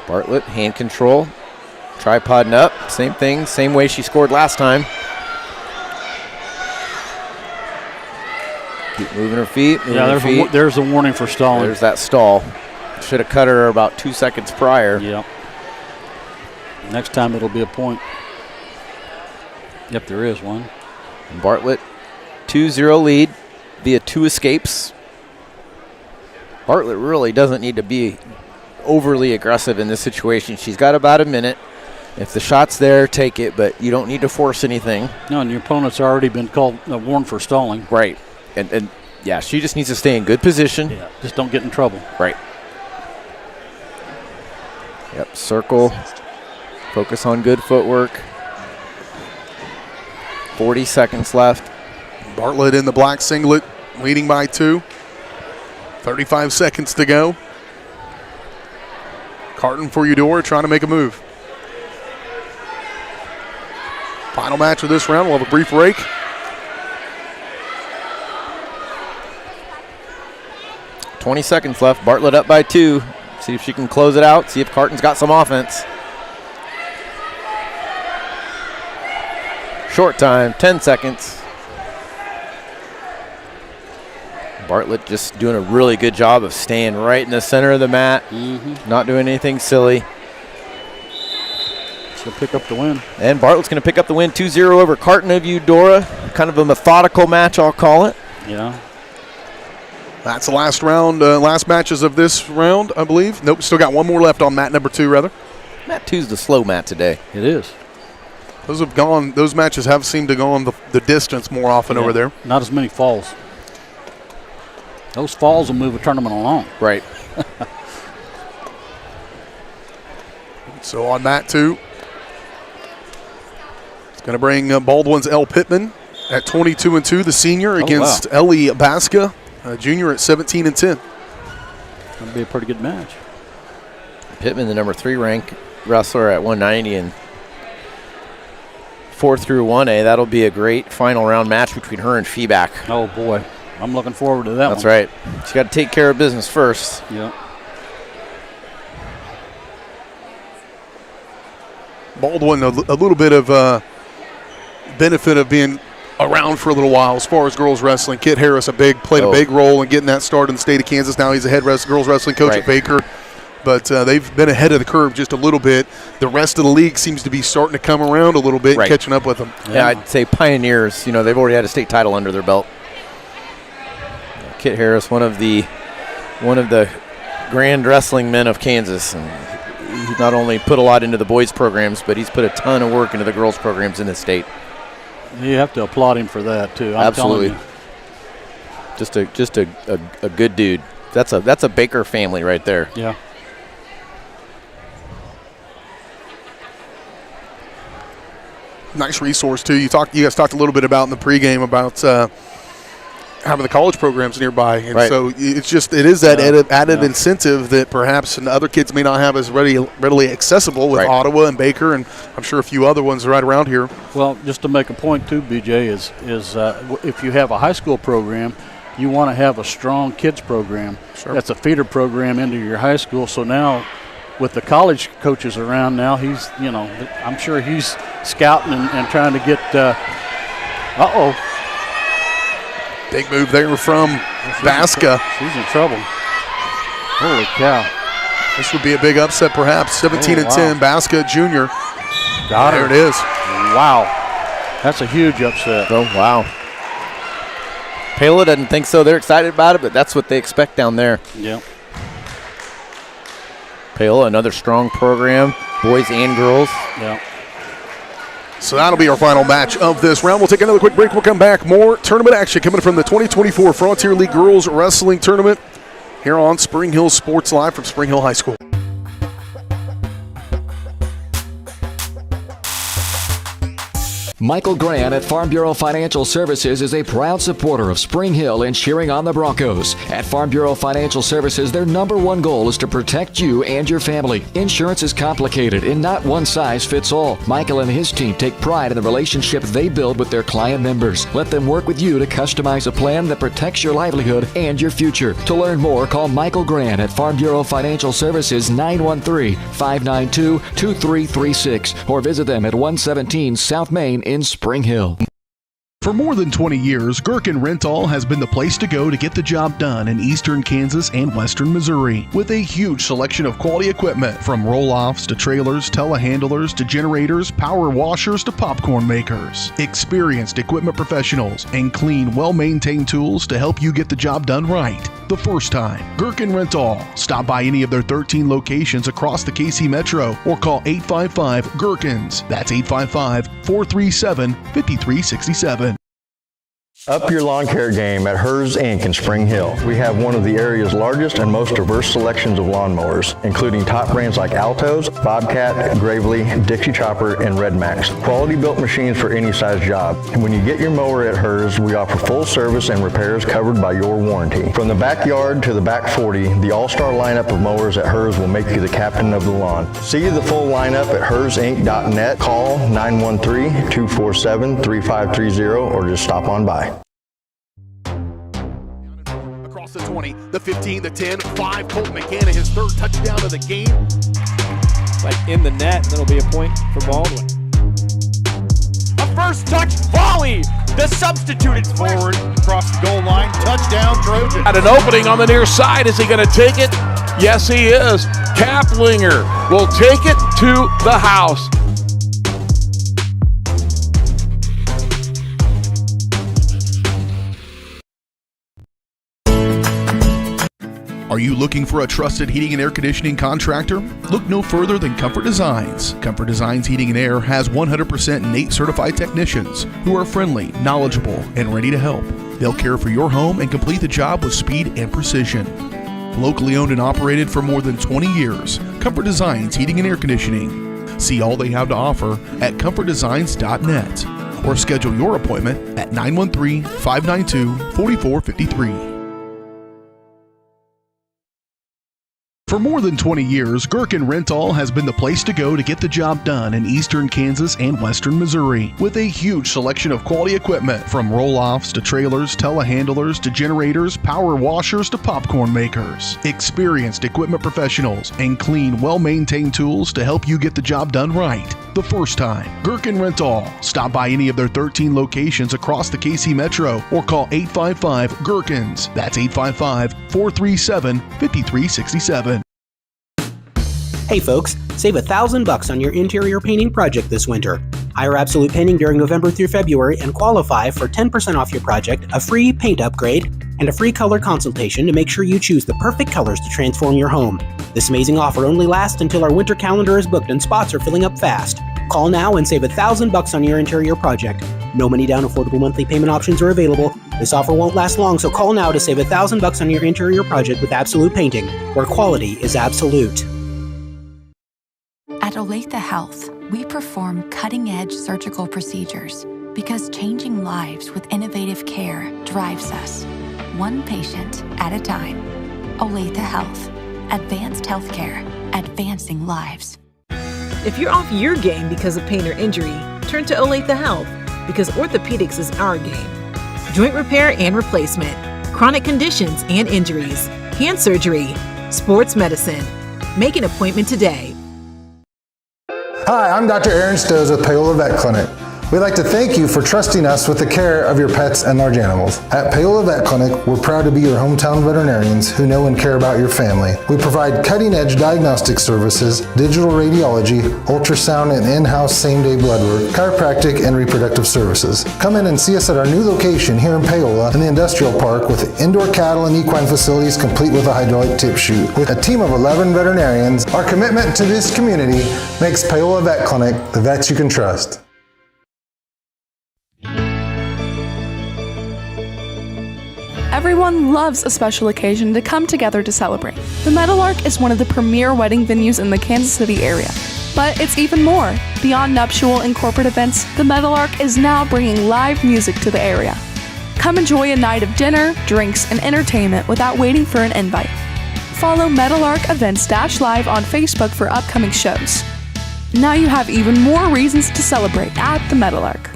Bartlett, hand control, tripoding up, same thing, same way she scored last time. Keep moving her feet, there's a warning for stalling. There's that stall. Should have cut her about 2 seconds prior. Yep. Next time it'll be a point. Yep, there is one. And Bartlett, 2-0 lead via 2 escapes. Bartlett really doesn't need to be overly aggressive in this situation. She's got about a minute. If the shot's there, take it, but you don't need to force anything. No, and your opponent's already been warned for stalling. Right. And yeah, she just needs to stay in good position. Yeah, just don't get in trouble. Right. Yep, circle. Focus on good footwork. 40 seconds left. Bartlett in the black singlet, leading by 2. 35 seconds to go. Carton for Eudora trying to make a move. Final match of this round. We'll have a brief break. .20 seconds left. Bartlett up by 2. See if she can close it out. See if Carton's got some offense. Short time, 10 seconds. Bartlett just doing a really good job of staying right in the center of the mat, not doing anything silly. She'll pick up the win. And Bartlett's going to pick up the win 2-0 over Carton of Eudora. Kind of a methodical match, I'll call it. Yeah. That's the last round, last matches of this round, I believe. Nope, still got one more left on mat number 2, rather. Mat 2's the slow mat today. It is. Those matches have seemed to go on the distance more often over there. Not as many falls. Those falls will move a tournament along. Right. So on mat 2, it's going to bring Baldwin's L. Pittman at 22-2, the senior, against Ellie Baska, junior, at 17-10. That'll be a pretty good match. Pittman, the number 3 ranked wrestler at 190, and 4 through 1A. That'll be a great final round match between her and Feeback. Oh, boy. I'm looking forward to that That's right. She's got to take care of business first. Yeah. Baldwin, a little bit of benefit of being around for a little while as far as girls wrestling. Kit Harris played a big role in getting that start in the state of Kansas. Now he's a head girls wrestling coach at Baker. But they've been ahead of the curve just a little bit. The rest of the league seems to be starting to come around a little bit and catching up with them. Yeah, I'd say pioneers. You know, they've already had a state title under their belt. Kit Harris, one of the grand wrestling men of Kansas, and he not only put a lot into the boys programs, but he's put a ton of work into the girls programs in the state. You have to applaud him for that too. Absolutely. Just a good dude. That's a Baker family right there. Yeah. Nice resource too. You guys talked a little bit about in the pregame about having the college programs nearby, and so it is that added incentive that perhaps other kids may not have as readily accessible with Ottawa and Baker, and I'm sure a few other ones right around here. Well, just to make a point too, BJ, is if you have a high school program, you want to have a strong kids program. Sure. That's a feeder program into your high school. So now, with the college coaches around now, I'm sure he's scouting and trying to get. Big move there from Baska. She's in trouble. Holy cow. This would be a big upset perhaps. 17-10, Baska Jr. Got there her. It is. Wow. That's a huge upset. Oh, wow. Paola doesn't think so. They're excited about it, but that's what they expect down there. Yeah. Paola, another strong program, boys and girls. Yeah. So that'll be our final match of this round. We'll take another quick break. We'll come back. More tournament action coming from the 2024 Frontier League Girls Wrestling Tournament here on Spring Hill Sports Live from Spring Hill High School. Michael Grant at Farm Bureau Financial Services is a proud supporter of Spring Hill and cheering on the Broncos. At Farm Bureau Financial Services, their number one goal is to protect you and your family. Insurance is complicated and not one size fits all. Michael and his team take pride in the relationship they build with their client members. Let them work with you to customize a plan that protects your livelihood and your future. To learn more, call Michael Grant at Farm Bureau Financial Services 913-592-2336 or visit them at 117 South Main in Spring Hill. For more than 20 years, Gherkin Rental has been the place to go to get the job done in eastern Kansas and western Missouri. With a huge selection of quality equipment, from roll-offs to trailers, telehandlers to generators, power washers to popcorn makers. Experienced equipment professionals and clean, well-maintained tools to help you get the job done right the first time. Gherkin Rental. Stop by any of their 13 locations across the KC Metro or call 855-GHERKINS. That's 855-437-5367. Up your lawn care game at Hers Inc. in Spring Hill. We have one of the area's largest and most diverse selections of lawnmowers, including top brands like Altos, Bobcat, Gravely, Dixie Chopper, and Red Max. Quality built machines for any size job. And when you get your mower at Hers, we offer full service and repairs covered by your warranty. From the backyard to the back 40, the all-star lineup of mowers at Hers will make you the captain of the lawn. See the full lineup at hersinc.net. Call 913-247-3530 or just stop on by. The 20, the 15, the 10, 5. Colton McCann, his third touchdown of the game. Like in the net, that'll be a point for Baldwin. Up first touch volley. The substituted forward across the goal line. Touchdown, Trojan. At an opening on the near side. Is he going to take it? Yes, he is. Kaplinger will take it to the house. Are you looking for a trusted heating and air conditioning contractor? Look no further than Comfort Designs. Comfort Designs Heating and Air has 100% NATE certified technicians who are friendly, knowledgeable, and ready to help. They'll care for your home and complete the job with speed and precision. Locally owned and operated for more than 20 years, Comfort Designs Heating and Air Conditioning. See all they have to offer at comfortdesigns.net or schedule your appointment at 913-592-4453. For more than 20 years, Gherkin Rental has been the place to go to get the job done in eastern Kansas and western Missouri. With a huge selection of quality equipment, from roll-offs to trailers, telehandlers to generators, power washers to popcorn makers. Experienced equipment professionals and clean, well-maintained tools to help you get the job done right the first time. Gherkin Rental. Stop by any of their 13 locations across the KC Metro or call 855-GHERKINS. That's 855-437-5367. Hey folks, save $1,000 on your interior painting project this winter. Hire Absolute Painting during November through February and qualify for 10% off your project, a free paint upgrade, and a free color consultation to make sure you choose the perfect colors to transform your home. This amazing offer only lasts until our winter calendar is booked and spots are filling up fast. Call now and save $1,000 on your interior project. No money down, affordable monthly payment options are available. This offer won't last long, so call now to save $1,000 on your interior project with Absolute Painting, where quality is absolute. At Olathe Health, we perform cutting-edge surgical procedures because changing lives with innovative care drives us, one patient at a time. Olathe Health. Advanced healthcare. Advancing lives. If you're off your game because of pain or injury, turn to Olathe Health because orthopedics is our game. Joint repair and replacement, chronic conditions and injuries, hand surgery, sports medicine. Make an appointment today. Hi, I'm Dr. Aaron Stoes with Paola Vet Clinic. We'd like to thank you for trusting us with the care of your pets and large animals. At Paola Vet Clinic, we're proud to be your hometown veterinarians who know and care about your family. We provide cutting-edge diagnostic services, digital radiology, ultrasound, and in-house same-day blood work, chiropractic, and reproductive services. Come in and see us at our new location here in Paola in the Industrial Park with indoor cattle and equine facilities complete with a hydraulic tip chute. With a team of 11 veterinarians, our commitment to this community makes Paola Vet Clinic the vets you can trust. Everyone loves a special occasion to come together to celebrate. The Meadowlark is one of the premier wedding venues in the Kansas City area. But it's even more. Beyond nuptial and corporate events, the Meadowlark is now bringing live music to the area. Come enjoy a night of dinner, drinks, and entertainment without waiting for an invite. Follow Meadowlark Events Live on Facebook for upcoming shows. Now you have even more reasons to celebrate at the Meadowlark.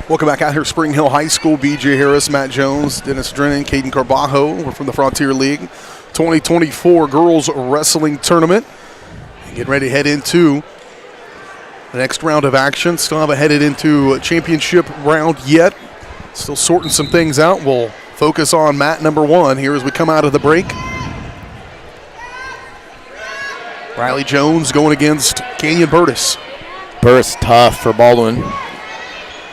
Welcome back out here, Spring Hill High School. B.J. Harris, Matt Jones, Dennis Drennan, Caden Carbajo. We're from the Frontier League 2024 Girls Wrestling Tournament. Getting ready to head into the next round of action. Still haven't headed into a championship round yet. Still sorting some things out. We'll focus on mat number one here as we come out of the break. Riley Jones going against Canyon Burtis. Burris tough for Baldwin.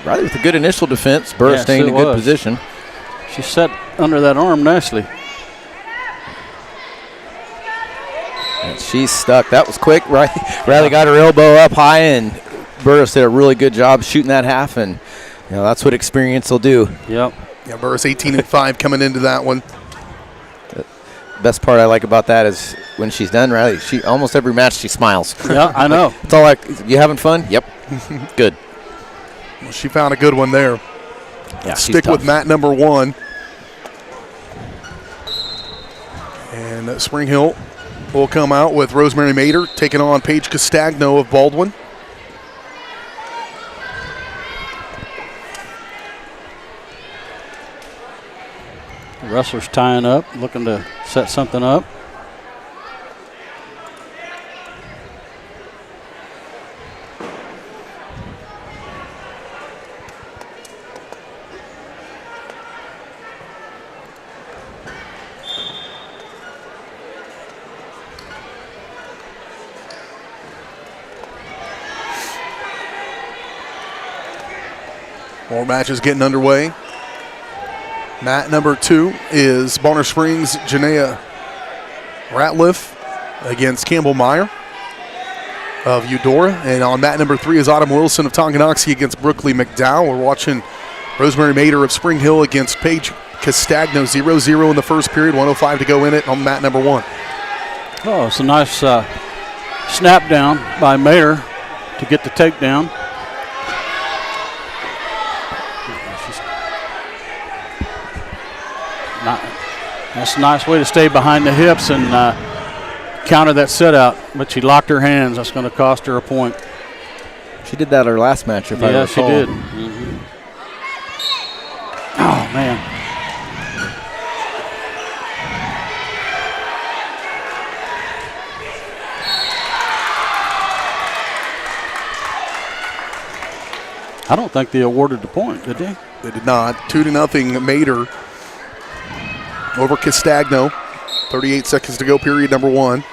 Riley with a good initial defense. Burris staying in a good position. She set under that arm nicely. And she's stuck. That was quick. Riley got her elbow up high, and Burris did a really good job shooting that half, and that's what experience will do. Yep. Yeah, Burris 18-5 coming into that one. The best part I like about that is when she's done, Riley, she almost every match she smiles. Yeah, I know. It's all like, you having fun? Yep. Good. Well, she found a good one there. Yeah, stick with mat number one. And Spring Hill will come out with Rosemary Mater taking on Paige Castagno of Baldwin. Wrestlers tying up, looking to set something up. More matches getting underway. Mat number 2 is Bonner Springs' Janaea Ratliff against Campbell Meyer of Eudora. And on mat number 3 is Autumn Wilson of Tonganoxie against Brooklyn McDowell. We're watching Rosemary Mader of Spring Hill against Paige Castagno, 0-0 in the first period, 1:05 to go in it on mat number 1. Oh, it's a nice snap down by Mayer to get the takedown. That's a nice way to stay behind the hips and counter that set out. But she locked her hands. That's going to cost her a point. She did that her last match, if I recall. Yeah, she did. Mm-hmm. Oh, man. I don't think they awarded the point, did they? They did not. 2-0 Mader over Castagno. 38 seconds to go, period number 1.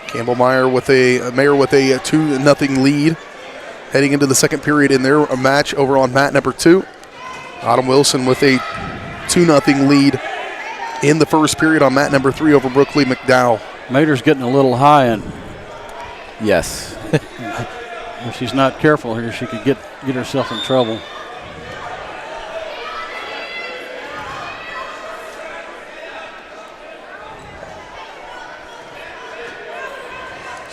Campbell Meyer with a 2-0 lead heading into the second period in their match over on mat number 2. Autumn Wilson with a 2-0 lead in the first period on mat number 3 over Brooklyn McDowell. Mader's getting a little high, and yes, if she's not careful here, she could get herself in trouble.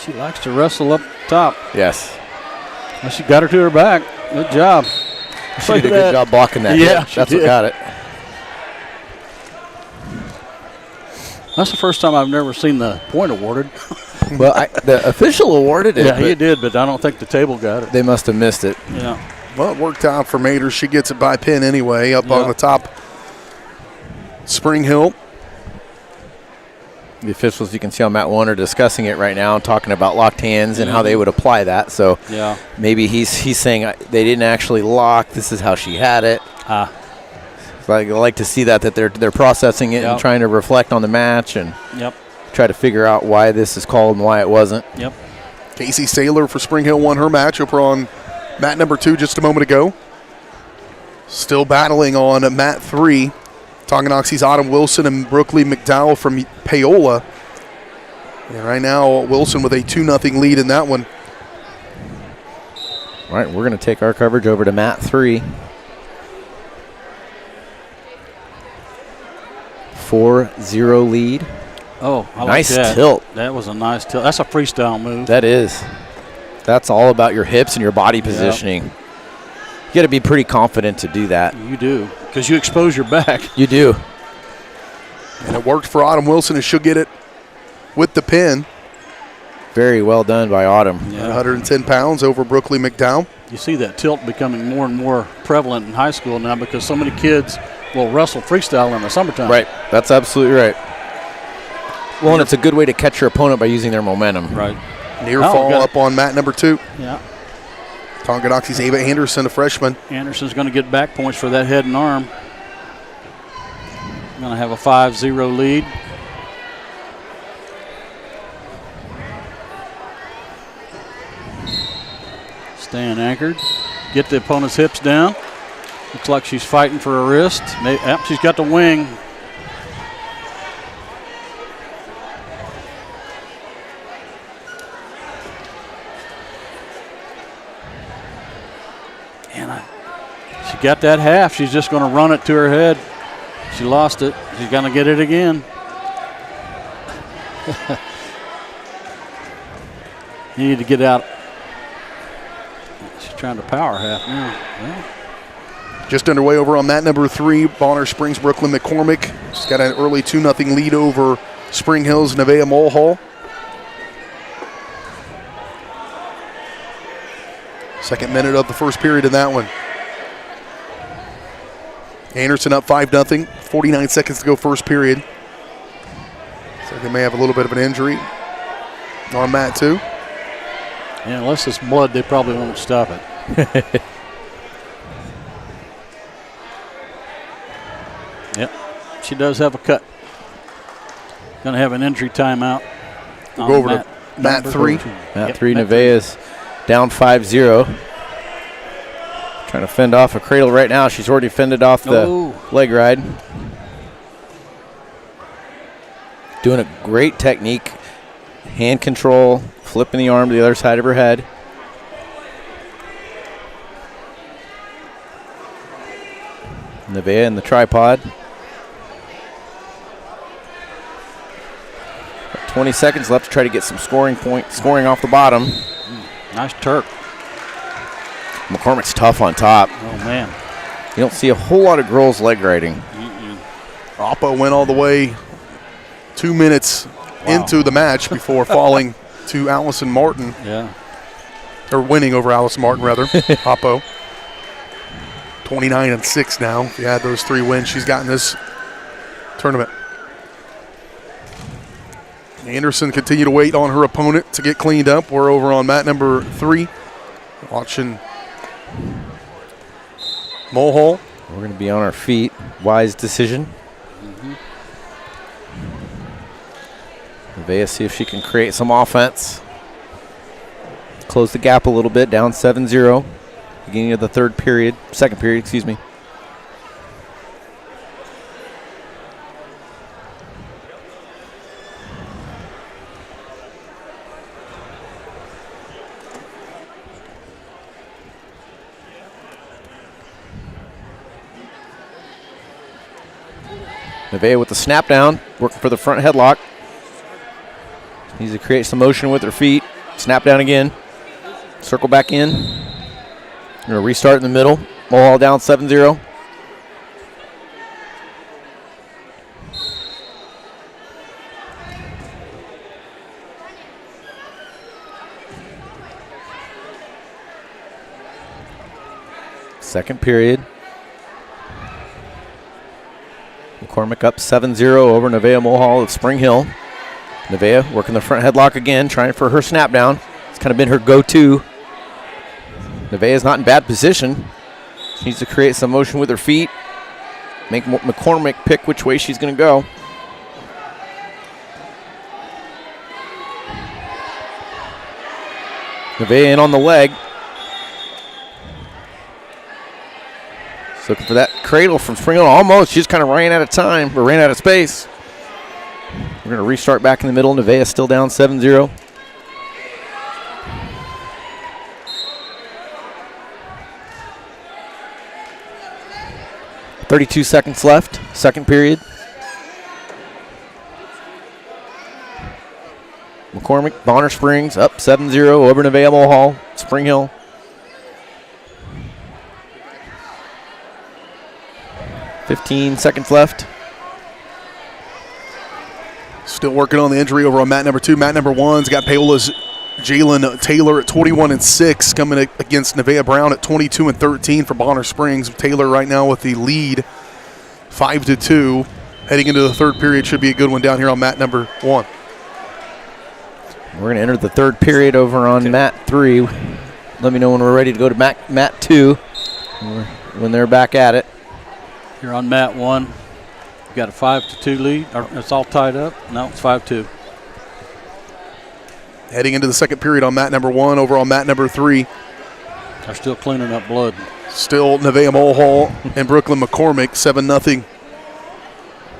She likes to wrestle up top. Yes. Well, she got her to her back. Good job. She did a good job blocking that. Yeah, that's what got it. That's the first time I've never seen the point awarded. Well, the official awarded it. Yeah, he did, but I don't think the table got it. They must have missed it. Yeah. Well, it worked out for Mader. She gets it by pin anyway, up on the top. Spring Hill. The officials, you can see on mat 1, are discussing it right now, talking about locked hands and how they would apply that. So yeah, maybe he's saying they didn't actually lock. This is how she had it. So I like to see that they're processing it and trying to reflect on the match and try to figure out why this is called and why it wasn't. Yep. Casey Saylor for Spring Hill won her match over on mat number 2 just a moment ago. Still battling on mat 3. Tonganoxie's Autumn Wilson and Brooklyn McDowell from Paola. And right now, Wilson with a 2-0 lead in that one. All right, we're going to take our coverage over to mat 3. 4-0 lead. Oh, I nice like that. Tilt. That was a nice tilt. That's a freestyle move. That is. That's all about your hips and your body positioning. You got to be pretty confident to do that. You do, because you expose your back. You do. And it worked for Autumn Wilson, and she'll get it with the pin. Very well done by Autumn. Yeah. 110 pounds over Brooklyn McDowell. You see that tilt becoming more and more prevalent in high school now because so many kids will wrestle freestyle in the summertime. Right. That's absolutely right. Well, and it's a good way to catch your opponent by using their momentum. Right. Near fall up on mat number 2. Yeah. Tonganoxie's Ava Anderson, a freshman. Anderson's going to get back points for that head and arm. Going to have a 5-0 lead. Staying anchored. Get the opponent's hips down. Looks like she's fighting for a wrist. Yep, she's got the wing. She got that half. She's just going to run it to her head. She lost it. She's going to get it again. You need to get out. She's trying to power half now. Well. Just underway over on mat number 3, Bonner Springs, Brooklyn McCormick. She's got an early 2-0 lead over Spring Hill's Nevaeh Mulhall. Second minute of the first period in that one. Anderson up 5-0. 49 seconds to go first period. So they may have a little bit of an injury on Matt too. Yeah, unless it's blood, they probably won't stop it. Yep, she does have a cut. Going to have an injury timeout. We'll go over to Matt 3. Matt 3, Nevaeh's down 5-0. Trying to fend off a cradle right now. She's already fended off the leg ride. Doing a great technique. Hand control, flipping the arm to the other side of her head. Nevaeh in the tripod. 20 seconds left to try to get some scoring off the bottom. Nice Turk. McCormick's tough on top. Oh, man. You don't see a whole lot of girls leg riding. Oppo went all the way 2 minutes into the match before falling to Allison Martin. Yeah. Or winning over Allison Martin, rather. Oppo. 29-6 now. If you add those 3 wins she's got in this tournament. Anderson continue to wait on her opponent to get cleaned up. We're over on mat number 3. Watching Mulhall. We're going to be on our feet. Wise decision. Nevaeh, see if she can create some offense. Close the gap a little bit, down 7-0. Beginning of the second period, excuse me. Nevaeh with the snap down, working for the front headlock. Needs to create some motion with her feet. Snap down again. Circle back in. Going to restart in the middle. Mulhall down 7-0. Second period. McCormick up 7-0 over Nevaeh Mulhall at Spring Hill. Nevaeh working the front headlock again, trying for her snap down. It's kind of been her go-to. Nevaeh's not in bad position. She needs to create some motion with her feet. Make McCormick pick which way she's going to go. Nevaeh in on the leg. Looking for that cradle from Spring Hill. Almost. She just kind of ran out of time, or ran out of space. We're going to restart back in the middle. Nevaeh still down 7-0. .32 seconds left, second period. McCormick, Bonner Springs up 7-0 over Nevaeh Mulhall, Spring Hill. .15 seconds left. Still working on the injury over on mat number 2. Mat number 1's got Paola's Jalen Taylor at 21-6, coming against Nevaeh Brown at 22-13 for Bonner Springs. Taylor right now with the lead, 5-2. Heading into the third period, should be a good one down here on mat number 1. We're going to enter the third period over on mat 3. Let me know when we're ready to go to mat 2 when they're back at it. You're on mat 1. You got a 5-2 lead. It's all tied up. No, it's 5-2. Heading into the second period on mat number 1, over on mat number 3. They're still cleaning up blood. Still Nevaeh Mulhall and Brooklyn McCormick, 7-0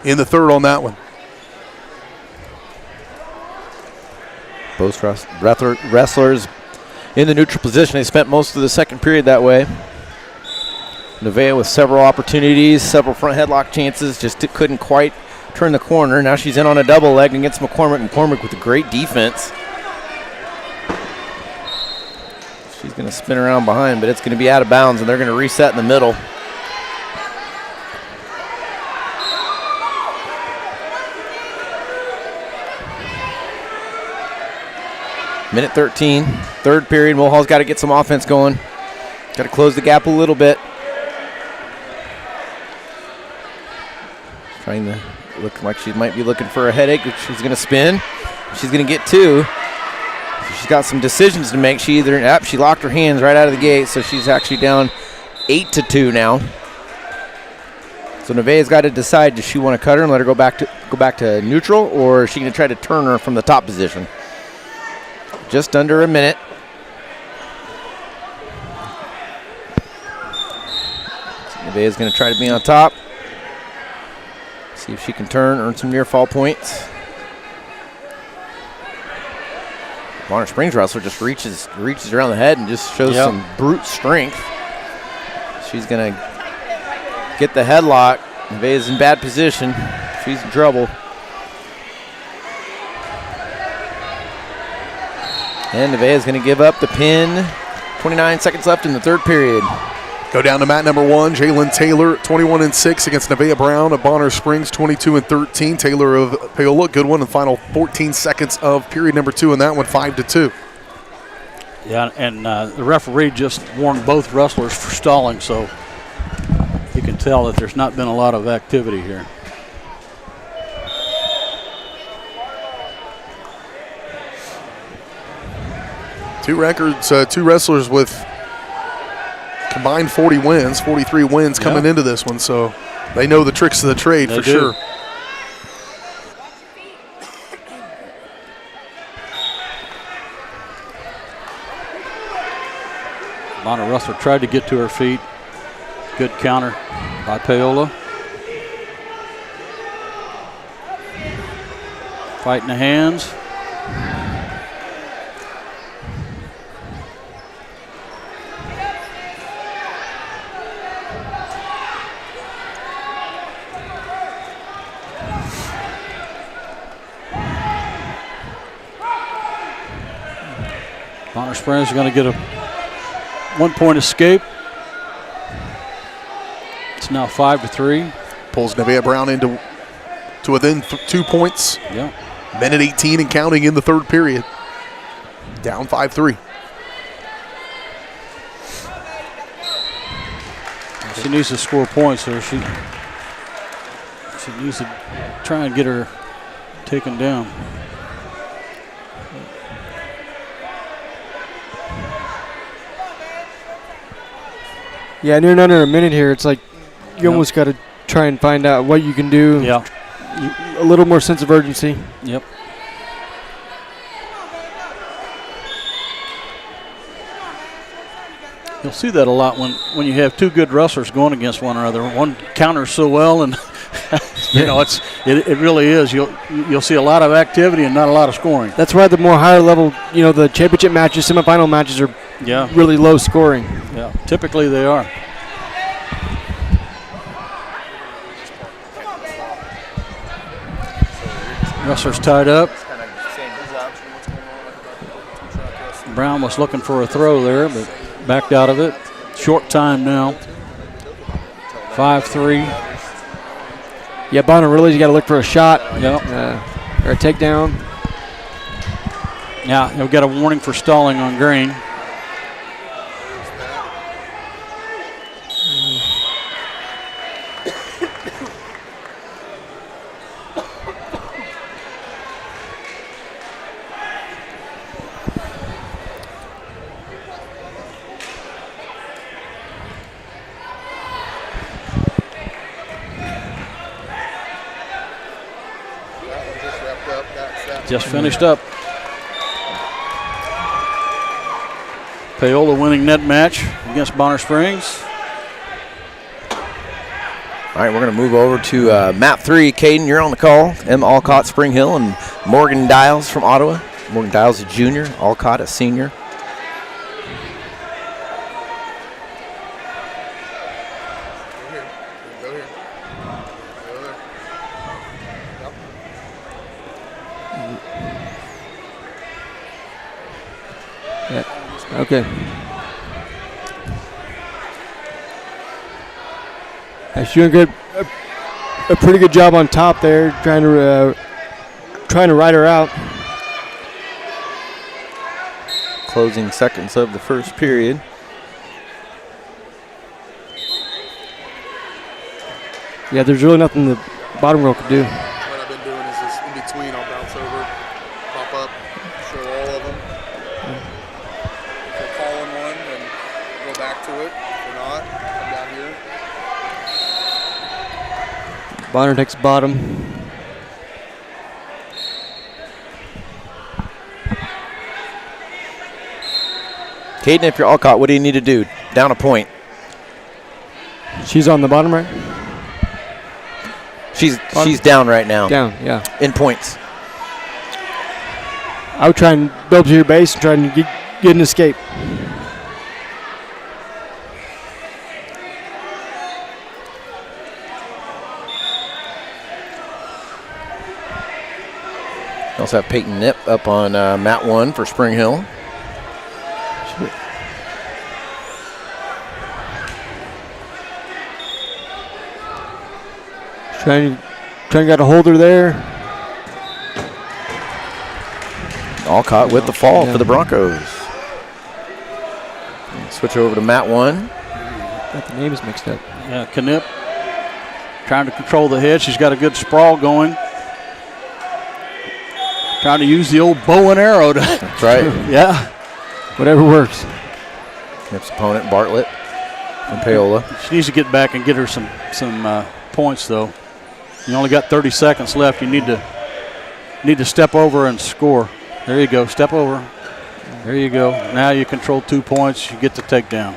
in the third on that one. Both wrestlers in the neutral position. They spent most of the second period that way. Nevaeh with several opportunities, several front headlock chances, just couldn't quite turn the corner. Now she's in on a double leg against McCormick. McCormick with a great defense. She's going to spin around behind, but it's going to be out of bounds, and they're going to reset in the middle. Minute 13, third period. Mulhall's got to get some offense going. Got to close the gap a little bit. Looking like she might be looking for a headache, which she's going to spin. She's going to get 2. She's got some decisions to make. She locked her hands right out of the gate, so she's actually down 8-2 now. So Nevaeh's got to decide, does she want to cut her and let her go back to neutral, or is she going to try to turn her from the top position? Just under a minute. So Nevaeh's going to try to be on top. See if she can turn, earn some near fall points. Bonner Springs wrestler just reaches around the head and just shows some brute strength. She's going to get the headlock. Nevaeh's in bad position. She's in trouble. And Nevaeh's going to give up the pin. 29 seconds left in the third period. Go down to mat number 1, Jalen Taylor, 21-6 against Nevaeh Brown of Bonner Springs, 22-13. Taylor of Paola, good one in the final 14 seconds of period number 2, and that one 5-2. Yeah, and the referee just warned both wrestlers for stalling, so you can tell that there's not been a lot of activity here. Two wrestlers with combined 40 wins, 43 wins coming into this one, so they know the tricks of the trade for sure. Bonner wrestler tried to get to her feet. Good counter by Paola. Fighting the hands. Bonner Springs is going to get a 1-point escape. It's now 5-3. Pulls Nevaeh Brown to within 2 points. Yeah. Minute 18 and counting in the third period. Down 5-3. She needs to score points, or she needs to try and get her taken down. Yeah, near under a minute here. It's like you almost got to try and find out what you can do. Yeah. A little more sense of urgency. Yep. You'll see that a lot when you have two good wrestlers going against one another. One counters so well, and you know it really is. You'll see a lot of activity and not a lot of scoring. That's why the more higher level, the championship matches, semifinal matches are really low scoring. Yeah, typically they are. Wrestler's tied up. Brown was looking for a throw there, but backed out of it. Short time now. 5-3. Yeah, Bonner really got to look for a shot. Yep. Or a takedown. Yeah, we've got a warning for stalling on Green. Just finished up. Paola winning net match against Bonner Springs. All right, we're going to move over to map 3. Caden, you're on the call. Emma Alcott, Spring Hill, and Morgan Dials from Ottawa. Morgan Dials a junior, Alcott a senior. Okay. She's doing good. A pretty good job on top there, trying to ride her out. Closing seconds of the first period. Yeah, there's really nothing that bottom girl could do. What I've been doing is just in between, I'll bounce over, pop up, show all of them. If they're calling one, then go back to it. If they're not, come down here. Bonner takes bottom. Caden, if you're all caught, what do you need to do? Down a point. She's on the bottom right? She's down right now. Down, yeah. In points. I would try and build to your base and try and get an escape. We also have Peyton Nip up on mat 1 for Spring Hill. Trying to get a holder there. Alcott with the fall for the Broncos. Switch over to mat 1. Got the names mixed up. Yeah, Knipp trying to control the head. She's got a good sprawl going. Trying to use the old bow and arrow. That's right. Yeah. Whatever works. Knipp's opponent, Bartlett from Paola. She needs to get back and get her some points, though. You only got 30 seconds left. You need to step over and score. There you go. Step over. There you go. Now you control 2 points. You get the takedown.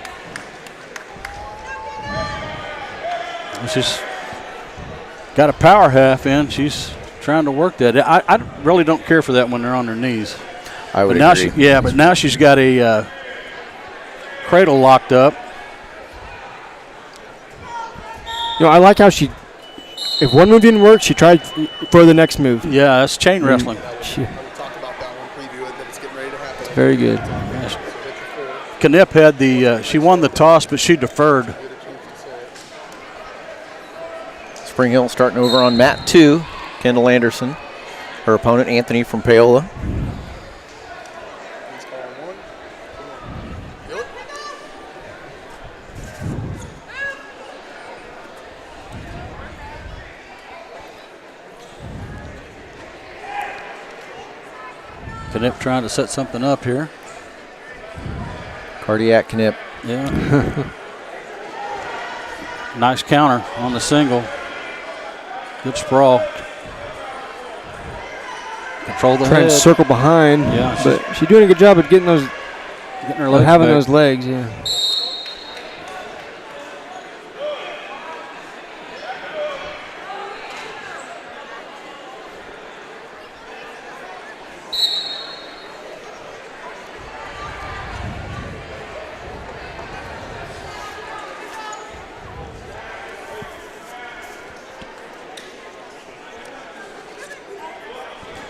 She's got a power half in. She's trying to work that. I really don't care for that when they're on their knees. I would but agree. but now she's got a cradle locked up. I like how she, if one move didn't work, she tried for the next move. Yeah, that's chain wrestling. Very good. Knipp had she won the toss, but she deferred. Spring Hill starting over on mat 2. Kendall Anderson. Her opponent, Anthony from Paola. Knipp trying to set something up here. Cardiac Knipp. Yeah. Nice counter on the single. Good sprawl. Control the Trying head. to circle behind. Yeah, but she's doing a good job at getting her legs having back. those legs. Yeah.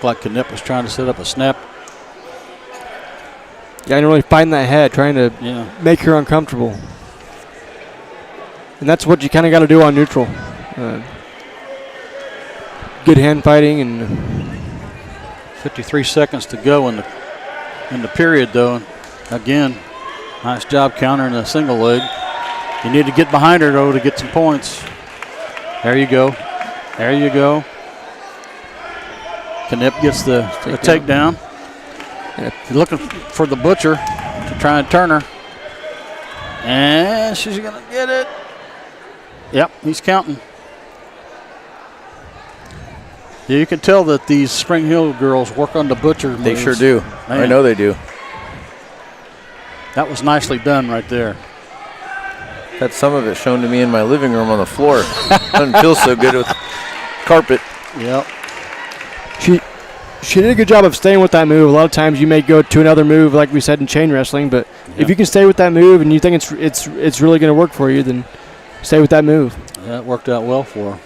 Like Knipp was trying to set up a snap. Yeah, and really fighting that head, trying to make her uncomfortable. And that's what you kind of got to do on neutral. Good hand fighting and 53 seconds to go in the period, though. Again, nice job countering a single leg. You need to get behind her, though, to get some points. There you go. There you go. Knipp gets the takedown. You're looking for the butcher to try and turn her. And she's going to get it. Yep, he's counting. Yeah, you can tell that these Spring Hill girls work on the butcher moves. They sure do. Man. I know they do. That was nicely done right there. Had some of it shown to me in my living room on the floor. Doesn't feel so good with carpet. Yep. She did a good job of staying with that move. A lot of times you may go to another move, like we said in chain wrestling, but if you can stay with that move and you think it's really going to work for you, then stay with that move. That worked out well for her.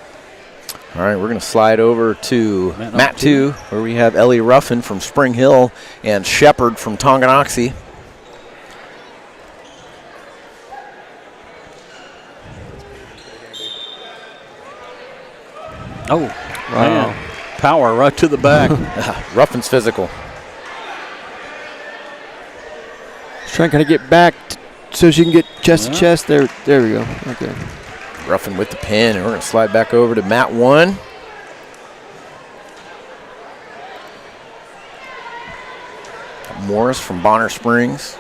All right, we're going to slide over to mat 2, where we have Ellie Ruffin from Spring Hill and Shepard from Tonganoxie. Oh, wow. Man. Power right to the back. Ruffin's physical. She's trying to kind of get back so she can get chest to chest. There we go. Okay. Ruffin with the pin, and we're going to slide back over to mat 1. Morris from Bonner Springs.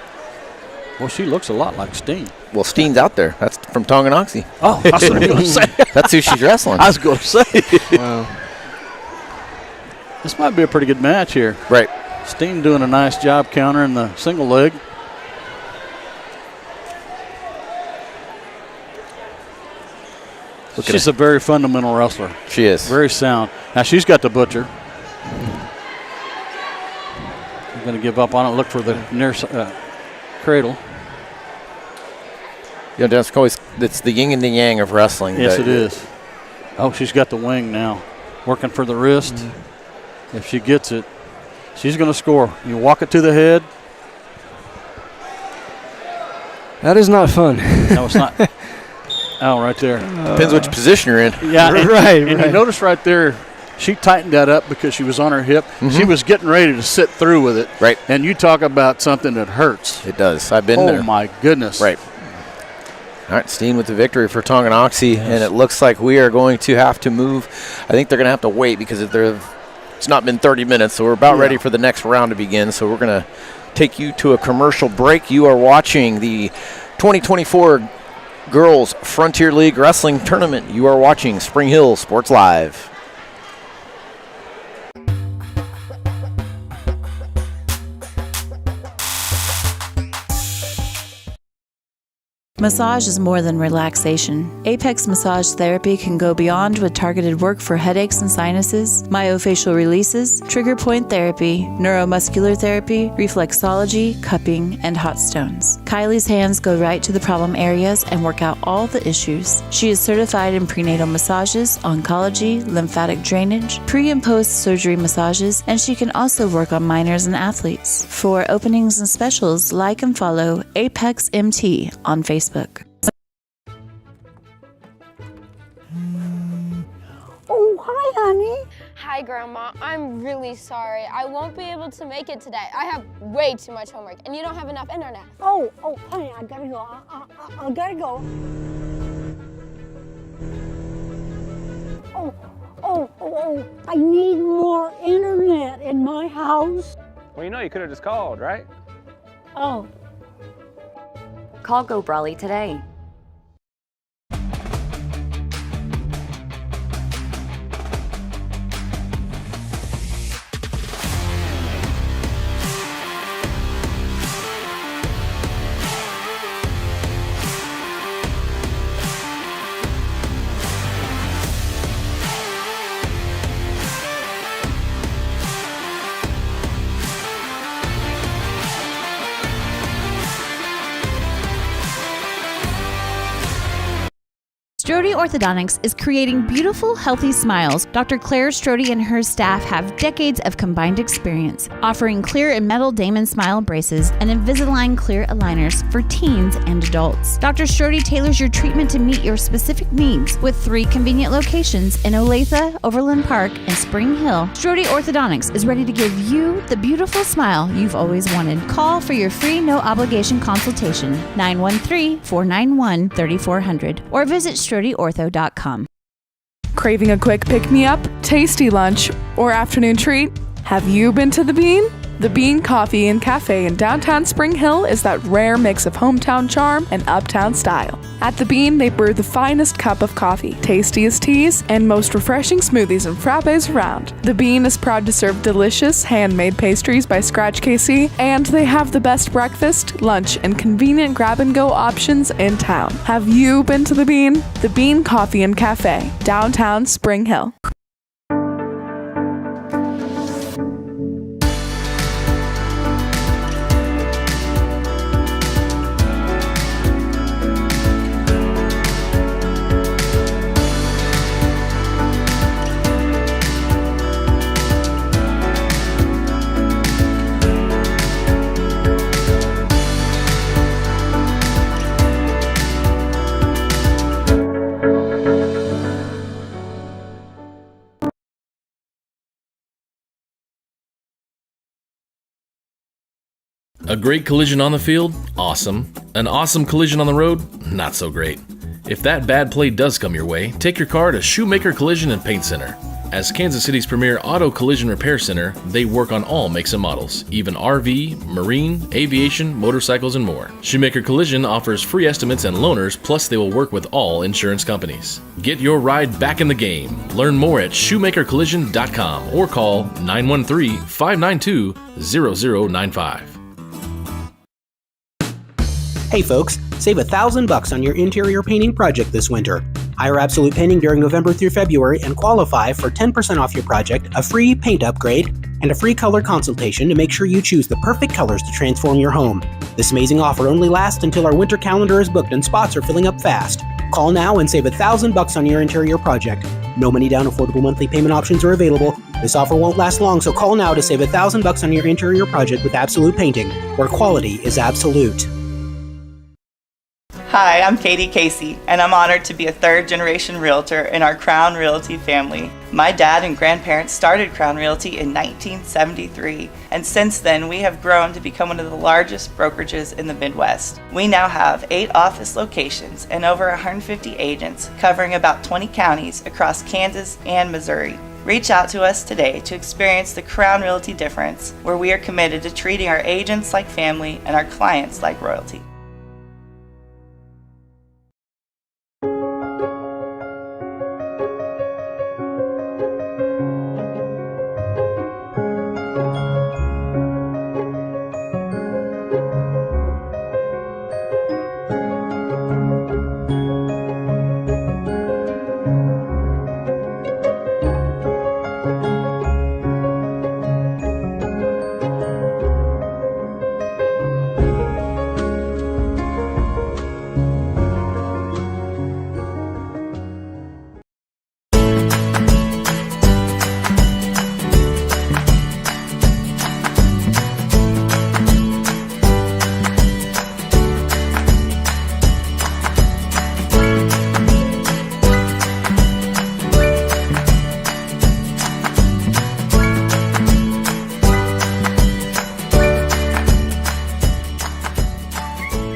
Well, she looks a lot like Steen. Well, Steen's out there. That's from Tonganoxie. Oh, that's what I was going to say. That's who she's wrestling. I was going to say. Wow. This might be a pretty good match here. Right. Steen doing a nice job countering the single leg. She's a very fundamental wrestler. She is. Very sound. Now she's got the butcher. I'm going to give up on it. Look for the near cradle. You know, it's the yin and the yang of wrestling. Yes, it is. Oh, she's got the wing now. Working for the wrist. Mm-hmm. If she gets it, she's going to score. You walk it to the head. That is not fun. No, it's not. Oh, right there. Depends which position you're in. Yeah, right. And you notice right there, she tightened that up because she was on her hip. Mm-hmm. She was getting ready to sit through with it. Right. And you talk about something that hurts. It does. I've been there. Oh, my goodness. Right. All right, Steen with the victory for Tonganoxie, and it looks like we are going to have to move. I think they're going to have to wait because it's not been 30 minutes, so we're about ready for the next round to begin. So we're going to take you to a commercial break. You are watching the 2024 Girls Frontier League Wrestling Tournament. You are watching Spring Hill Sports Live. Massage is more than relaxation. Apex Massage Therapy can go beyond with targeted work for headaches and sinuses, myofascial releases, trigger point therapy, neuromuscular therapy, reflexology, cupping, and hot stones. Kylie's hands go right to the problem areas and work out all the issues. She is certified in prenatal massages, oncology, lymphatic drainage, pre- and post-surgery massages, and she can also work on minors and athletes. For openings and specials, like and follow Apex MT on Facebook. Oh, hi, honey. Hi, Grandma. I'm really sorry. I won't be able to make it today. I have way too much homework, and you don't have enough internet. Oh, honey, I gotta go. I gotta go. Oh, I need more internet in my house. Well, you could have just called, right? Oh. Call Go Brawley today. Strode Orthodontics is creating beautiful, healthy smiles. Dr. Claire Strode and her staff have decades of combined experience, offering clear and metal Damon smile braces and Invisalign clear aligners for teens and adults. Dr. Strode tailors your treatment to meet your specific needs with 3 convenient locations in Olathe, Overland Park, and Spring Hill. Strode Orthodontics is ready to give you the beautiful smile you've always wanted. Call for your free no-obligation consultation, 913-491-3400, or visit StrodeOrtho.com. Craving a quick pick-me-up, tasty lunch, or afternoon treat? Have you been to The Bean? The Bean Coffee and Cafe in downtown Spring Hill is that rare mix of hometown charm and uptown style. At The Bean, they brew the finest cup of coffee, tastiest teas, and most refreshing smoothies and frappes around. The Bean is proud to serve delicious, handmade pastries by Scratch KC, and they have the best breakfast, lunch, and convenient grab-and-go options in town. Have you been to The Bean? The Bean Coffee and Cafe, downtown Spring Hill. A great collision on the field? Awesome. An awesome collision on the road? Not so great. If that bad play does come your way, take your car to Shoemaker Collision and Paint Center. As Kansas City's premier auto collision repair center, they work on all makes and models, even RV, marine, aviation, motorcycles, and more. Shoemaker Collision offers free estimates and loaners, plus they will work with all insurance companies. Get your ride back in the game. Learn more at shoemakercollision.com or call 913-592-0095. Hey folks, save $1,000 on your interior painting project this winter. Hire Absolute Painting during November through February and qualify for 10% off your project, a free paint upgrade, and a free color consultation to make sure you choose the perfect colors to transform your home. This amazing offer only lasts until our winter calendar is booked and spots are filling up fast. Call now and save $1,000 on your interior project. No money down, affordable monthly payment options are available. This offer won't last long, so call now to save $1,000 on your interior project with Absolute Painting, where quality is absolute. Hi, I'm Katie Casey, and I'm honored to be a third-generation realtor in our Crown Realty family. My dad and grandparents started Crown Realty in 1973, and since then we have grown to become one of the largest brokerages in the Midwest. We now have 8 office locations and over 150 agents covering about 20 counties across Kansas and Missouri. Reach out to us today to experience the Crown Realty difference, where we are committed to treating our agents like family and our clients like royalty.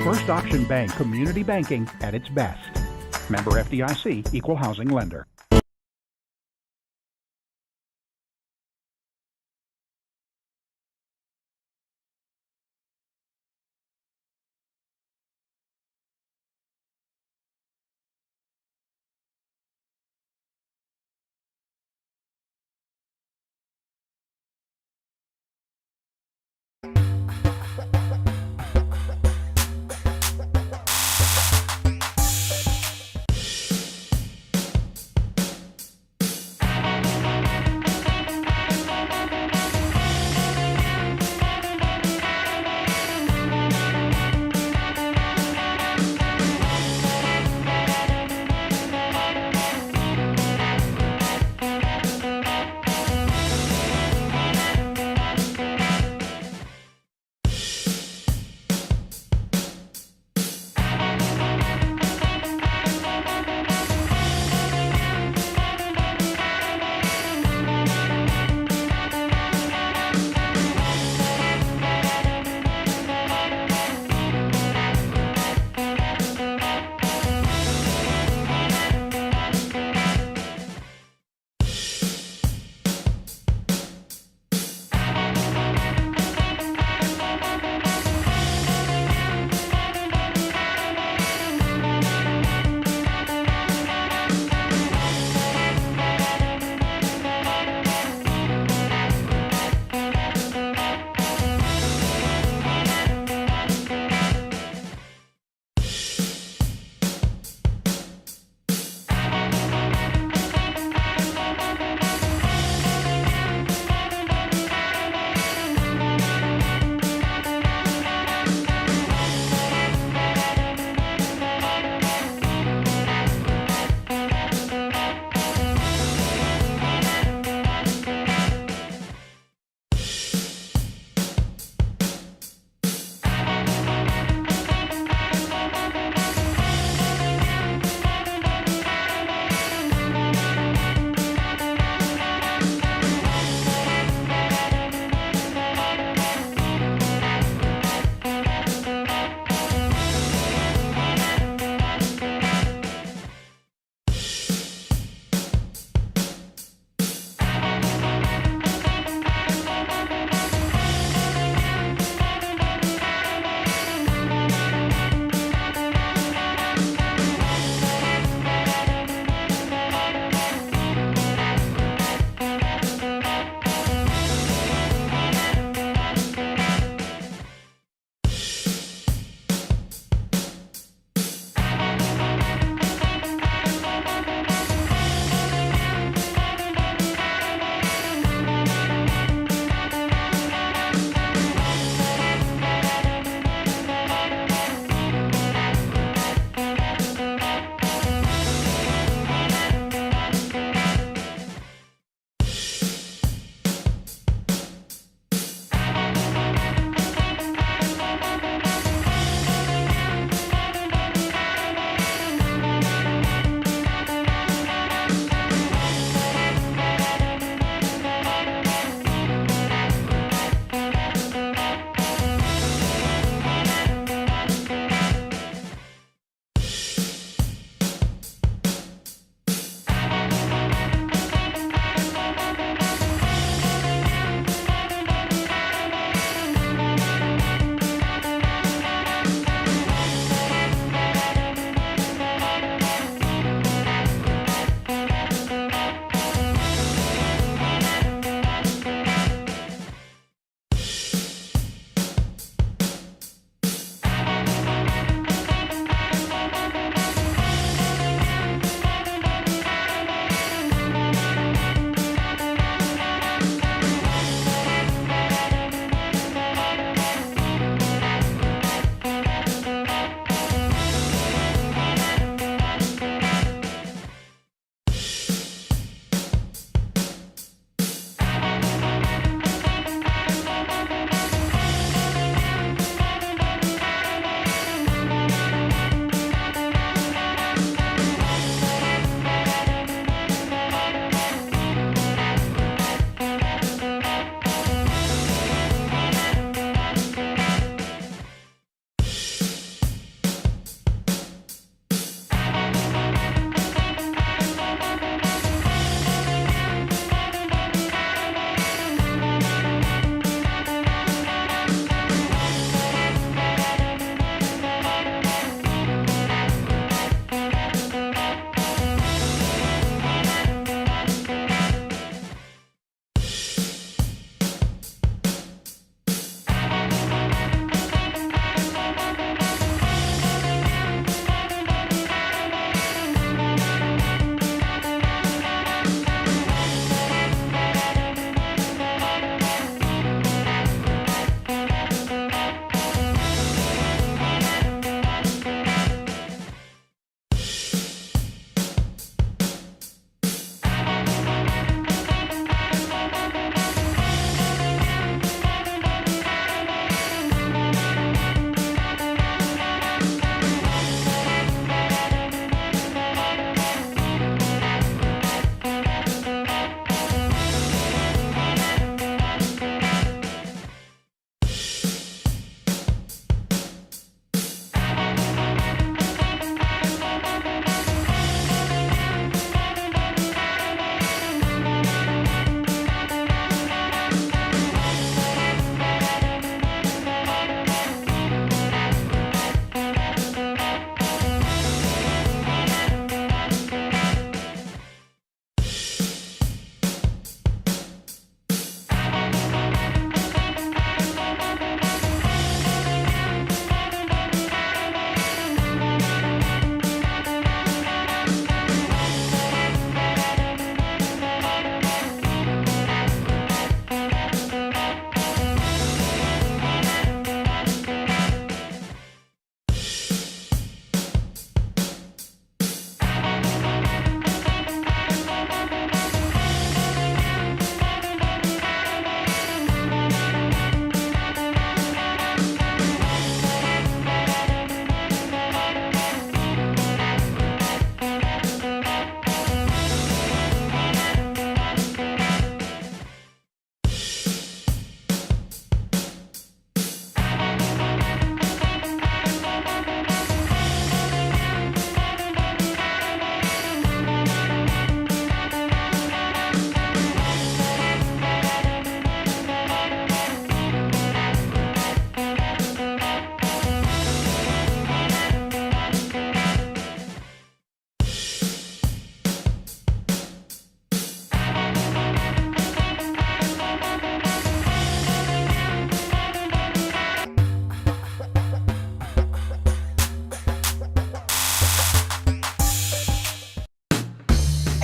First Auction Bank, community banking at its best. Member FDIC, equal housing lender.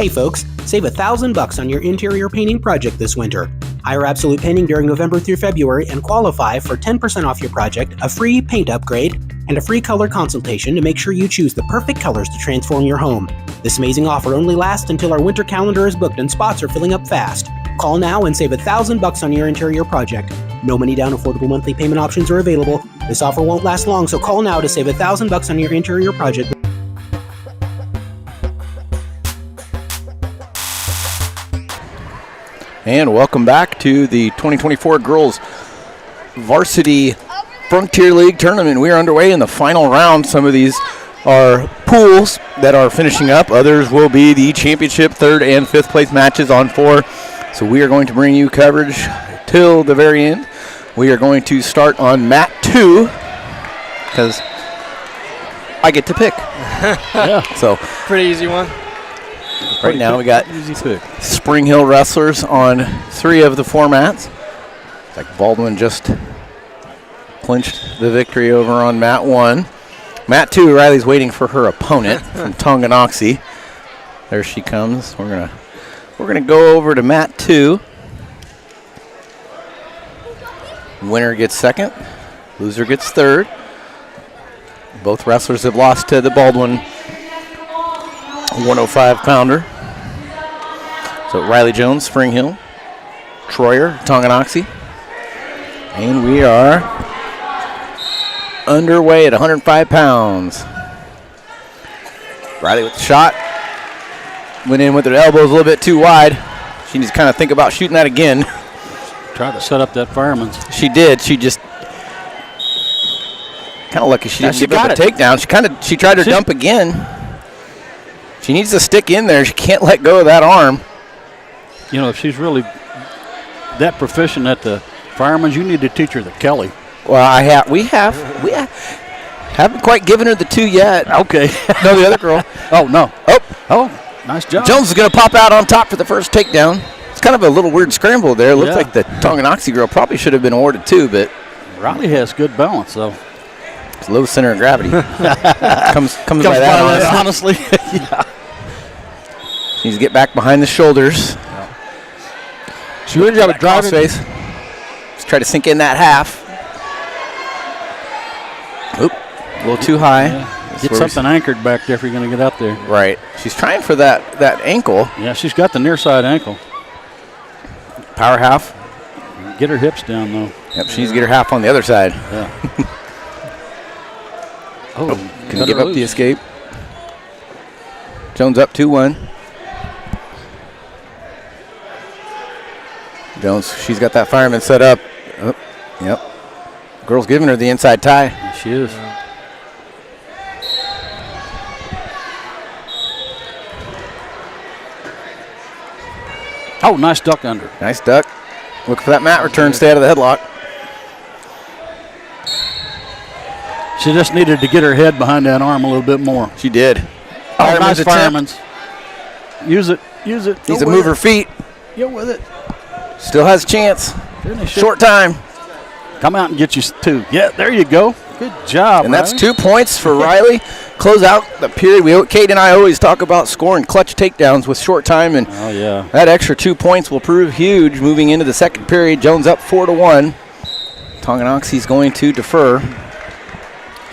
Hey folks, save $1,000 on your interior painting project this winter. Hire Absolute Painting during November through February and qualify for 10% off your project, a free paint upgrade, and a free color consultation to make sure you choose the perfect colors to transform your home. This amazing offer only lasts until our winter calendar is booked and spots are filling up fast. Call now and save $1,000 on your interior project. No money down, affordable monthly payment options are available. This offer won't last long, so call now to save $1,000 on your interior project. And welcome back to the 2024 Girls Varsity Frontier League Tournament. We are underway in the final round. Some of these are pools that are finishing up. Others will be the championship 3rd and 5th place matches on 4. So we are going to bring you coverage till the very end. We are going to start on mat 2 because I get to pick. Yeah. So pretty easy one. Right now we got Spring Hill wrestlers on 3 of the 4 mats. It's like Baldwin just clinched the victory over on mat 1. Mat 2, Riley's waiting for her opponent from Tonganoxie. There she comes. We're gonna go over to mat 2. Winner gets 2nd. Loser gets 3rd. Both wrestlers have lost to the Baldwin 105-pounder. So Riley Jones, Spring Hill, Troyer, Tonganoxie. And we are underway at 105 pounds. Riley with the shot. Went in with her elbows a little bit too wide. She needs to kind of think about shooting that again. Tried to set up that fireman's. She did. She just kind of lucky she didn't give up a takedown. She tried to dump again. She needs to stick in there. She can't let go of that arm. You know, if she's really that proficient at the fireman's, you need to teach her the Kelly. Well, we haven't quite given her the 2 yet. Okay. No, the other girl. Oh, no. Oh, nice job. Jones is going to pop out on top for the first takedown. It's kind of a little weird scramble there. It looks like the Tonganoxie girl probably should have been awarded 2, but Riley has good balance, though. It's low center of gravity. comes by that, honestly. Yeah. Needs to get back behind the shoulders. She really got a driving face. Let's try to sink in that half. Oop, a little too high. Yeah. Get something anchored back there if you're going to get out there. Right. She's trying for that ankle. Yeah, she's got the near side ankle. Power half. Get her hips down, though. Yep, she needs to get her half on the other side. Yeah. Can give up the escape. Jones up 2-1. Jones, she's got that fireman set up. Oh, yep. Girl's giving her the inside tie. Yeah, she is. Oh, nice duck under. Nice duck. Look for that mat return. Stay out of the headlock. She just needed to get her head behind that arm a little bit more. She did. Oh, nice fireman's. Use it. Use it. Needs to move her feet. Get with it. Still has a chance. Finish Short time. Come out and get you 2. Yeah, there you go. Good job, and that's 2 points for Riley. Close out the period. Kate and I always talk about scoring clutch takedowns with short time, and that extra 2 points will prove huge moving into the second period. Jones up 4-1. Tonganoxie's going to defer.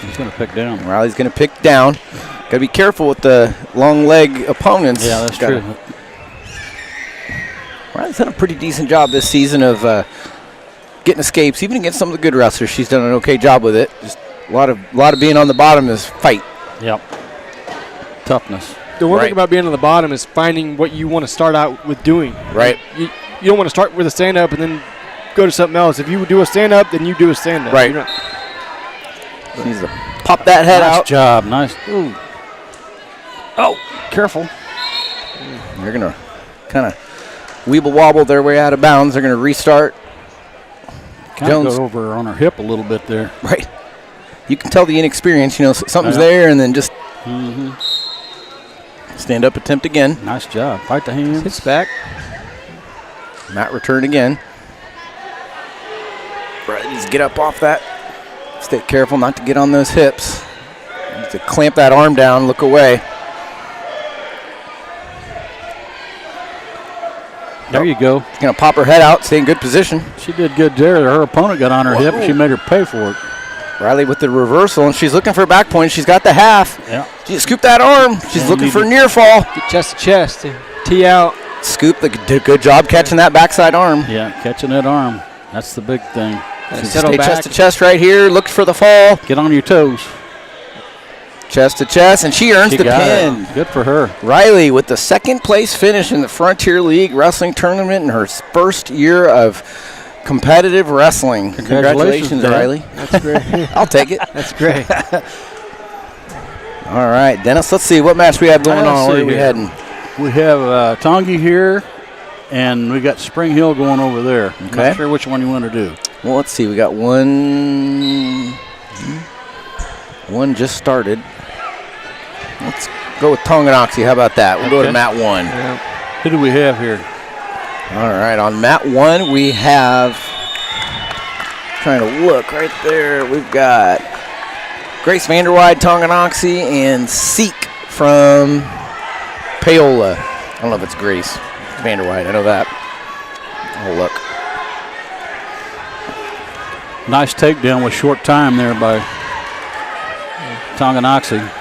He's going to pick down. Riley's going to pick down. Got to be careful with the long leg opponents. Yeah, that's true. Riley's done a pretty decent job this season of getting escapes, even against some of the good wrestlers. She's done an okay job with it. Just a lot of being on the bottom is fight. Yep. Toughness. The one thing about being on the bottom is finding what you want to start out with doing. Right. You don't want to start with a stand-up and then go to something else. If you do a stand-up, then you do a stand-up. Right. Needs to pop that head out. Nice job. Nice. Ooh. Oh, careful. They're going to kind of weeble wobble their way out of bounds. They're going to restart. Kind of go over on her hip a little bit there. Right. You can tell the inexperience. You know, something's there, and then just stand up, attempt again. Nice job. Fight the hands. Hits back. Mat return again. Right, just get up off that. Stay careful not to get on those hips. Need to clamp that arm down, look away. There you go. She's going to pop her head out, stay in good position. She did good there. Her opponent got on her hip, and she made her pay for it. Riley with the reversal, and she's looking for a back point. She's got the half. Yeah. She scooped that arm. She's looking for a near fall. Get chest to chest. Tee out. Scoop, did a good job catching that backside arm. Yeah, catching that arm. That's the big thing. Stay chest to chest right here. Look for the fall. Get on your toes. Chest to chest, and she earns the pin. Good for her. Riley with the second place finish in the Frontier League Wrestling Tournament in her first year of competitive wrestling. Congratulations, Riley. That's great. I'll take it. That's great. All right, Dennis, let's see what match we have going on. Where are we heading? We have Tongi here, and we got Spring Hill going over there. Okay. Not sure which one you want to do. Well, let's see. We got one just started. Let's go with Tonganoxie. How about that? We'll go to mat 1. Yeah. Who do we have here? All right, on mat 1 we have, trying to look right there, we've got Grace Vanderweide, Tonganoxie, and Seek from Paola. I don't know if it's Grace Vanderweide. I know that. I'll look. Nice takedown with short time there by Tonganoxie.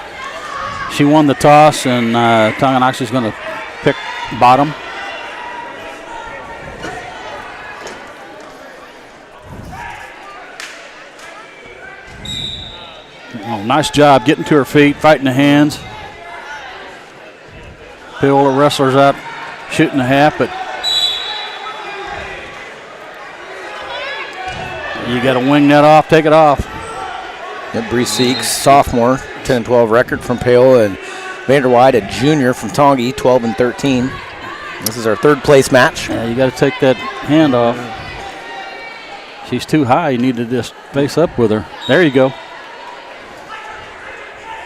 She won the toss, and Tonganoxie's going to pick bottom. Oh, nice job getting to her feet, fighting the hands. Paola wrestlers out shooting the half, but you got to wing that off, take it off. Bree Seeks, sophomore, 10-12 record from Paola, and Vanderweide, a junior from Tongi, 12-13. This is our third place match. Yeah, you got to take that hand off. She's too high. You need to just face up with her. There you go.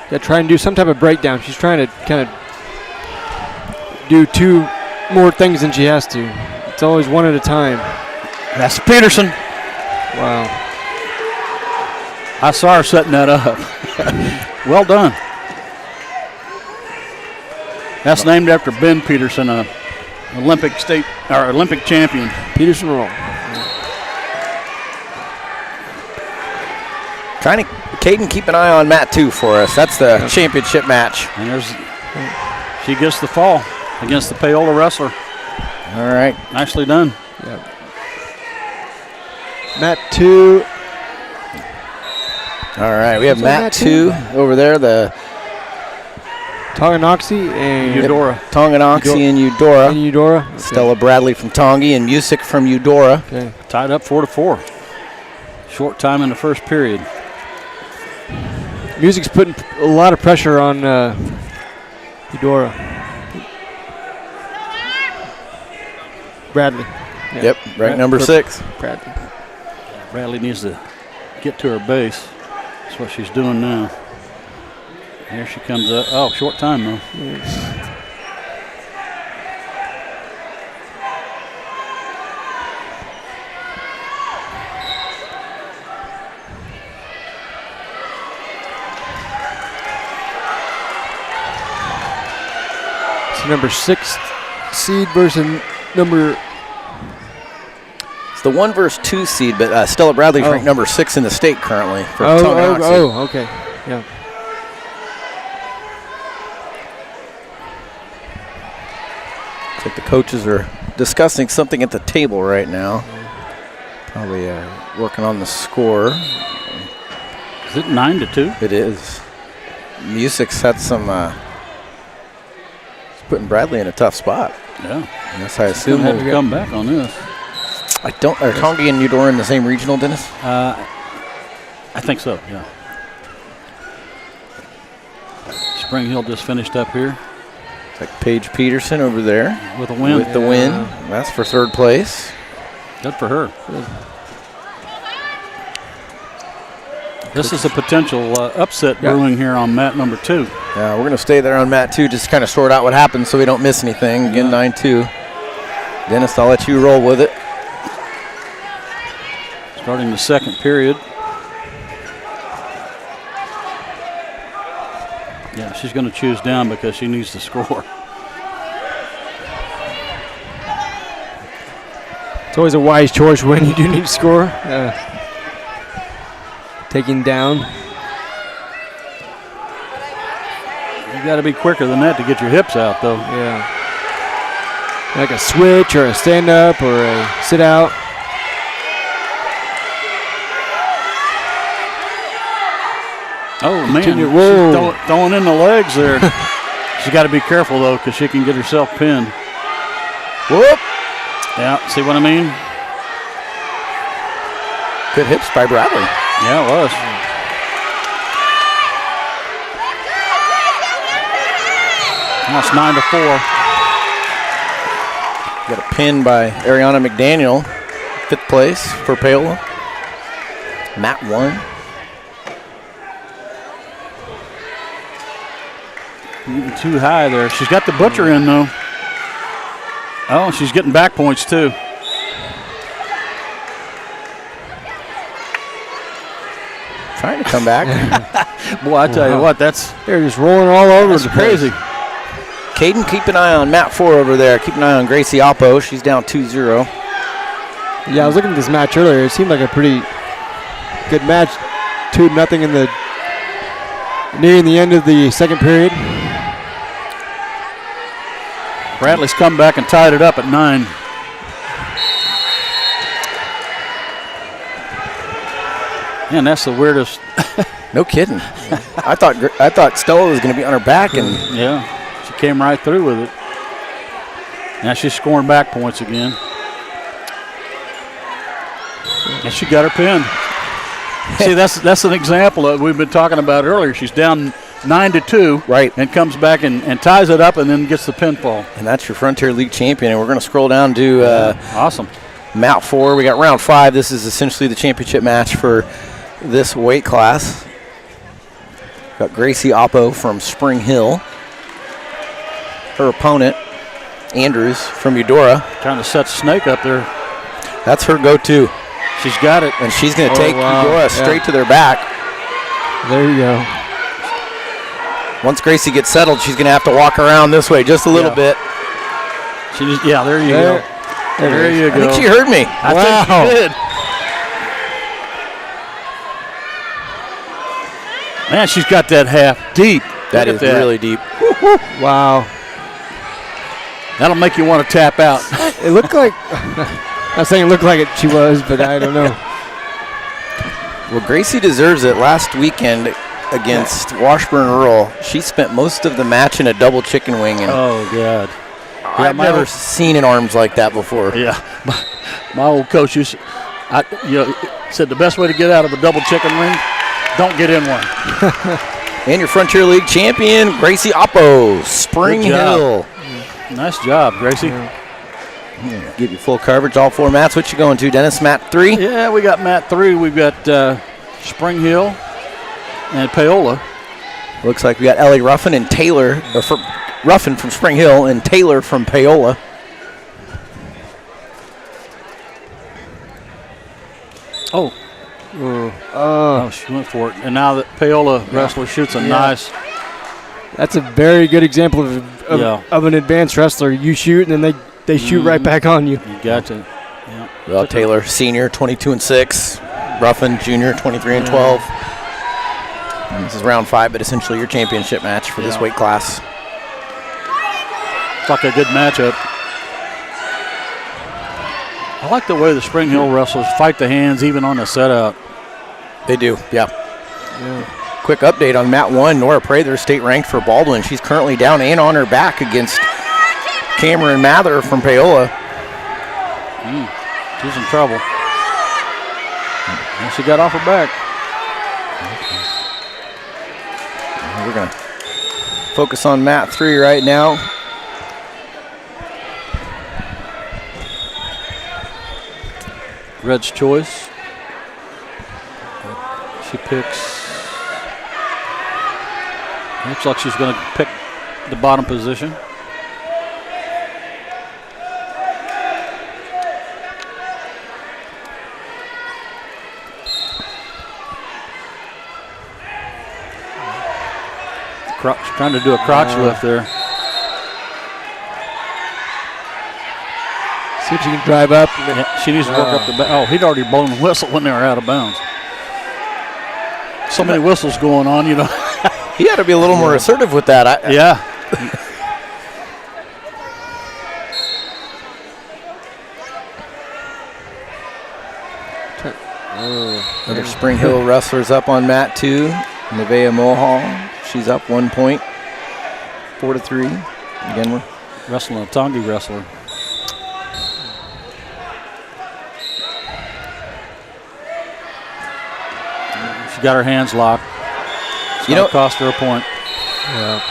Yeah, try and do some type of breakdown. She's trying to kind of do 2 more things than she has to. It's always one at a time. That's Peterson. Wow. I saw her setting that up. Well done. That's named after Ben Peterson, a Olympic champion. Peterson roll. Trying to, Caden, keep an eye on mat 2 for us. That's the championship match. And she gets the fall against the Paola wrestler. All right. Nicely done. Yeah. Mat 2. All right, we have mat 2 over there. The Tonganoxie and Eudora. Tonganoxie and Eudora. Okay. Stella Bradley from Tongi and Music from Eudora. Okay. Tied up 4-4. Short time in the first period. Music's putting a lot of pressure on Eudora. Bradley. Yeah. Yep, rank number 6. Bradley. Bradley needs to get to her base. That's what she's doing now. Here she comes up. Oh, short time though. Yeah. So number 6 seed versus number. It's the 1 versus 2 seed, but Stella Bradley's ranked number 6 in the state currently for Tonganoxie. Oh, okay. Yeah. Looks like the coaches are discussing something at the table right now. Probably working on the score. Is it 9-2? It is. Music's had some. It's putting Bradley in a tough spot. Yeah. Yes, I assume we'll have to come back on this. Are Tongi and Eudora in the same regional, Dennis? I think so, yeah. Spring Hill just finished up here. It's like Paige Peterson over there. With a win. With the win. That's for third place. Good for her. Good. This is a potential upset brewing here on mat number 2. Yeah, we're going to stay there on mat 2, just kind of sort out what happens so we don't miss anything. Again, 9-2. Dennis, I'll let you roll with it. Starting the second period. Yeah, she's going to choose down because she needs to score. It's always a wise choice when you do need to score. Taking down. You got to be quicker than that to get your hips out, though. Yeah. Like a switch or a stand up or a sit out. Oh, man. Whoa. She's throwing in the legs there. She's got to be careful, though, because she can get herself pinned. Whoop. Yeah, see what I mean? Good hips by Bradley. Yeah, it was. Now it's 9-4. Got a pin by Ariana McDaniel, 5th place for Paola. Mat 1. Getting too high there. She's got the butcher in, though. Oh, she's getting back points, too. Trying to come back. Boy, I tell you what, they're just rolling all over. That's crazy. Caden, keep an eye on Mat 4 over there. Keep an eye on Gracie Oppo. She's down 2-0. Yeah, I was looking at this match earlier. It seemed like a pretty good match. 2-0 in the nearing the end of the second period. Bradley's come back and tied it up at 9. Man, that's the weirdest. No kidding. I thought Stella was going to be on her back, and yeah, she came right through with it. Now she's scoring back points again. And she got her pinned. See, that's an example that we've been talking about earlier. She's down 9-2, right, and comes back and ties it up and then gets the pinfall. And that's your Frontier League champion. And we're going to scroll down to awesome. Mat 4. We got round 5. This is essentially the championship match for this weight class. Got Gracie Oppo from Spring Hill. Her opponent, Andrews from Eudora. Trying to set Snake up there. That's her go-to. She's got it. And she's going to take Eudora straight to their back. There you go. Once Gracie gets settled, she's going to have to walk around this way just a little bit. She just, there you go. There you go. I think she heard me. I think she did. Man, she's got that half deep. That is really deep. Wow. That'll make you want to tap out. It looked like, I'm saying it looked like it she was, but I don't know. Well, Gracie deserves it. Last weekend against Washburn Rural, she spent most of the match in a double chicken wing. And oh, God. I've never seen an arms like that before. Yeah. My old coach said the best way to get out of a double chicken wing, don't get in one. And your Frontier League champion, Gracie Oppo, Spring Hill. Nice job, Gracie. Give you full coverage, all 4 mats. What you going to, Dennis? Mat 3? Yeah, we got Mat 3. We've got Spring Hill and Paola. Looks like we got Ellie Ruffin and Taylor, Ruffin from Spring Hill and Taylor from Paola. Oh, she went for it. And now that Paola wrestler shoots a nice. That's a very good example of an advanced wrestler. You shoot, and then they shoot right back on you. You got to. Yeah. Well, Taylor, senior, 22-6. Ruffin, junior, 23-12. And this is round 5, but essentially your championship match for this weight class. It's like a good matchup. I like the way the Spring Hill wrestlers fight the hands even on the set out. They do, yeah. Quick update on Mat 1. Nora Prather, state ranked for Baldwin. She's currently down and on her back against Cameron Mather from Paola. She's in trouble. And she got off her back. We're going to focus on Mat 3 right now. Red's choice. She picks. Looks like she's going to pick the bottom position. Trying to do a crotch lift there. See if she can drive up. Yeah, she needs to work up the back. Oh, he'd already blown the whistle when they were out of bounds. So many whistles going on, you know. He had to be a little more assertive with that. Yeah. Another Spring Hill wrestlers up on mat 2. Nevaeh Mulhall, she's up 1 point, 4-3. Again, we're wrestling a Tongi wrestler. She got her hands locked. It's you know, cost her a point. Yeah.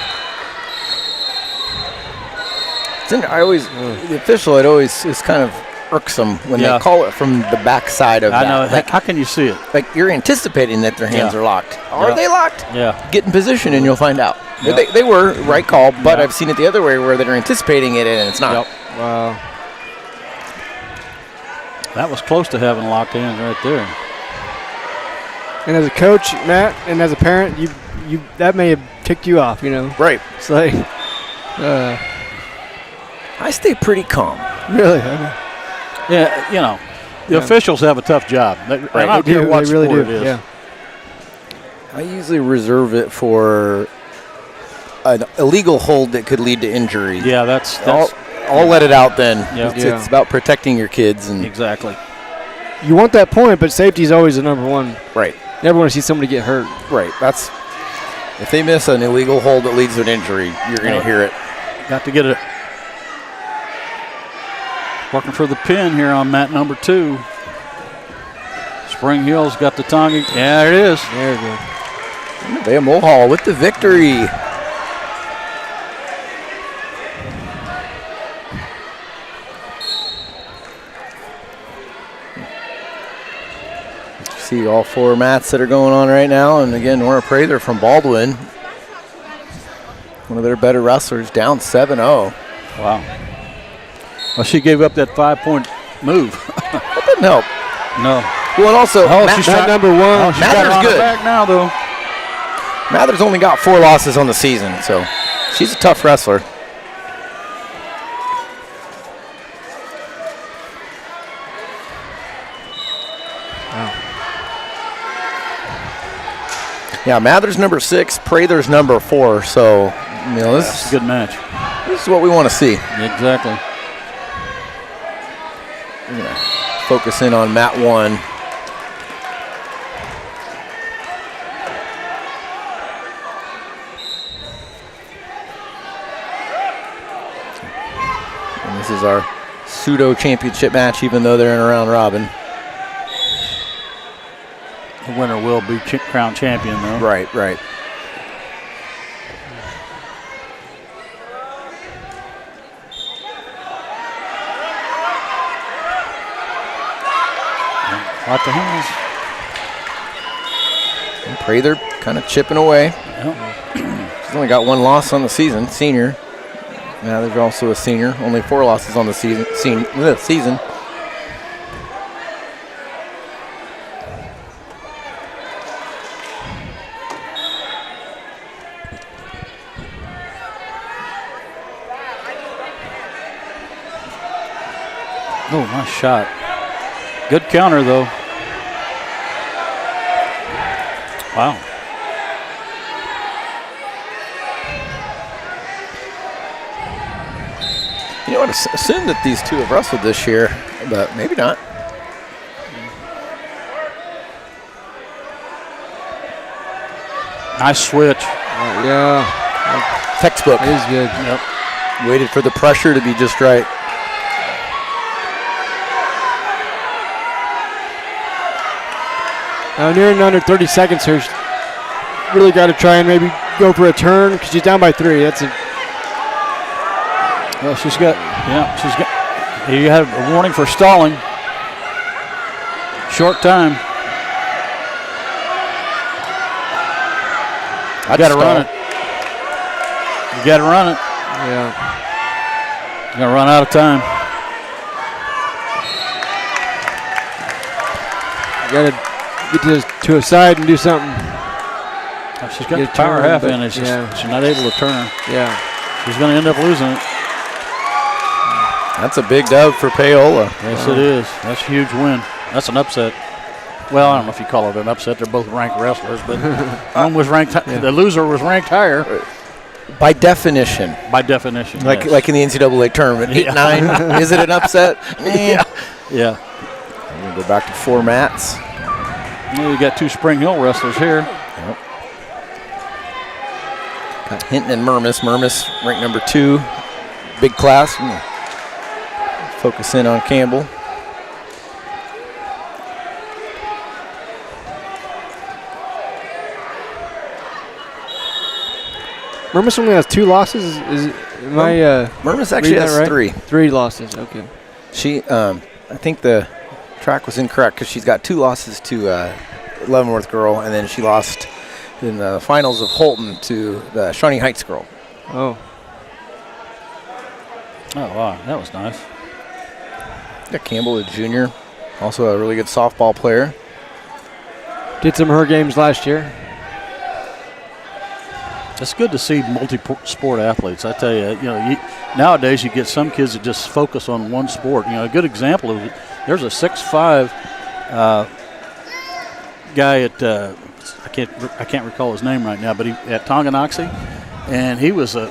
The official, it always is kind of irksome when they call it from the backside of I that. know. Like, how can you see it? Like you're anticipating that their hands are locked. Are they locked? Yeah. Get in position and you'll find out. Yep. They were right call, but I've seen it the other way where they're anticipating it and it's not. Yep. Wow. That was close to having locked hands right there. And as a coach, Matt, and as a parent, you that may have ticked you off, you know. Right. It's like, I stay pretty calm. Really? Okay. Yeah, you know, the officials have a tough job. I don't care what they really sport do. it is. Yeah. I usually reserve it for an illegal hold that could lead to injury. Yeah, that's I'll let it out then. Yeah. It's about protecting your kids and exactly. You want that point, but safety is always the number one. Right. You never want to see somebody get hurt. Right. That's if they miss an illegal hold that leads to an injury, you're going to hear it. Got to get it. Working for the pin here on mat number 2. Spring Hill's got the Tongi. Yeah, there it is. There we go. Nevaeh Mulhall with the victory. See all 4 mats that are going on right now. And again, Nora Prather from Baldwin, one of their better wrestlers, down 7-0. Wow. Well, she gave up that 5-point move. That didn't help. No. Well, and also, she's number 1. Oh, she's got her on good. her back now, though. Mather's only got 4 losses on the season, so she's a tough wrestler. Yeah, Mather's number 6, Prather's number 4. So, you know, this is a good match. This is what we want to see. Exactly. We're gonna focus in on mat 1. And this is our pseudo championship match, even though they're in a round robin. The winner will be crown champion, though. Right, right. Lots of hands. And Prather kind of chipping away. Yep. She's only got 1 loss on the season, senior. Now there's also a senior, only 4 losses on the season. Oh, nice shot. Good counter, though. Wow. You know what? Assume that these two have wrestled this year, but maybe not. Nice switch. Yeah. Textbook. It is good. Yep. Waited for the pressure to be just right. Near and under 30 seconds here. Really got to try and maybe go for a turn because she's down by 3. That's a. Well, she's got. You have a warning for stalling. Short time. You got to run it. You got to run it. Yeah. You're gonna run out of time. You got to get to a side and do something. She's got the power half in. It's just she's not able to turn. Yeah. She's going to end up losing it. That's a big dub for Paola. Yes, it is. That's a huge win. That's an upset. Well, I don't know if you call it an upset. They're both ranked wrestlers, but one was ranked. The loser was ranked higher. By definition. By definition. Like yes. like in the NCAA tournament. 8-9. Is it an upset? Yeah. Yeah. We're going to go back to 4 mats. You got 2 Spring Hill wrestlers here. Yep. Got Hinton and Murmis. Murmis ranked number 2. Big class. Focus in on Campbell. Murmis only has 2 losses. Murmis actually has right? 3. 3 losses. Okay. She, I think the track was incorrect because she's got 2 losses to Leavenworth girl, and then she lost in the finals of Holton to the Shawnee Heights girl. Oh. Oh, wow. That was nice. Got Campbell, a junior, also a really good softball player. Did some of her games last year. It's good to see multi-sport athletes. I tell you, nowadays you get some kids that just focus on one sport. A good example of it, there's a 6'5" guy at I can't recall his name right now, but he at Tonganoxie, and he was a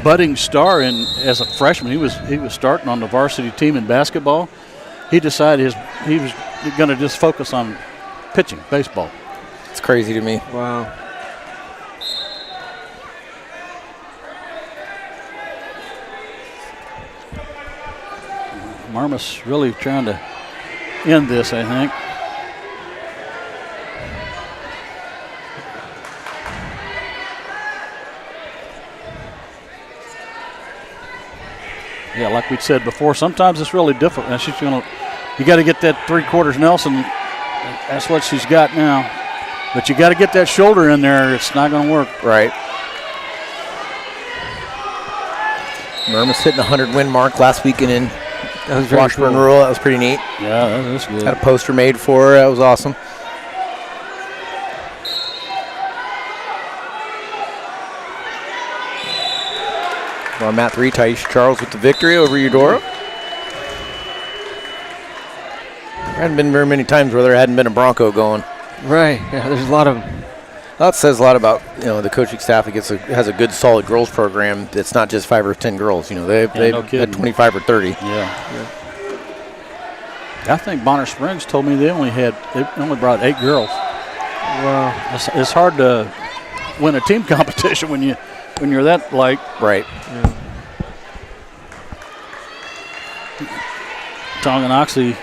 budding star. And as a freshman, he was starting on the varsity team in basketball. He decided he was going to just focus on pitching baseball. It's crazy to me. Wow. Marmus really trying to end this, I think. Yeah, like we said before, sometimes it's really difficult. And you got to get that 3/4 Nelson. That's what she's got now. But you got to get that shoulder in there. It's not going to work. Right. Murmis hitting the 100-win mark last weekend in Washburn Rural. That was pretty neat. Yeah, that was good. Had a poster made for her. That was awesome. On mat 3, Taisha Charles with the victory over Eudora. There hadn't been very many times where there hadn't been a Bronco going. Right. Yeah, there's a lot of them. That says a lot about the coaching staff that has a good, solid girls program. It's not just 5 or 10 girls. They've had 25 or 30. Yeah. I think Bonner Springs told me they only brought 8 girls. Wow. It's hard to win a team competition when you're that light. Right. Yeah. Tonganoxie.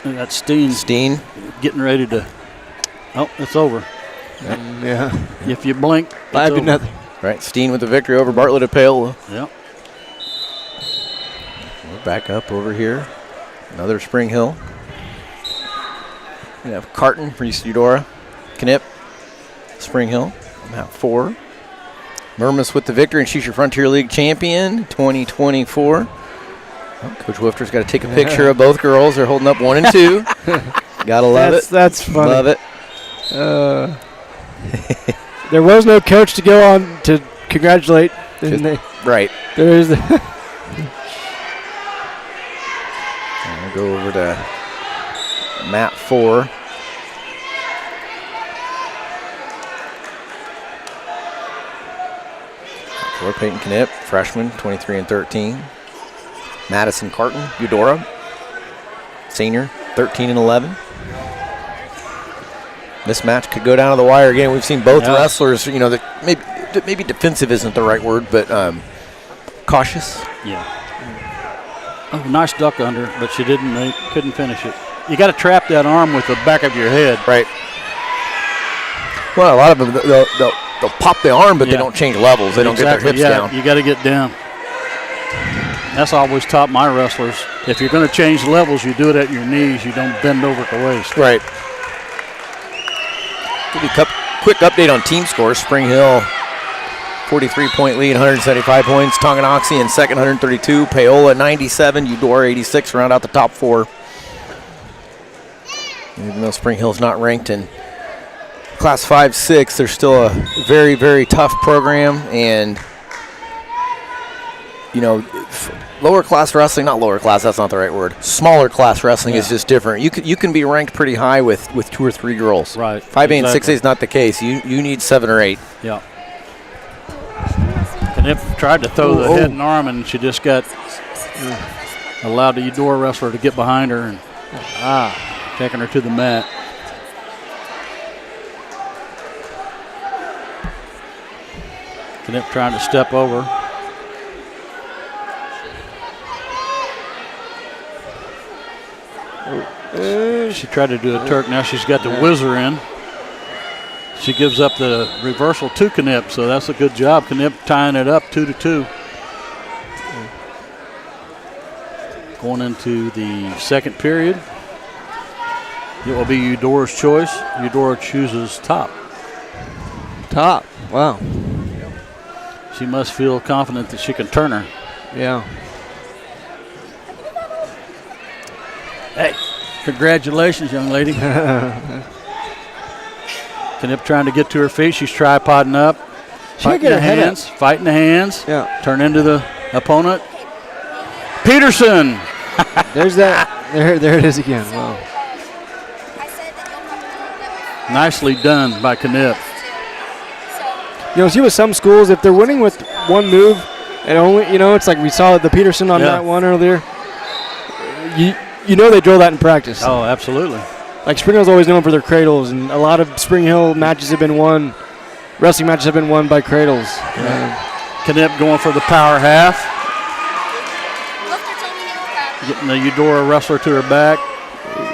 That's Steen getting ready to. Oh, it's over. Yeah. If you blink, 5-0. Right. Steen with the victory over Bartlett at Paola. Yep. We're back up over here. Another Spring Hill. We have Carton for Eudora. Knipp, Spring Hill. Map 4. Murmis with the victory, and she's your Frontier League champion 2024. Oh, Coach Wifter's got to take a picture of both girls. They're holding up 1 and 2. Gotta love it. That's funny. Love it. There was no coach to go on to congratulate. Right. There is. We'll go over to mat 4. For Peyton Knipp, freshman, 23 and 13. Madison Carton, Eudora, senior, 13 and 11. This match could go down to the wire again. We've seen both wrestlers, that maybe defensive isn't the right word, but cautious. Yeah. Oh, nice duck under, but she couldn't finish it. You got to trap that arm with the back of your head. Right. Well, a lot of them, they'll pop the arm, but they don't change levels. They don't get their hips down. You got to get down. That's always taught my wrestlers. If you're going to change levels, you do it at your knees. You don't bend over at the waist. Right. Give you a quick update on team scores. Spring Hill, 43-point lead, 175 points. Tonganoxie in second, 132. Paola, 97. Eudora, 86. Round out the top 4. Even though Spring Hill's not ranked in Class 5-6, they're still a very, very tough program, and lower class wrestling, not lower class, that's not the right word. Smaller class wrestling is just different. You can be ranked pretty high with 2 or 3 girls. Right. 5A and 6A is not the case. You need 7 or 8. Yeah. Knipp tried to throw the head and arm, and she just got allowed the Eudora wrestler to get behind her and taking her to the mat. Knipp trying to step over. She tried to do a Turk. Now she's got the whizzer in. She gives up the reversal to Knipp, so that's a good job. Knipp tying it up 2-2. Going into the second period. It will be Eudora's choice. Eudora chooses top. Top. Wow. She must feel confident that she can turn her. Yeah. Hey, congratulations, young lady. Knipp trying to get to her feet. She's tripoding up. Fighting the hands. Yeah. Turn into the opponent. Peterson. There's that. There it is again. Wow. Nicely done by Knipp. See with some schools, if they're winning with one move, and only, it's like we saw the Peterson on that one earlier. They drill that in practice. Oh, absolutely. Like Spring Hill's always known for their cradles, and a lot of Spring Hill matches have been won. Wrestling matches have been won by cradles. Knipp going for the power half. Getting the Eudora wrestler to her back.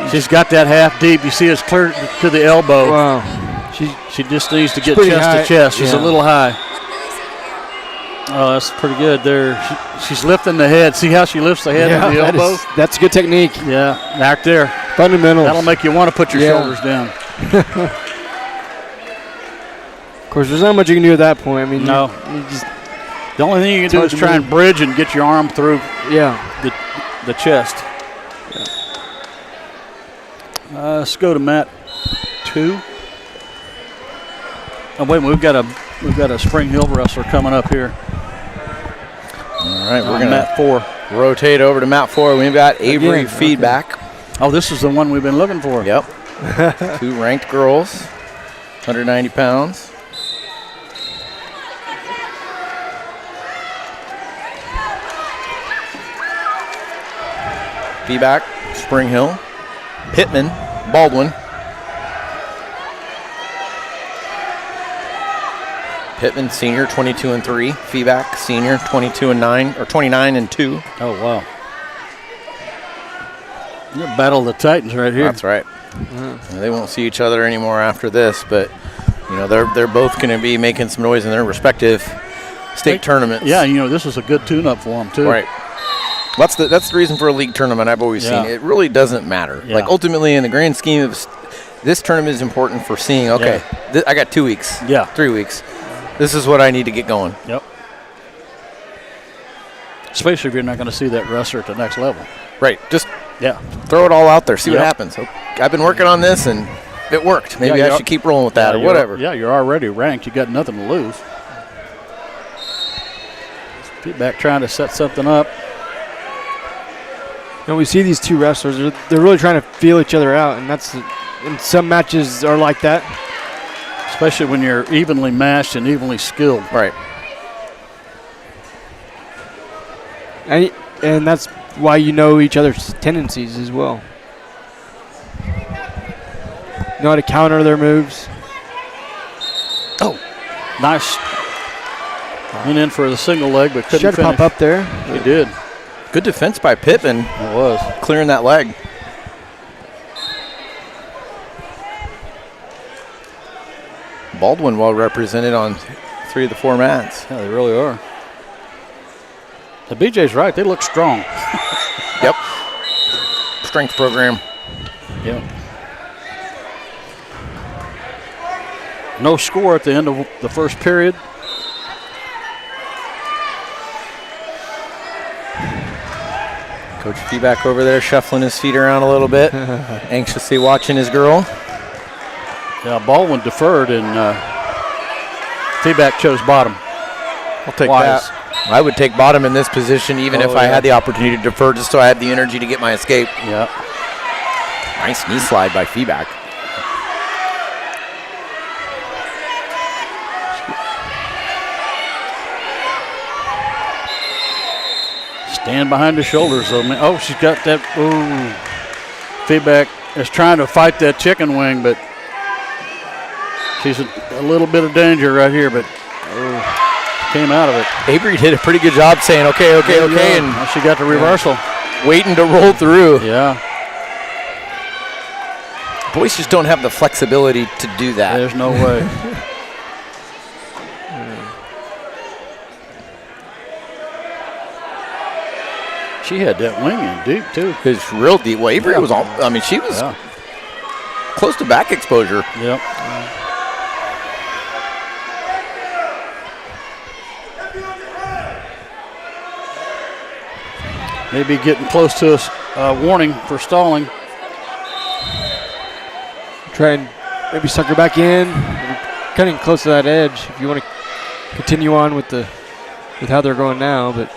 She's got that half deep. You see it's clear to the elbow. Wow. She just needs to get chest to chest. She's a little high. Oh, that's pretty good there. She's lifting the head. See how she lifts the head and the elbow? That's good technique. Yeah, back there. Fundamentals. That'll make you want to put your shoulders down. Of course, there's not much you can do at that point. I mean, no. The only thing you can do is try and bridge and get your arm through the chest. Let's go to mat 2. Oh, wait a minute, we've got a Spring Hill wrestler coming up here. All right, we're going to mat 4. Rotate over to mat 4. We've got Avery feedback. Oh, this is the one we've been looking for. Yep. 2 ranked girls, 190 pounds. Feedback, Spring Hill. Pittman, Baldwin. Pittman, senior, 22-3. Feedback, senior, 22-9 or 29-2. Oh wow! Battle of the Titans right here. That's right. They won't see each other anymore after this, but they're both going to be making some noise in their respective state tournaments. Yeah, this is a good tune-up for them too. Right. That's the reason for a league tournament. I've always seen it really doesn't matter. Yeah. Like ultimately, in the grand scheme of this tournament, is important for seeing. Okay, I got 2 weeks. Yeah, 3 weeks. This is what I need to get going. Yep. Especially if you're not going to see that wrestler at the next level. Right. Just throw it all out there. See what happens. I've been working on this and it worked. Maybe I should keep rolling with that or whatever. Yeah, you're already ranked. You got nothing to lose. Feedback trying to set something up. We see these two wrestlers. They're really trying to feel each other out, and some matches are like that. Especially when you're evenly matched and evenly skilled. Right. And that's why you know each other's tendencies as well. Know how to counter their moves. Oh, nice. Went in for the single leg, but couldn't finish. Tried to pop up there. He did. Good defense by Pittman. It was. Clearing that leg. Baldwin well represented on 3 of the 4 mats. Yeah, they really are. The BJ's right. They look strong. Yep. Strength program. Yeah. No score at the end of the first period. Coach Feedback over there shuffling his feet around a little bit. Anxiously watching his girl. Yeah, Baldwin deferred and Feedback chose bottom. I'll take Wise. that. I would take bottom in this position even if I had the opportunity to defer just so I had the energy to get my escape. Yeah. Nice knee slide by feedback. Stand behind the shoulders, though, man. Oh, she's got that. Ooh. Feedback is trying to fight that chicken wing, but she's a little bit of danger right here, but came out of it. Avery did a pretty good job saying, okay, and she got the reversal. Waiting to roll through. Yeah. Boys just don't have the flexibility to do that. There's no way. She had that wing in deep, too. It's real deep. Well, Avery was all, I mean, she was close to back exposure. Yep. Maybe getting close to a warning for stalling. Try and maybe suck her back in. Cutting close to that edge if you want to continue on with how they're going now. But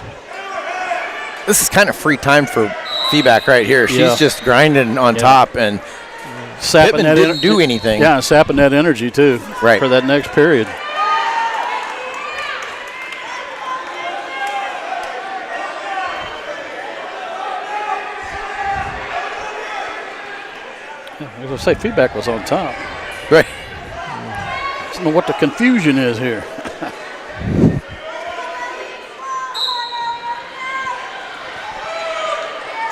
this is kind of free time for feedback right here. She's just grinding on top, and sapping Pittman didn't do anything. Yeah, sapping that energy too. Right. For that next period. As I say, feedback was on top. Right. I don't know what the confusion is here.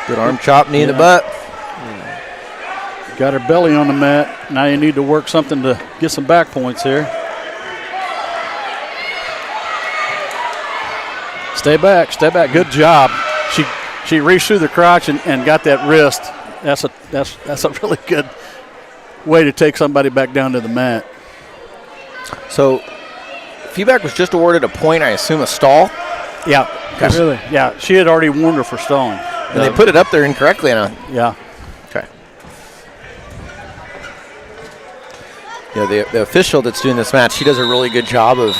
Good arm chop, knee in the butt. Got her belly on the mat. Now you need to work something to get some back points here. Stay back, stay back. Good job. She reached through the crotch and got that wrist. That's a really good way to take somebody back down to the mat. So, feedback was just awarded a point, I assume a stall? Yeah. Okay. Really? Yeah, she had already warned her for stalling. And they put it up there incorrectly. Yeah. Okay. Yeah, the official that's doing this match, she does a really good job of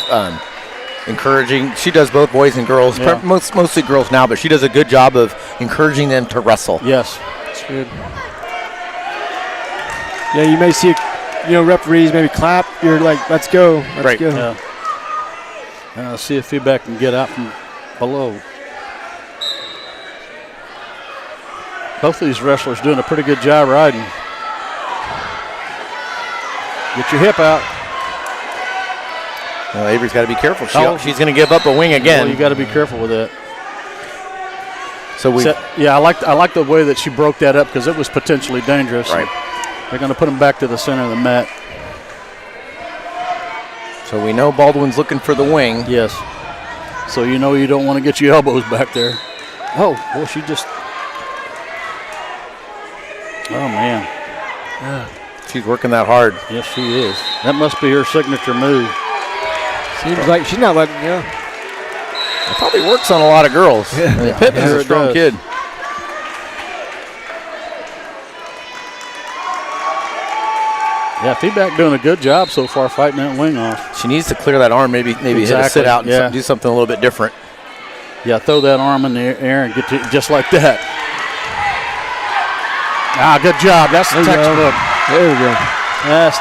encouraging. She does both boys and girls, mostly girls now, but she does a good job of encouraging them to wrestle. Yes. That's good. Yeah, you may see, referees maybe clap. You're like, let's go. Let's go. Yeah. See if feedback can get out from below. Both of these wrestlers doing a pretty good job riding. Get your hip out. Well, Avery's got to be careful. She's going to give up a wing again. Well, you got to be careful with that. So I like the way that she broke that up because it was potentially dangerous. Right. They're going to put him back to the center of the mat. So we know Baldwin's looking for the wing. Yes. So you don't want to get your elbows back there. Oh, well, she just. Oh, man. She's working that hard. Yes, she is. That must be her signature move. Seems like she's not letting go. It probably works on a lot of girls. Yeah. Pittman's a strong kid. Yeah, feedback doing a good job so far fighting that wing off. She needs to clear that arm, maybe hit a sit out and do something a little bit different. Yeah, throw that arm in the air and get to just like that. Ah, good job. That's the textbook. There we go. That's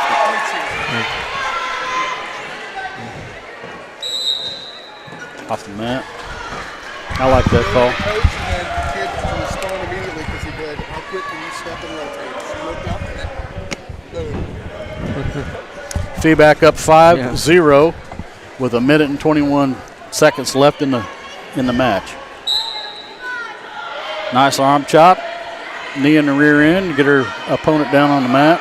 off the mat. I like that call. Feedback up 5-0 with 1 minute and 21 seconds left in the match. Nice arm chop. Knee in the rear end to get her opponent down on the mat.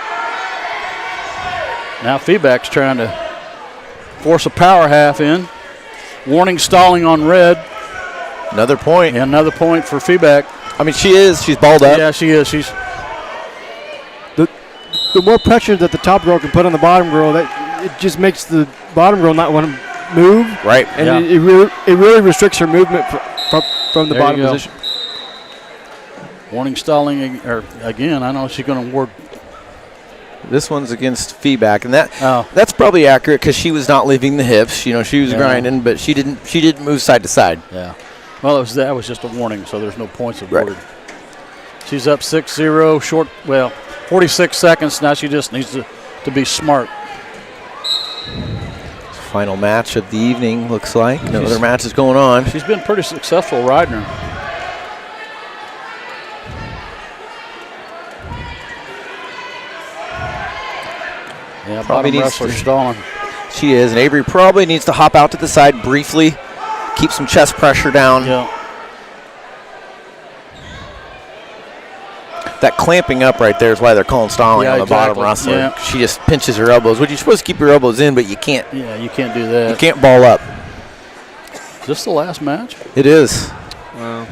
Now feedback's trying to force a power half in. Warning stalling on red. Another point. Yeah, another point for feedback. I mean, she's balled up. Yeah, she is. She's the more pressure that the top girl can put on the bottom girl, that it just makes the bottom girl not want to move. Right. And it really restricts her movement from the bottom position. Warning stalling again. I know she's going to award This one's against feedback, and that's probably accurate because she was not leaving the hips. She was grinding, but she didn't move side to side. Yeah. Well, that was just a warning, so there's no points awarded. Right. She's up 6-0, short. Well, 46 seconds. Now she just needs to be smart. Final match of the evening looks like. No other matches going on. She's been pretty successful riding her. Yeah, probably bottom wrestler stalling. She is, and Avery probably needs to hop out to the side briefly, keep some chest pressure down. Yeah. That clamping up right there is why they're calling stalling on the bottom wrestler. Yeah. She just pinches her elbows. You're supposed to keep your elbows in, but you can't. Yeah, you can't do that. You can't ball up. Is this the last match? It is. Wow.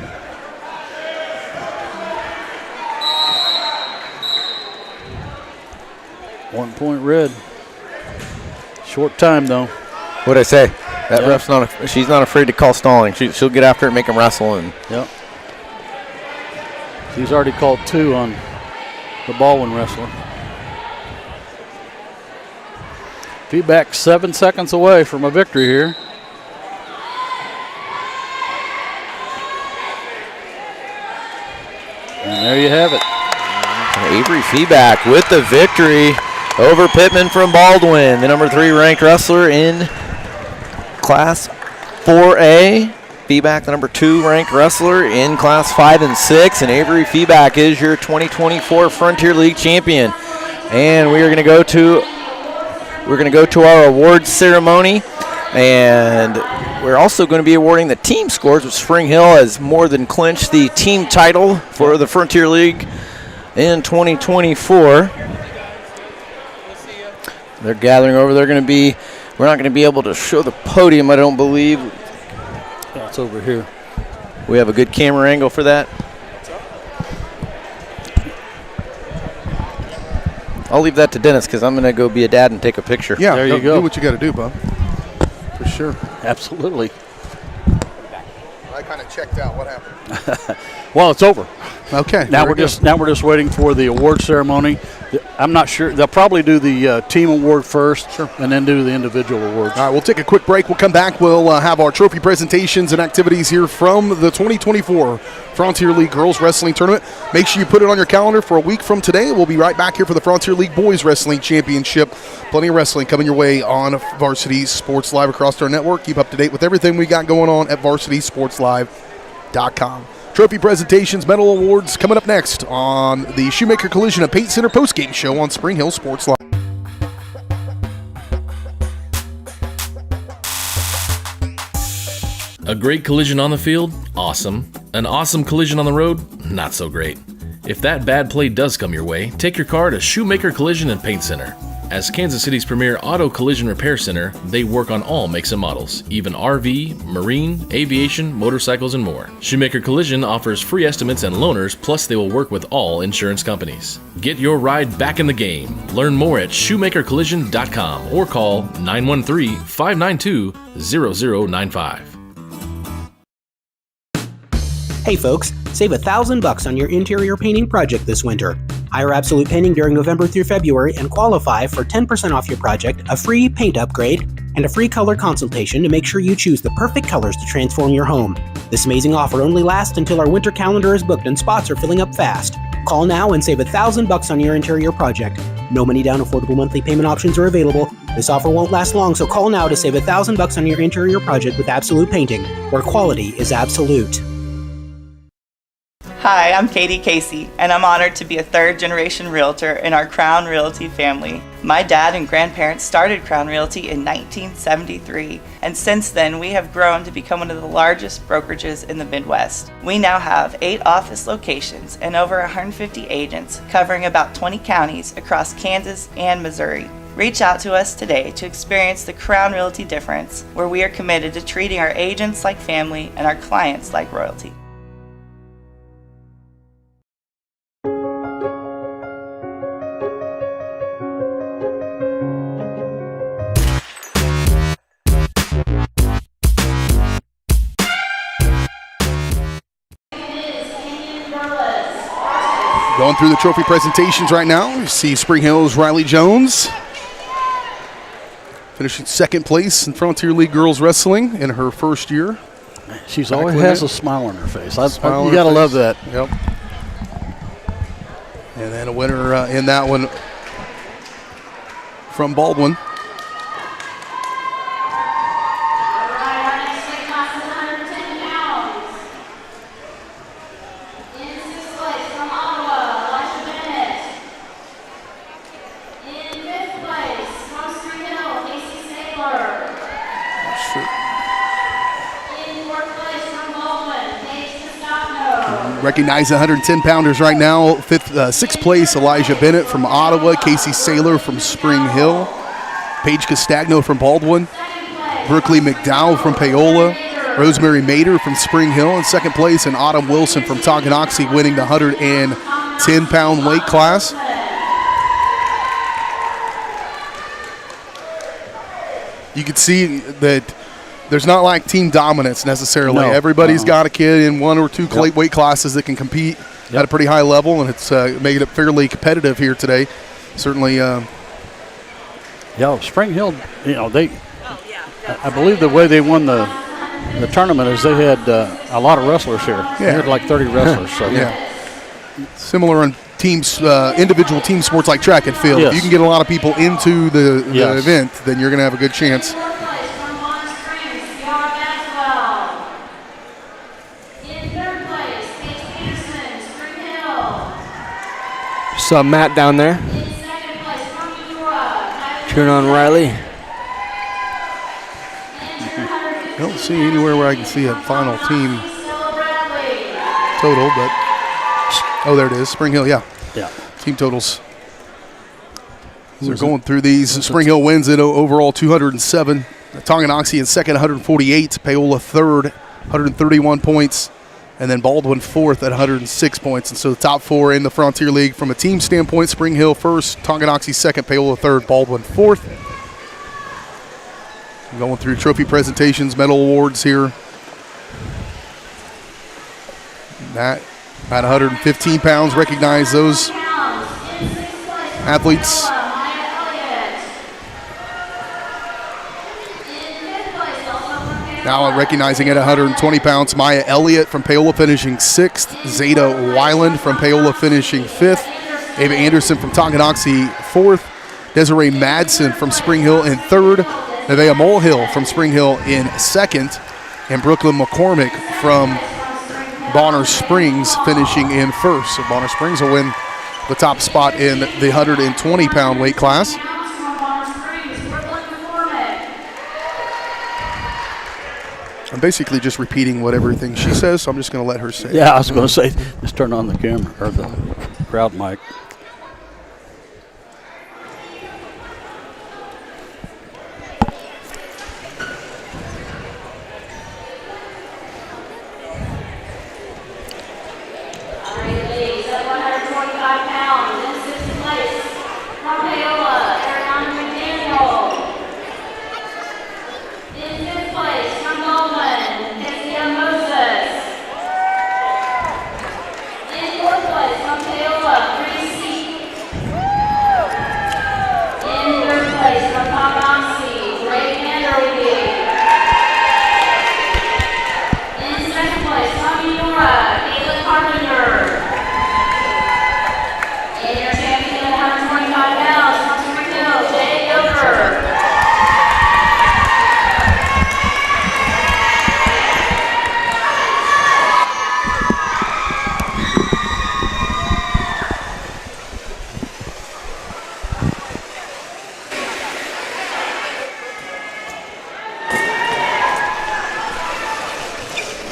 One point red. Short time though. What'd I say? That ref's she's not afraid to call stalling. She'll get after it and make them wrestle. And yep. She's already called 2 on the Baldwin wrestler. Feedback 7 seconds away from a victory here. And there you have it. Avery Feedback with the victory over Pittman from Baldwin, the number 3 ranked wrestler in Class 4A. Feedback, the number 2 ranked wrestler in Class 5 and 6, and Avery Feedback is your 2024 Frontier League champion. And we're going to go to our awards ceremony, and we're also going to be awarding the team scores, with Spring Hill has more than clinched the team title for the Frontier League in 2024. They're gathering over. We're not going to be able to show the podium, I don't believe. Yeah, it's over here. We have a good camera angle for that. I'll leave that to Dennis because I'm going to go be a dad and take a picture. Yeah, there you go. Do what you got to do, Bob. For sure. Absolutely. I kind of checked out. What happened? Well, it's over. Okay. Now we're just waiting for the award ceremony. I'm not sure. They'll probably do the team award first, and then do the individual awards. All right, we'll take a quick break. We'll come back. We'll have our trophy presentations and activities here from the 2024 Frontier League Girls Wrestling Tournament. Make sure you put it on your calendar for a week from today. We'll be right back here for the Frontier League Boys Wrestling Championship. Plenty of wrestling coming your way on Varsity Sports Live across our network. Keep up to date with everything we got going on at varsitysportslive.com. Trophy presentations, medal awards coming up next on the Shoemaker Collision and Paint Center postgame show on Spring Hill Sports Live. A great collision on the field? Awesome. An awesome collision on the road? Not so great. If that bad play does come your way, take your car to Shoemaker Collision and Paint Center. As Kansas City's premier auto collision repair center, they work on all makes and models, even RV, marine, aviation, motorcycles, and more. Shoemaker Collision offers free estimates and loaners, plus they will work with all insurance companies. Get your ride back in the game. Learn more at shoemakercollision.com or call 913-592-0095. Hey folks, save $1,000 on your interior painting project this winter. Hire Absolute Painting during November through February and qualify for 10% off your project, a free paint upgrade, and a free color consultation to make sure you choose the perfect colors to transform your home. This amazing offer only lasts until our winter calendar is booked and spots are filling up fast. Call now and save $1,000 on your interior project. No money down, affordable monthly payment options are available. This offer won't last long, so call now to save $1,000 on your interior project with Absolute Painting, where quality is absolute. Hi, I'm Katie Casey, and I'm honored to be a third-generation realtor in our Crown Realty family. My dad and grandparents started Crown Realty in 1973, and since then we have grown to become one of the largest brokerages in the Midwest. We now have 8 office locations and over 150 agents covering about 20 counties across Kansas and Missouri. Reach out to us today to experience the Crown Realty difference, where we are committed to treating our agents like family and our clients like royalty. Going through the trophy presentations right now, you see Spring Hill's Riley Jones finishing second place in Frontier League Girls Wrestling in her first year. She's always has a smile on her face. You Smile got to on her love face. that. Yep. And then a winner in that one from Baldwin. Recognize the 110-pounders right now. Sixth place, Elijah Bennett from Ottawa. Casey Saylor from Spring Hill. Paige Castagno from Baldwin. Brookley McDowell from Paola. Rosemary Mader from Spring Hill in second place. And Autumn Wilson from Tonganoxie winning the 110-pound weight class. You can see that there's not like team dominance necessarily. No. Everybody's got a kid in one or two weight classes that can compete at a pretty high level, and it's made it fairly competitive here today. Certainly. Spring Hill, I believe the way they won the tournament is they had a lot of wrestlers here. They had like 30 wrestlers. So Similar in teams, individual team sports like track and field. Yes. If you can get a lot of people into the event, then you're going to have a good chance. Saw Matt down there. Cheering on Riley. I don't see anywhere where I can see a final team total, but there it is. Spring Hill, team totals. They're going through these. Spring Hill wins it overall 207. Tonganoxie in second, 148. Paola third, 131 points. And then Baldwin fourth at 106 points. And so the top four in the Frontier League from a team standpoint, Spring Hill first, Tonganoxie second, Paola third, Baldwin fourth. Going through trophy presentations, medal awards here. That at 115 pounds, recognize those athletes. Now I'm recognizing at 120 pounds, Maya Elliott from Paola finishing sixth. Zeta Weiland from Paola finishing fifth. Ava Anderson from Tonganoxie fourth. Desiree Madsen from Spring Hill in third. Nevaeh Molehill from Spring Hill in second. And Brooklyn McCormick from Bonner Springs finishing in first. So Bonner Springs will win the top spot in the 120-pound weight class. I'm basically just repeating what everything she says, so I'm just going to let her say it. Yeah, I was going to say, just turn on the camera or the crowd mic.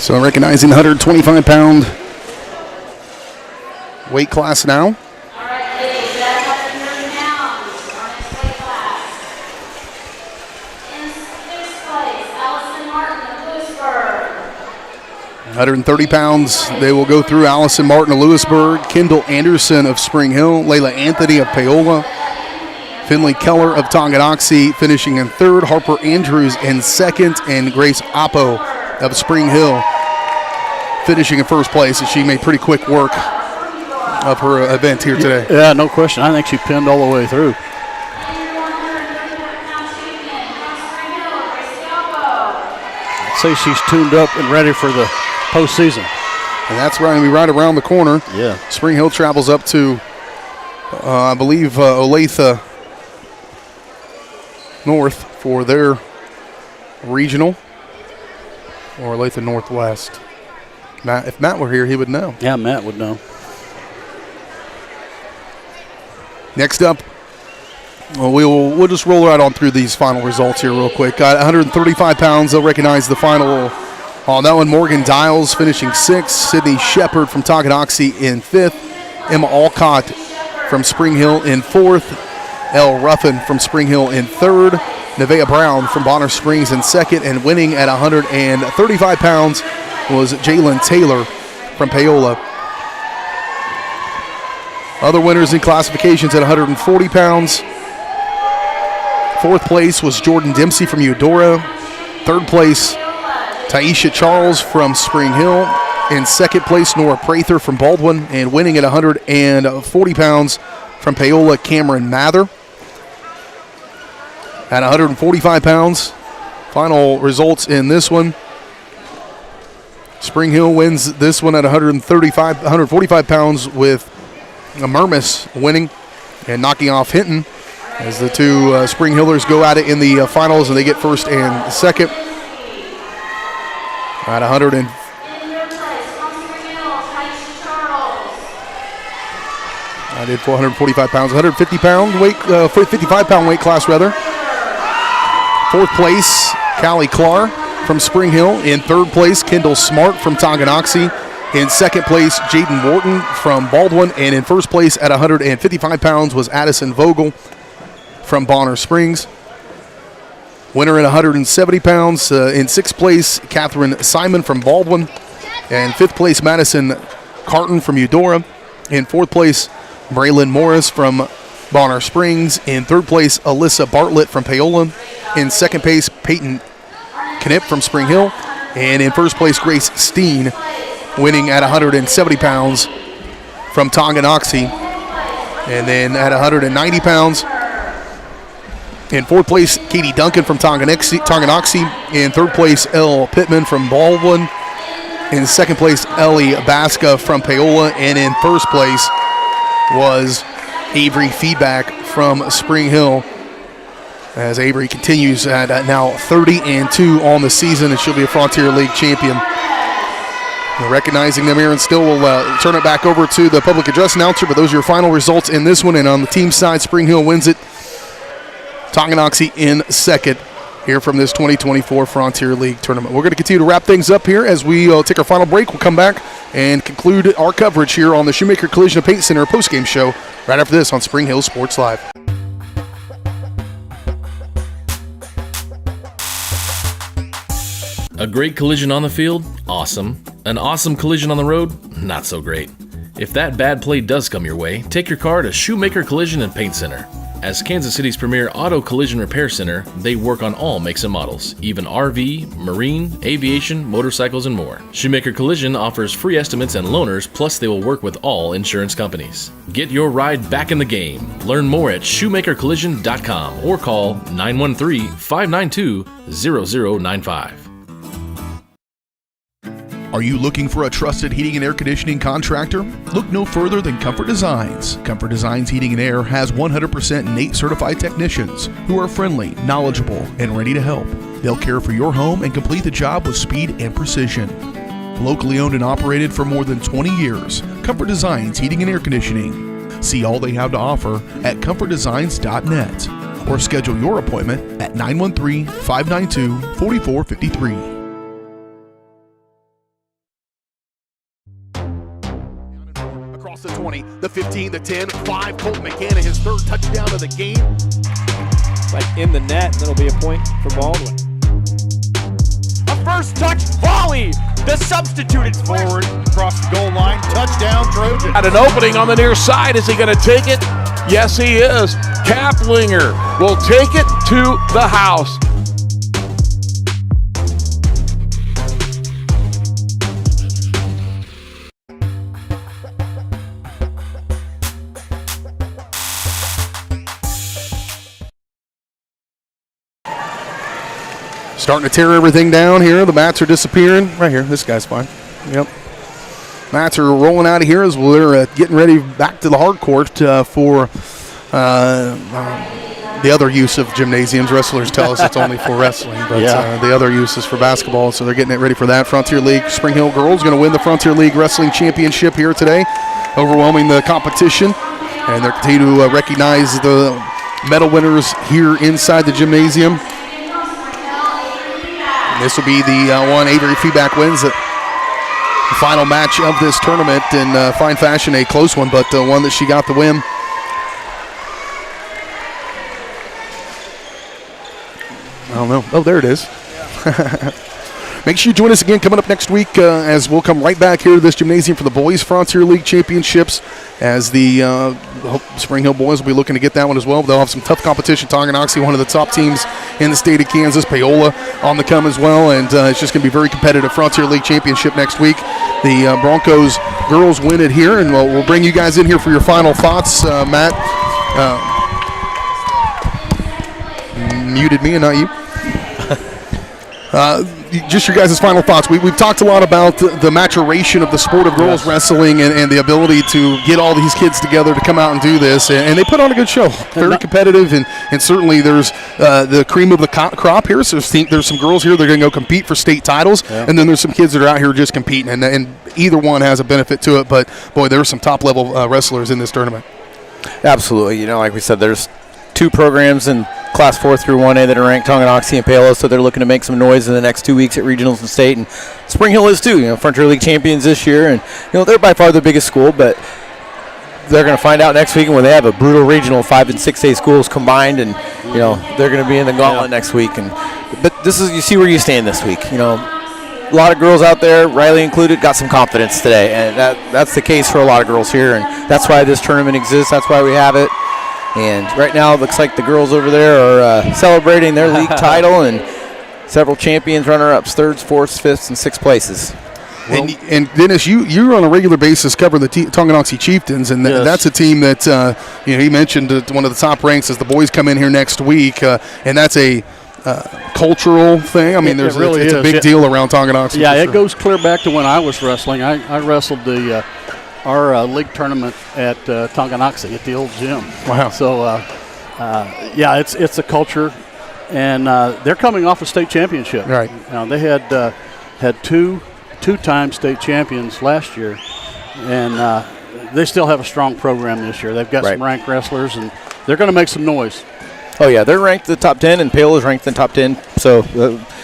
So recognizing the 125-pound weight class now. 130 pounds, they will go through Allison Martin of Lewisburg, Kendall Anderson of Spring Hill, Layla Anthony of Paola, Finley Keller of Tonganoxie finishing in third, Harper Andrews in second, and Grace Oppo of Spring Hill finishing in first place, and she made pretty quick work of her event here today. Yeah, no question. I think she pinned all the way through. I'd say she's tuned up and ready for the postseason. And that's going to be right around the corner. Yeah. Spring Hill travels up to, I believe, Olathe North for their regional, or Olathe Northwest. Matt, if Matt were here, he would know. Yeah, Matt would know. Next up, we'll just roll right on through these final results here real quick. 135 pounds, they'll recognize the final on that one. Morgan Dials finishing 6th. Sydney Shepard from Tonganoxie in 5th. Emma Alcott from Spring Hill in 4th. Elle Ruffin from Spring Hill in 3rd. Nevaeh Brown from Bonner Springs in 2nd. And winning at 135 pounds was Jalen Taylor from Paola. Other winners in classifications at 140 pounds. 4th place was Jordan Dempsey from Eudora. 3rd place, Taisha Charles from Spring Hill. In 2nd place, Nora Prather from Baldwin. And winning at 140 pounds from Paola, Cameron Mather. At 145 pounds, final results in this one. Spring Hill wins this one at 145 pounds with Murmis winning and knocking off Hinton as the two Spring Hillers go at it in the finals, and they get 1st and 2nd. At 445 pounds, 150 pound weight, 55 pound weight class rather. 4th place, Callie Clark from Spring Hill. In 3rd place, Kendall Smart from Tonganoxie. In 2nd place, Jaden Wharton from Baldwin. And in 1st place at 155 pounds was Addison Vogel from Bonner Springs. Winner at 170 pounds. In 6th place, Catherine Simon from Baldwin. And 5th place, Madison Carton from Eudora. In 4th place, Braylon Morris from Bonner Springs. In 3rd place, Alyssa Bartlett from Paola. In 2nd place, Peyton Knipp from Spring Hill. And in 1st place, Grace Steen, winning at 170 pounds from Tonganoxie. And then at 190 pounds, in 4th place, Katie Duncan from Tonganoxie. In 3rd place, Elle Pittman from Baldwin. In 2nd place, Ellie Basca from Paola. And in 1st place was Avery Feedback from Spring Hill, as Avery continues at now 30-2 on the season, and she'll be a Frontier League champion. We're recognizing them here, and still will turn it back over to the public address announcer, but those are your final results in this one. And on the team side, Spring Hill wins it. Tonganoxie in 2nd here from this 2024 Frontier League tournament. We're going to continue to wrap things up here as we take our final break. We'll come back and conclude our coverage here on the Shoemaker Collision and Paint Center postgame show right after this on Spring Hill Sports Live. A great collision on the field? Awesome. An awesome collision on the road? Not so great. If that bad play does come your way, take your car to Shoemaker Collision and Paint Center. As Kansas City's premier auto collision repair center, they work on all makes and models, even RV, marine, aviation, motorcycles, and more. Shoemaker Collision offers free estimates and loaners, plus they will work with all insurance companies. Get your ride back in the game. Learn more at shoemakercollision.com or call 913-592-0095. Are you looking for a trusted heating and air conditioning contractor? Look no further than Comfort Designs. Comfort Designs Heating and Air has 100% NATE certified technicians who are friendly, knowledgeable, and ready to help. They'll care for your home and complete the job with speed and precision. Locally owned and operated for more than 20 years, Comfort Designs Heating and Air Conditioning. See all they have to offer at comfortdesigns.net or schedule your appointment at 913-592-4453. The 20, the 15, the 10, 5. Colton McCann, his 3rd touchdown of the game. It's like in the net, that'll be a point for Baldwin. A first touch volley. The substituted forward across the goal line. Touchdown, Trojan. At an opening on the near side. Is he going to take it? Yes, he is. Kaplinger will take it to the house. starting to tear everything down here. The mats are disappearing. Right here, this guy's fine. Yep. Mats are rolling out of here as we're getting ready back to the hard court for the other use of gymnasiums. Wrestlers tell us it's only for wrestling, but the other use is for basketball, so they're getting it ready for that. Frontier League Spring Hill girls going to win the Frontier League Wrestling Championship here today, overwhelming the competition, and they're continuing to recognize the medal winners here inside the gymnasium. And this will be the one Avery Feedback wins the final match of this tournament in fine fashion, a close one, but one that she got the win. I don't know. Oh, there it is. Make sure you join us again coming up next week as we'll come right back here to this gymnasium for the Boys Frontier League Championships, as the Spring Hill boys will be looking to get that one as well. They'll have some tough competition. Tonganoxie, one of the top teams in the state of Kansas. Paola on the come as well, and it's just going to be very competitive. Frontier League Championship next week. The Broncos girls win it here, and we'll bring you guys in here for your final thoughts. Matt muted me and not you. Just your guys' final thoughts. We've talked a lot about the maturation of the sport of girls wrestling and the ability to get all these kids together to come out and do this, and they put on a good show. Very competitive, and certainly there's the cream of the crop here. So there's some girls here that are going to go compete for state titles, and then there's some kids that are out here just competing, and either one has a benefit to it. But, boy, there are some top-level wrestlers in this tournament. Absolutely. Like we said, there's 2 programs in Class 4 through 1A that are ranked, Tonganoxie and Paola, so they're looking to make some noise in the next 2 weeks at regionals and state. And Spring Hill is too. Frontier League champions this year, and they're by far the biggest school, but they're going to find out next week when they have a brutal regional 5 and 6A schools combined, and they're going to be in the gauntlet next week. But this is, you see where you stand this week. A lot of girls out there, Riley included, got some confidence today, and that's the case for a lot of girls here, and that's why this tournament exists. That's why we have it. And right now it looks like the girls over there are celebrating their league title, and several champions, runner-ups, 3rds, 4ths, 5ths, and 6th places. And Dennis, you're on a regular basis covering the Tonganoxie Chieftains, and that's a team that he mentioned one of the top ranks as the boys come in here next week, and that's a cultural thing. I mean, it's a big deal around Tonganoxie. Yeah, it goes clear back to when I was wrestling. I wrestled our league tournament at Tonganoxie at the old gym. Wow. So, it's a culture, and they're coming off a state championship. Right. Now, they had two-time state champions last year, and they still have a strong program this year. They've got some ranked wrestlers, and they're going to make some noise. Oh, yeah, they're ranked in the top 10, and Paola's ranked in the top 10. So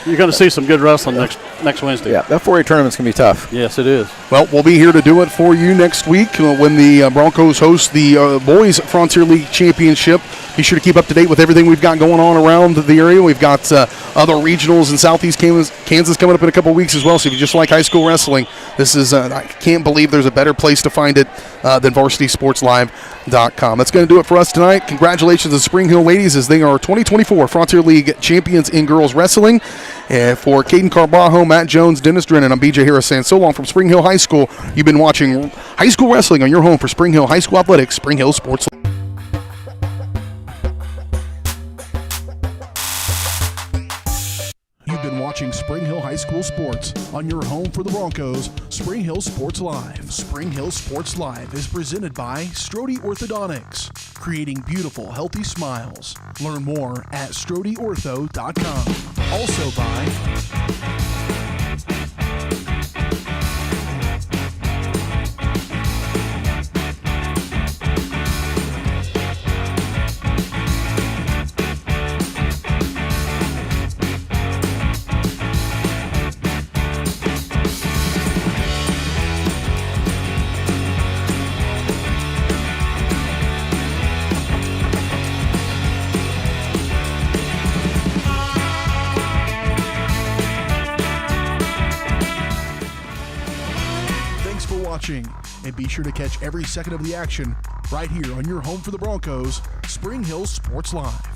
you're going to see some good wrestling next Wednesday. Yeah, that 4A tournament's going to be tough. Yes, it is. Well, we'll be here to do it for you next week when the Broncos host the Boys Frontier League Championship. Be sure to keep up to date with everything we've got going on around the area. We've got other regionals in Southeast Kansas coming up in a couple weeks as well. So if you just like high school wrestling, this is I can't believe there's a better place to find it than VarsitySportsLive.com. That's going to do it for us tonight. Congratulations to the Spring Hill ladies as they are 2024 Frontier League champions in girls wrestling. For Caden Carbajo, Matt Jones, Dennis Drennan, I'm BJ Harris saying so long from Spring Hill High School. You've been watching high school wrestling on your home for Spring Hill High School Athletics, Spring Hill Sports. You've been watching Spring Hill High School Sports on your home for the Broncos, Spring Hill Sports Live. Spring Hill Sports Live is presented by Strode Orthodontics, creating beautiful, healthy smiles. Learn more at StrodeOrtho.com. Also by and be sure to catch every second of the action right here on your home for the Broncos, Spring Hill Sports Live.